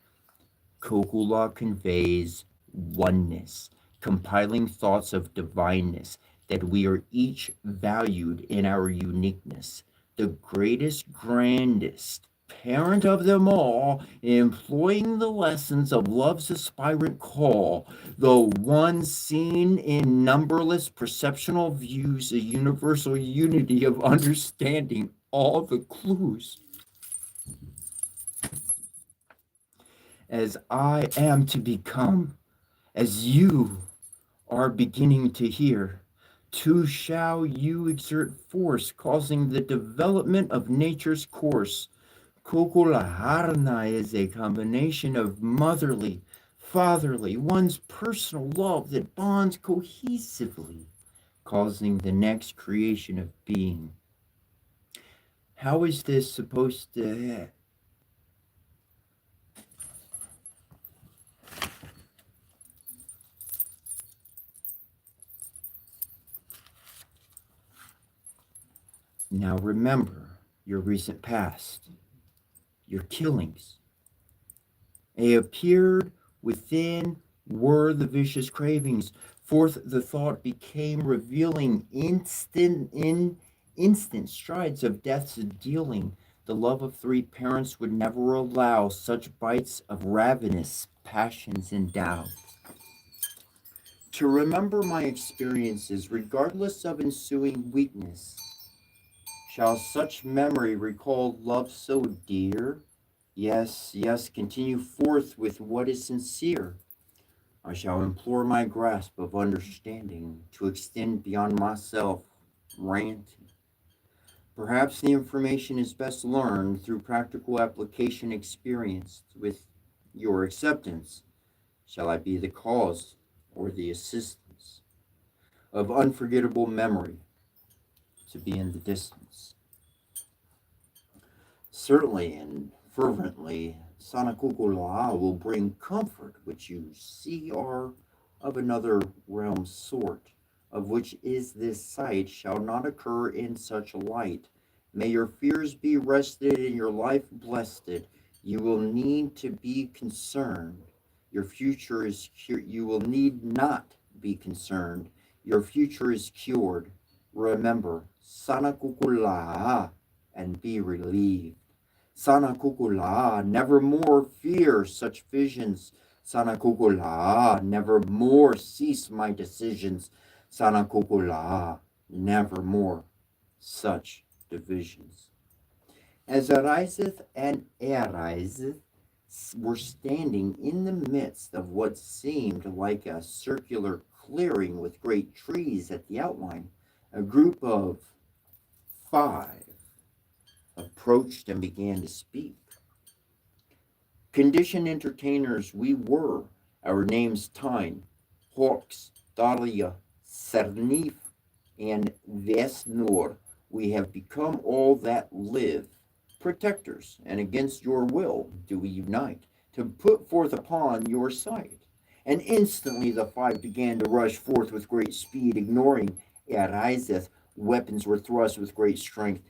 Kokula conveys oneness, compiling thoughts of divineness, that we are each valued in our uniqueness. The greatest, grandest parent of them all, employing the lessons of love's aspirant call, though one seen in numberless perceptional views, a universal unity of understanding all the clues. As I am to become, as you are beginning to hear, too shall you exert force, causing the development of nature's course. Kukulaharna is a combination of motherly, fatherly, one's personal love that bonds cohesively, causing the next creation of being. How is this supposed to Now remember your recent past, your killings. They appeared within were the vicious cravings. Forth the thought became revealing instant strides of death's dealing. The love of three parents would never allow such bites of ravenous passions endowed. To remember my experiences, regardless of ensuing weakness, shall such memory recall love so dear? Yes, yes, continue forth with what is sincere. I shall implore my grasp of understanding to extend beyond myself, ranting. Perhaps the information is best learned through practical application experienced with your acceptance. Shall I be the cause or the assistance of unforgettable memory to be in the distance? Certainly and fervently, Sanakukula will bring comfort, which you see are of another realm sort, of which is this sight, shall not occur in such a light. May your fears be rested and your life blessed. You will need to be concerned. Your future is cured. You will need not be concerned. Your future is cured. Remember, Sanakukula and be relieved. Sana kukula, never more fear such visions. Sana kukula, never more cease my decisions. Sana kukula, never more such divisions. As ariseth and ariseth were standing in the midst of what seemed like a circular clearing with great trees at the outline, a group of five approached and began to speak. Conditioned entertainers we were, our names Tyne, Hawks, Dahlia, Cernif, and Vesnor. We have become all that live, protectors, and against your will do we unite, to put forth upon your sight. And instantly the five began to rush forth with great speed, ignoring Ariseth. Weapons were thrust with great strength.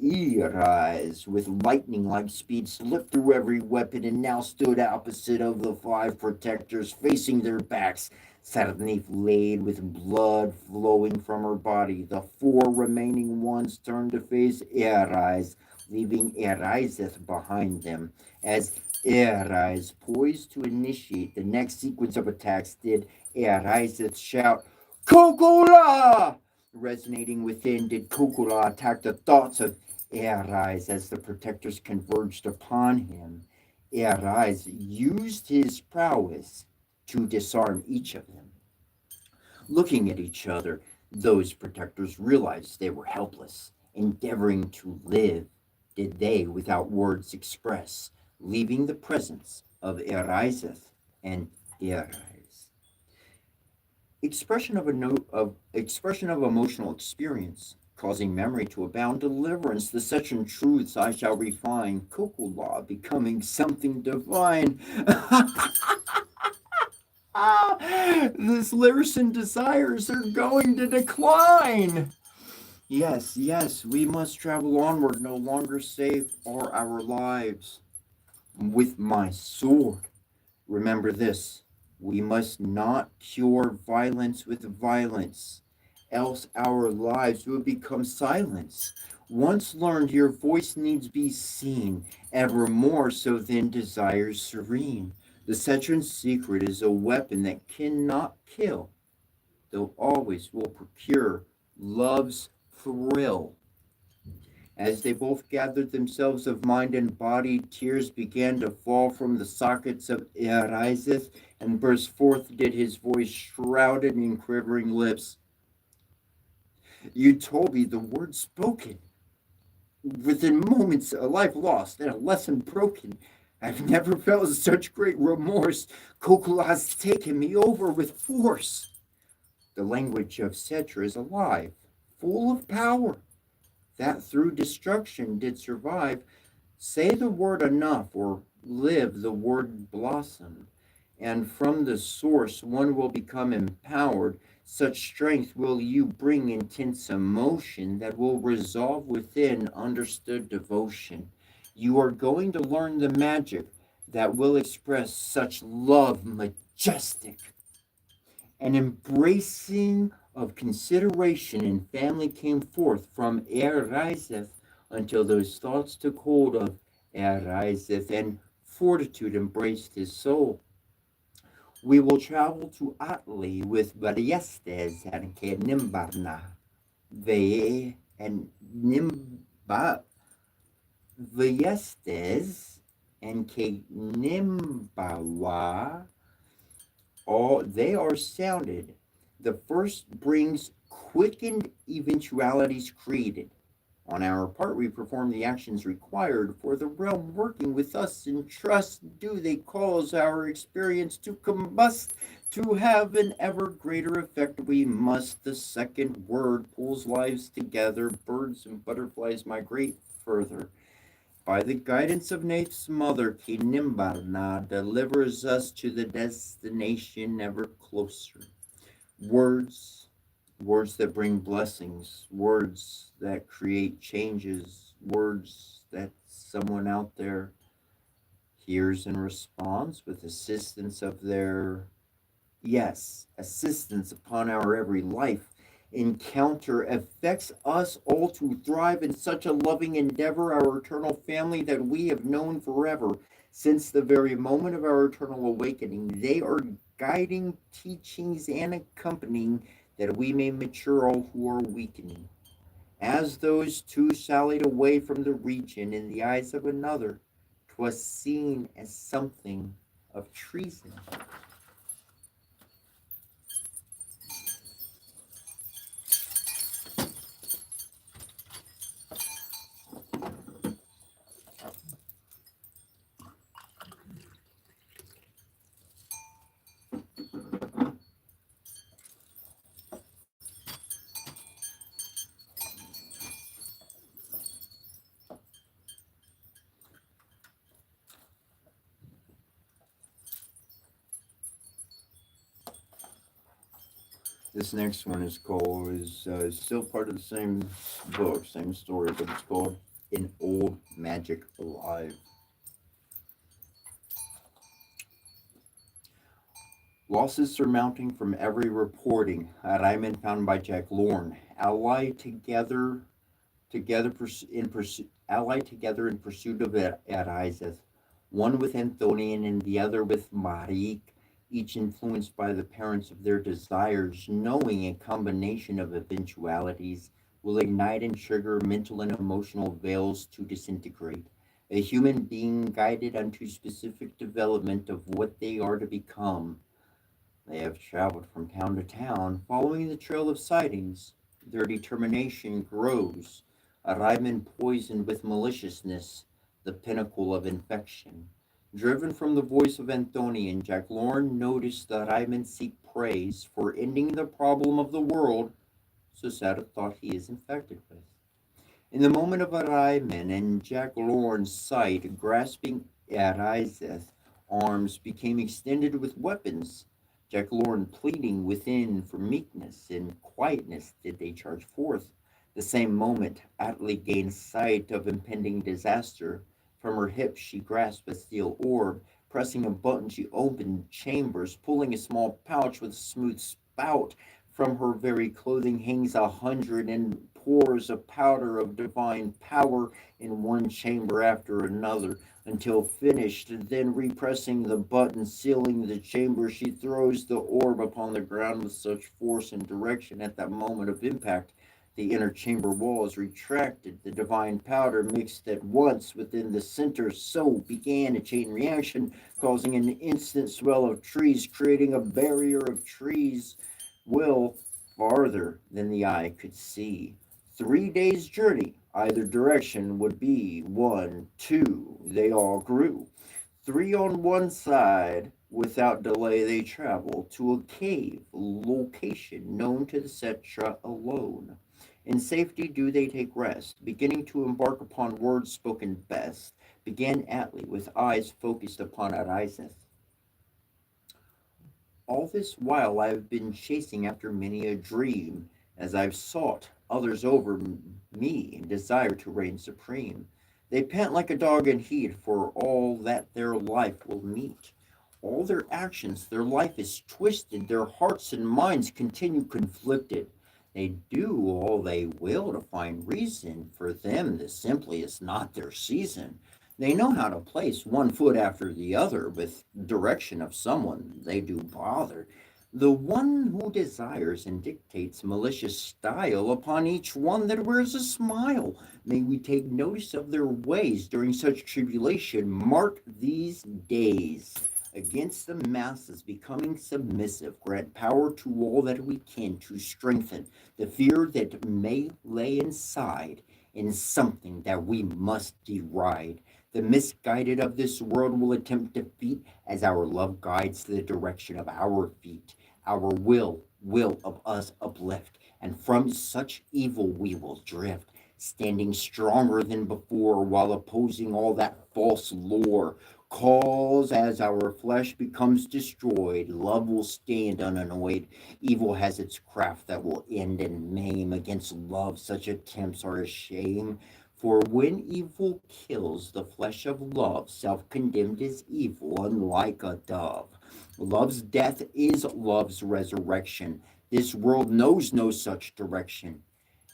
Erise, with lightning-like speed, slipped through every weapon and now stood opposite of the five protectors, facing their backs. Sarnif laid with blood flowing from her body. The four remaining ones turned to face Erise, leaving Eriseth behind them. As Erise poised to initiate the next sequence of attacks, did Eriseth shout, Kokola! Resonating within, did Kokola attack the thoughts of Erise as the protectors converged upon him. Erise used his prowess to disarm each of them. Looking at each other, those protectors realized they were helpless, endeavoring to live, did they without words express, leaving the presence of Eriseth and Erise. Expression of emotional experience, causing memory to abound, deliverance, the such truths I shall refine, Kokola becoming something divine. This Lyrican desires are going to decline. Yes, yes, we must travel onward, no longer safe are our lives. With my sword, remember this, we must not cure violence with violence, else our lives will become silence. Once learned, your voice needs be seen, evermore so then desires serene. The Cetron's secret is a weapon that cannot kill, though always will procure love's thrill. As they both gathered themselves of mind and body, tears began to fall from the sockets of Eriseth, and burst forth did his voice, shrouded in quivering lips. You told me the word spoken. Within moments, a life lost and a lesson broken. I've never felt such great remorse. Kokola has taken me over with force. The language of Cetra is alive, full of power, that through destruction did survive. Say the word enough, or live the word blossom, and from the source one will become empowered. Such strength will you bring intense emotion that will resolve within understood devotion. You are going to learn the magic that will express such love majestic, an embracing of consideration and family came forth from Eriseth until those thoughts took hold of Eriseth and fortitude embraced his soul. We will travel to Atli with Variestes and Kenimbarna. Ve and Nimba Variestes and Kenimbawa, all they are sounded. The first brings quickened eventualities created. On our part, we perform the actions required for the realm working with us in trust. Do they cause our experience to combust? To have an ever greater effect, we must. The second word pulls lives together. Birds and butterflies migrate further. By the guidance of Nate's mother, Kinimbarna delivers us to the destination ever closer. Words, words that bring blessings, words that create changes, words that someone out there hears and responds with assistance of their, yes, assistance upon our every life. encounter affects us all to thrive in such a loving endeavor, our eternal family that we have known forever. Since the very moment of our eternal awakening, they are guiding teachings and accompanying that we may mature all who are weakening. As those two sallied away from the region in the eyes of another, 'twas seen as something of treason. This next one is still part of the same book, same story, but it's called "An Old Magic Alive." Losses surmounting from every reporting. Ryman found by Jack Lorne. Allied together in pursuit of Arizes, one with Anthonian and the other with Marique, each influenced by the parents of their desires, knowing a combination of eventualities will ignite and trigger mental and emotional veils to disintegrate. A human being guided unto specific development of what they are to become. They have traveled from town to town, following the trail of sightings. Their determination grows, a Ryman poisoned with maliciousness, the pinnacle of infection. Driven from the voice of Anthony, Jack Lorne noticed the Ryman seek praise for ending the problem of the world, so sad a thought he is infected with. In the moment of arrivement, and Jack Lorne's sight, grasping Arizeth's arms became extended with weapons. Jack Lorne pleading within for meekness and quietness did they charge forth. The same moment, Atli gained sight of impending disaster. From her hips she grasped a steel orb. Pressing a button, she opened chambers, pulling a small pouch with a smooth spout. From her very clothing hangs 100 and pours a powder of divine power in one chamber after another until finished. Then repressing the button, sealing the chamber, she throws the orb upon the ground with such force and direction at that moment of impact. The inner chamber wall is retracted. The divine powder mixed at once within the center. So began a chain reaction, causing an instant swell of trees, creating a barrier of trees will farther than the eye could see. 3 days' journey, either direction would be 1, 2. They all grew. Three on one side. Without delay, they travel to a cave location known to the Cetra alone. In safety do they take rest, beginning to embark upon words spoken best. Began Atli with eyes focused upon Arizeth. All this while I have been chasing after many a dream, as I've sought others over me in desire to reign supreme. They pant like a dog in heat for all that their life will meet. All their actions, their life is twisted, their hearts and minds continue conflicted. They do all they will to find reason. For them, this simply is not their season. They know how to place one foot after the other with direction of someone they do bother. The one who desires and dictates malicious style upon each one that wears a smile. May we take notice of their ways during such tribulation. Mark these days. Against the masses becoming submissive, grant power to all that we can to strengthen the fear that may lay inside in something that we must deride. The misguided of this world will attempt defeat as our love guides the direction of our feet. Our will of us uplift, and from such evil we will drift, standing stronger than before while opposing all that false lore. Cause as our flesh becomes destroyed, love will stand unannoyed. Evil has its craft that will end and maim. Against love, such attempts are a shame. For when evil kills the flesh of love, self condemned is evil, unlike a dove. Love's death is love's resurrection. This world knows no such direction.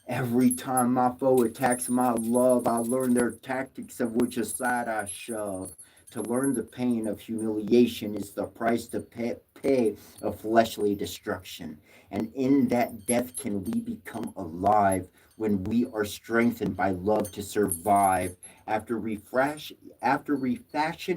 Every time my foe attacks my love, I learn their tactics of which aside I shove. To learn the pain of humiliation is the price to pay of fleshly destruction. And in that death can we become alive when we are strengthened by love to survive. After refashion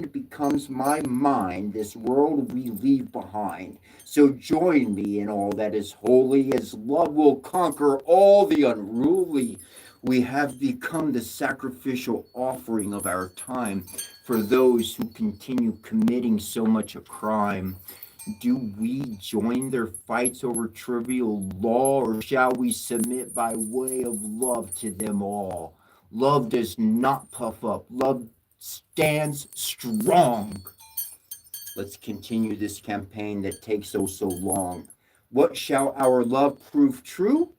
becomes my mind, this world we leave behind. So join me in all that is holy, as love will conquer all the unruly. We have become the sacrificial offering of our time for those who continue committing so much a crime. Do we join their fights over trivial law, or shall we submit by way of love to them all? Love does not puff up, love stands strong. Let's continue this campaign that takes so long. What shall our love prove true?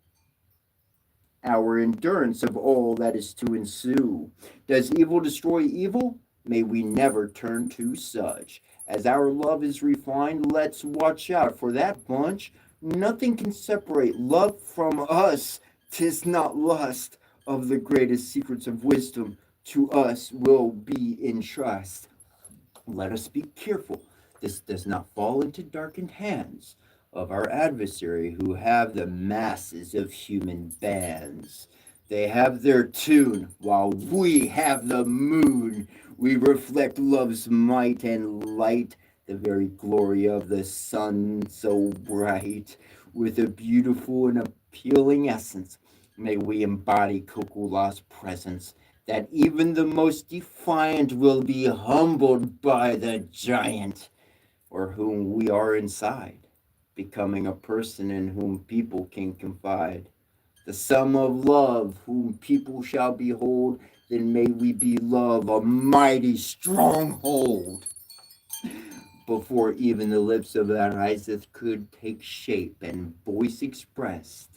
Our endurance of all that is to ensue. Does evil destroy evil? May we never turn to such. As our love is refined, let's watch out for that bunch. Nothing can separate love from us. 'Tis not lust. Of the greatest secrets of wisdom to us will be in trust. Let us be careful this does not fall into darkened hands of our adversary, who have the masses of human bands. They have their tune, while we have the moon. We reflect love's might and light, the very glory of the sun so bright. With a beautiful and appealing essence, may we embody Kokula's presence, that even the most defiant will be humbled by the giant, or whom we are inside, becoming a person in whom people can confide. The sum of love, whom people shall behold, then may we be love, a mighty stronghold. Before even the lips of that Isaac could take shape and voice expressed,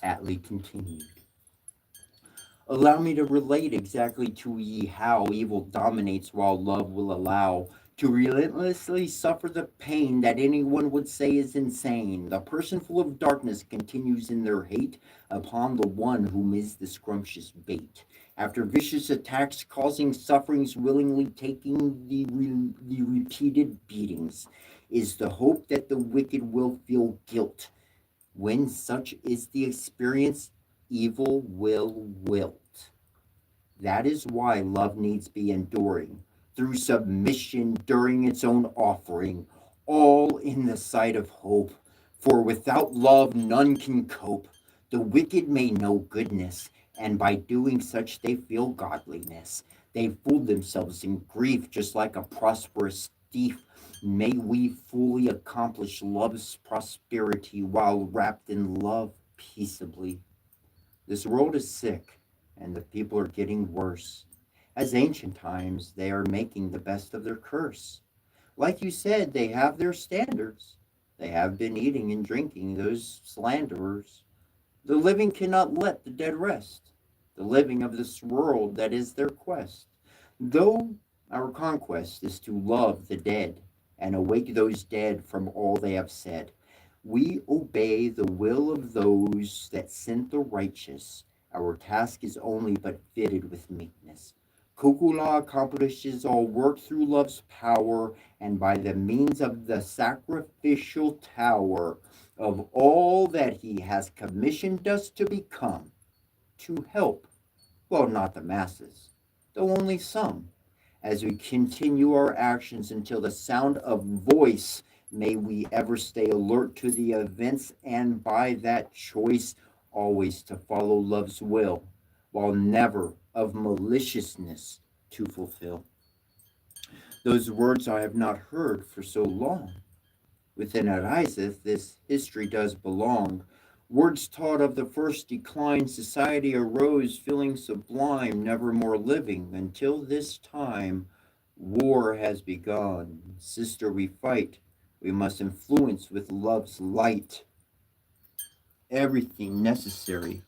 Atli continued. Allow me to relate exactly to ye how evil dominates while love will allow to relentlessly suffer the pain that anyone would say is insane. The person full of darkness continues in their hate upon the one whom is the scrumptious bait. After vicious attacks causing sufferings, willingly taking the repeated beatings, is the hope that the wicked will feel guilt. When such is the experience, evil will wilt. That is why love needs be enduring through submission during its own offering, all in the sight of hope. For without love, none can cope. The wicked may know goodness, and by doing such, they feel godliness. They fool themselves in grief, just like a prosperous thief. May we fully accomplish love's prosperity while wrapped in love peaceably. This world is sick, and the people are getting worse. As ancient times, they are making the best of their curse. Like you said, they have their standards. They have been eating and drinking, those slanderers. The living cannot let the dead rest. The living of this world, that is their quest. Though our conquest is to love the dead and awake those dead from all they have said, we obey the will of those that sent the righteous. Our task is only but fitted with meekness. Kokula accomplishes all work through love's power, and by the means of the sacrificial tower of all that he has commissioned us to become, to help, well, not the masses, though only some, as we continue our actions until the sound of voice. May we ever stay alert to the events, and by that choice always to follow love's will, while never of maliciousness to fulfill. Those words I have not heard for so long. Within ariseth, this history does belong. Words taught of the first decline, society arose, feeling sublime, never more living, until this time war has begun. Sister, we fight. We must influence with love's light everything necessary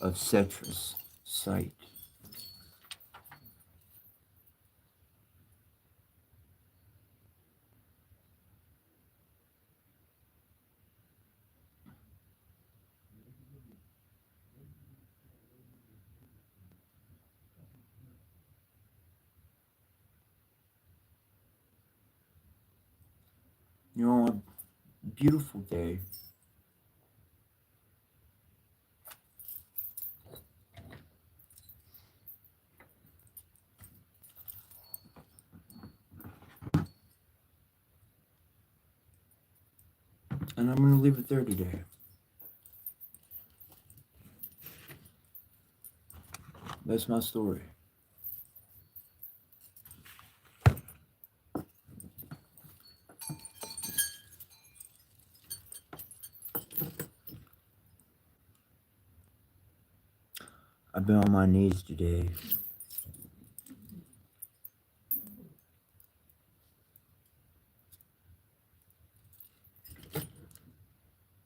of Cetra's sight. A beautiful day. And I'm going to leave it there today. That's my story. I've been on my knees today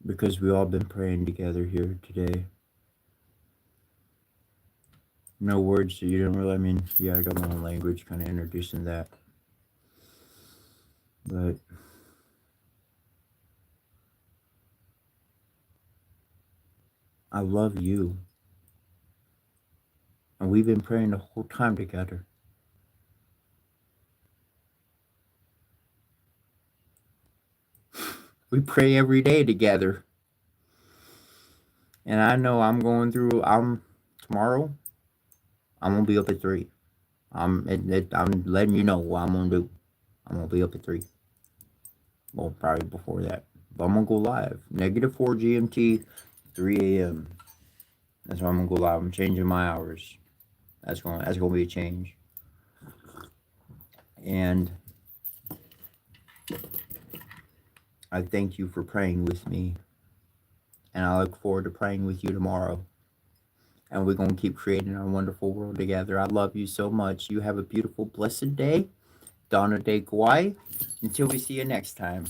because we all been praying together here today. No words, so you don't really, I mean, yeah, I got my own language kind of introducing that. But I love you. And we've been praying the whole time together. We pray every day together. And I know tomorrow, I'm going to be up at 3. I'm letting you know what I'm going to do. I'm going to be up at 3. Well, probably before that. But I'm going to go live. -4 GMT, 3 a.m. That's why I'm going to go live. I'm changing my hours. That's going to be a change. And I thank you for praying with me. And I look forward to praying with you tomorrow. And we're going to keep creating our wonderful world together. I love you so much. You have a beautiful, blessed day. Donna de Guai. Until we see you next time.